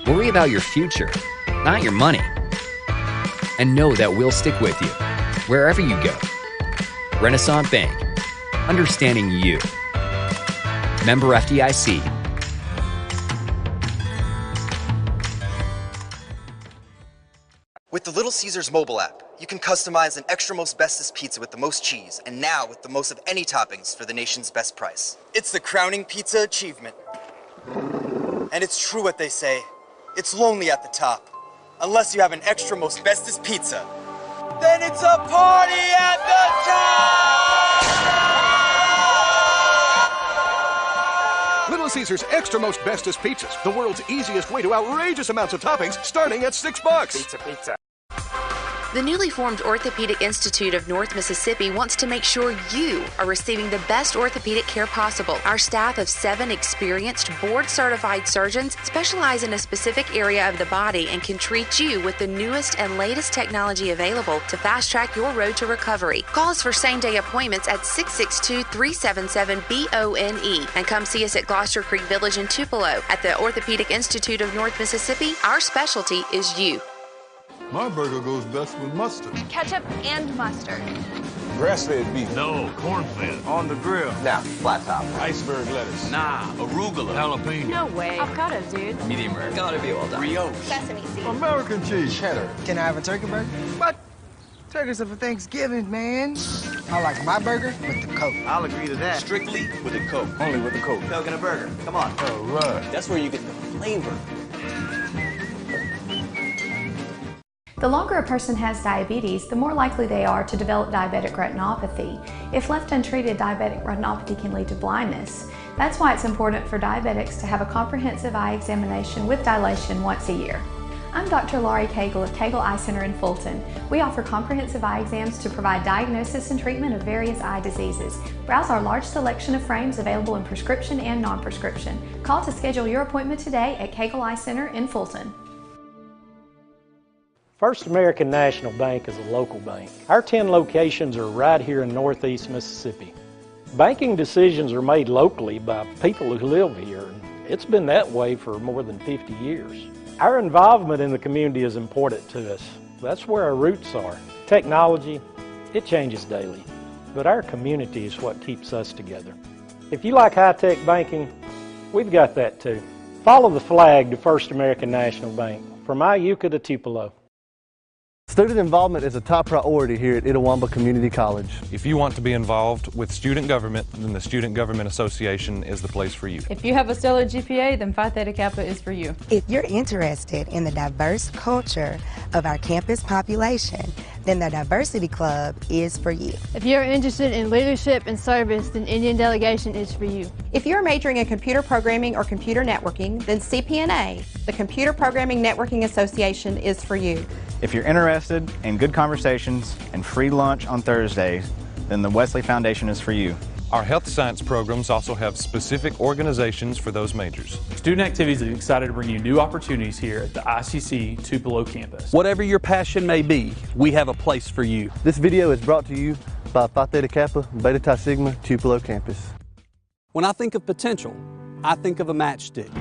M: Worry about your future, not your money. And know that we'll stick with you wherever you go. Renaissance Bank. Understanding you. Member FDIC.
D: With the Little Caesars mobile app, you can customize an extra most bestest pizza with the most cheese, and now with the most of any toppings for the nation's best price. It's the crowning pizza achievement. And it's true what they say, it's lonely at the top. Unless you have an extra most bestest pizza, then it's a party at the top!
E: Little Caesars Extra Most Bestest Pizzas, the world's easiest way to outrageous amounts of toppings, starting at $6.
K: Pizza.
F: The newly formed Orthopedic Institute of North Mississippi wants to make sure you are receiving the best orthopedic care possible. Our staff of 7 experienced, board-certified surgeons specialize in a specific area of the body and can treat you with the newest and latest technology available to fast-track your road to recovery. Call us for same-day appointments at 662-377-BONE and come see us at Gloucester Creek Village in Tupelo. At the Orthopedic Institute of North Mississippi, our specialty is you.
G: My burger goes best with mustard.
H: Ketchup and mustard.
I: Grass-fed beef. No, corn-fed.
J: On the grill.
W: Now, flat top.
I: Iceberg lettuce. Nah, arugula. Jalapeno.
H: No way. Avocado, dude.
J: Medium rare. Gotta be well done.
I: Brioche.
H: Sesame seeds.
G: American cheese.
I: Cheddar.
K: Can I have a turkey burger? What? Turkeys are for Thanksgiving, man. I like my burger with the Coke.
J: I'll agree to that.
I: Strictly with a Coke.
G: Only with the Coke.
J: Coke and a burger. Come on.
G: All right.
J: That's where you get the flavor.
O: The longer a person has diabetes, the more likely they are to develop diabetic retinopathy. If left untreated, diabetic retinopathy can lead to blindness. That's why it's important for diabetics to have a comprehensive eye examination with dilation once a year. I'm Dr. Laurie Cagle of Cagle Eye Center in Fulton. We offer comprehensive eye exams to provide diagnosis and treatment of various eye diseases. Browse our large selection of frames available in prescription and non-prescription. Call to schedule your appointment today at Cagle Eye Center in Fulton.
P: First American National Bank is a local bank. Our 10 locations are right here in Northeast Mississippi. Banking decisions are made locally by people who live here, and it's been that way for more than 50 years. Our involvement in the community is important to us. That's where our roots are. Technology, it changes daily, but our community is what keeps us together. If you like high-tech banking, we've got that too. Follow the flag to First American National Bank, from Iuka to Tupelo.
Q: Student involvement is a top priority here at Itawamba Community College.
R: If you want to be involved with student government, then the Student Government Association is the place for you.
H: If you have a stellar GPA, then Phi Theta Kappa is for you.
N: If you're interested in the diverse culture of our campus population, then the Diversity Club is for you.
H: If you're interested in leadership and service, then Indian Delegation is for you.
V: If you're majoring in computer programming or computer networking, then CPNA, the Computer Programming Networking Association, is for you.
W: If you're interested in good conversations and free lunch on Thursdays, then the Wesley Foundation is for you.
R: Our health science programs also have specific organizations for those majors.
X: Student Activities is excited to bring you new opportunities here at the ICC Tupelo campus.
C: Whatever your passion may be, we have a place for you.
Q: This video is brought to you by Phi Theta Kappa, Beta Chi Sigma, Tupelo campus.
C: When I think of potential, I think of a matchstick.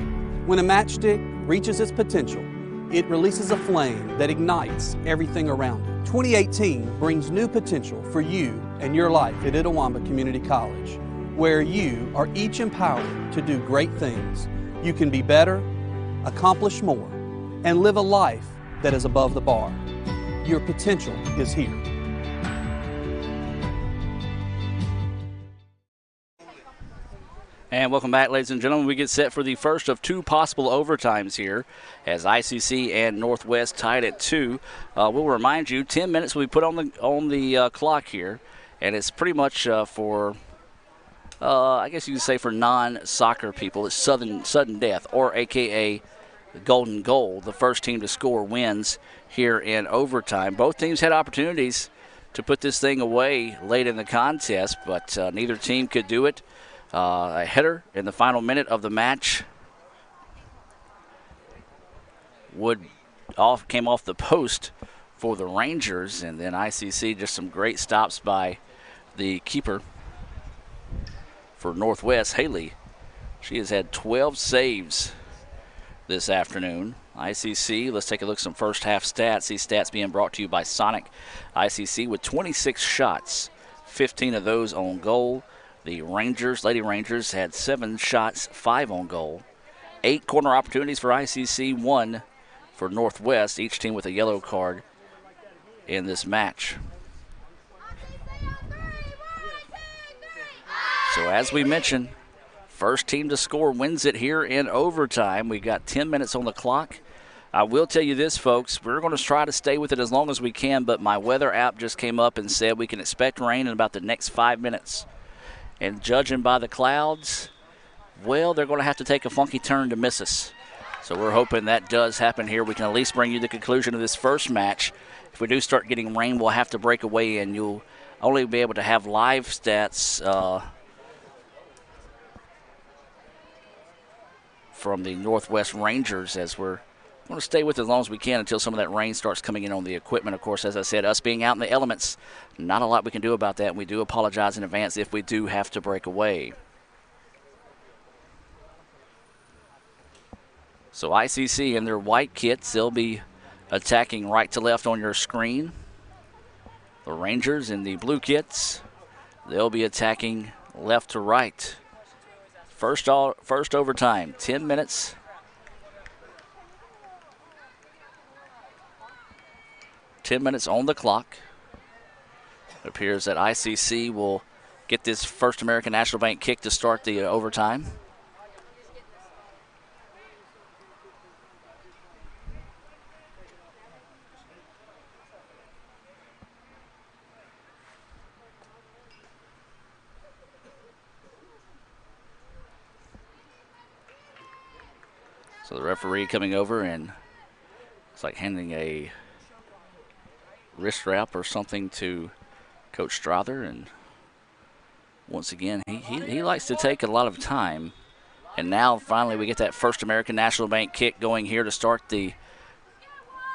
C: When a matchstick reaches its potential, it releases a flame that ignites everything around it. 2018 brings new potential for you and your life at Itawamba Community College, where you are each empowered to do great things. You can be better, accomplish more, and live a life that is above the bar. Your potential is here.
L: And welcome back, ladies and gentlemen. We get set for the first of two possible overtimes here as ICC and Northwest tied at 2. We'll remind you, 10 minutes will be put on the clock here, and it's pretty much for, I guess you could say for non-soccer people. It's sudden death, or AKA golden goal. The first team to score wins here in overtime. Both teams had opportunities to put this thing away late in the contest, but neither team could do it. A header in the final minute of the match came off the post for the Rangers, and then ICC, just some great stops by the keeper for Northwest, Haley. She has had 12 saves this afternoon. ICC, let's take a look at some first half stats. These stats being brought to you by Sonic. ICC with 26 shots, 15 of those on goal. The Lady Rangers, had 7 shots, 5 on goal. 8 corner opportunities for ICC, 1 for Northwest, each team with a yellow card in this match. So as we mentioned, first team to score wins it here in overtime. We got 10 minutes on the clock. I will tell you this, folks, we're going to try to stay with it as long as we can, but my weather app just came up and said we can expect rain in about the next 5 minutes. And judging by the clouds, well, they're going to have to take a funky turn to miss us. So we're hoping that does happen here. We can at least bring you the conclusion of this first match. If we do start getting rain, we'll have to break away, and you'll only be able to have live stats from the Northwest Rangers, as we're going to stay with it as long as we can until some of that rain starts coming in on the equipment. Of course, as I said, us being out in the elements, not a lot we can do about that, and we do apologize in advance if we do have to break away. So ICC in their white kits, they'll be attacking right to left on your screen. The Rangers in the blue kits, they'll be attacking left to right. First overtime, 10 minutes. 10 minutes on the clock. It appears that ICC will get this First American National Bank kick to start the overtime. So the referee coming over, and it's like handing a wrist wrap or something to Coach Strother, and once again he likes to take a lot of time, and now finally we get that First American National Bank kick going here to start the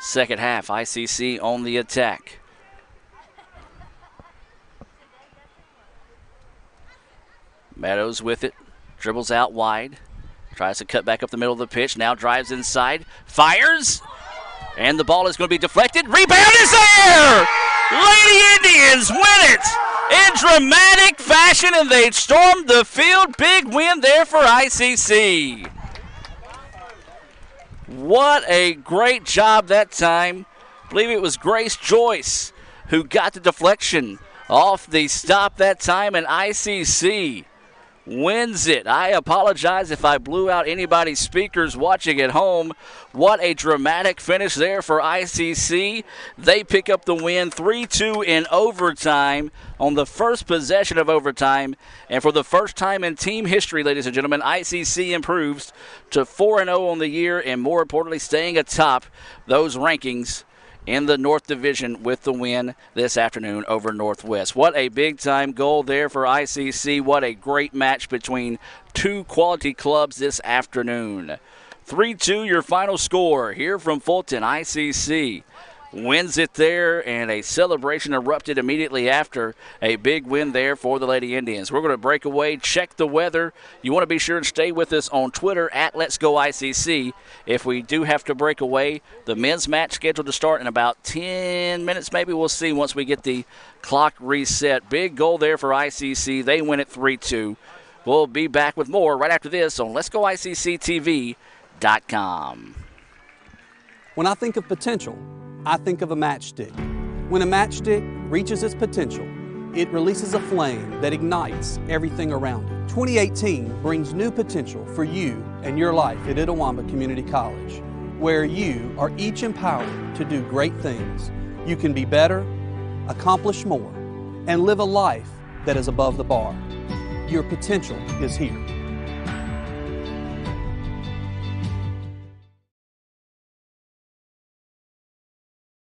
L: second half. ICC on the attack. Meadows with it, dribbles out wide, tries to cut back up the middle of the pitch, now drives inside, fires, and the ball is going to be deflected. Rebound is there! Lady Indians win it in dramatic fashion, and they stormed the field. Big win there for ICC. What a great job that time. I believe it was Grace Joyce who got the deflection off the stop that time, and ICC wins it. I apologize if I blew out anybody's speakers watching at home. What a dramatic finish there for ICC. They pick up the win 3-2 in overtime on the first possession of overtime. And for the first time in team history, ladies and gentlemen, ICC improves to 4-0 on the year and, more importantly, staying atop those rankings in the North Division with the win this afternoon over Northwest. What a big-time goal there for ICC. What a great match between two quality clubs this afternoon. 3-2 your final score here from Fulton. ICC wins it there, and a celebration erupted immediately after a big win there for the Lady Indians. We're going to break away, check the weather. You want to be sure and stay with us on Twitter at Let's Go ICC. If we do have to break away, the men's match scheduled to start in about 10 minutes maybe. We'll see once we get the clock reset. Big goal there for ICC. They win it 3-2. We'll be back with more right after this on Let'sGoICCTV.com.
C: When I think of potential, I think of a matchstick. When a matchstick reaches its potential, it releases a flame that ignites everything around it. 2018 brings new potential for you and your life at Itawamba Community College, where you are each empowered to do great things. You can be better, accomplish more, and live a life that is above the bar. Your potential is here.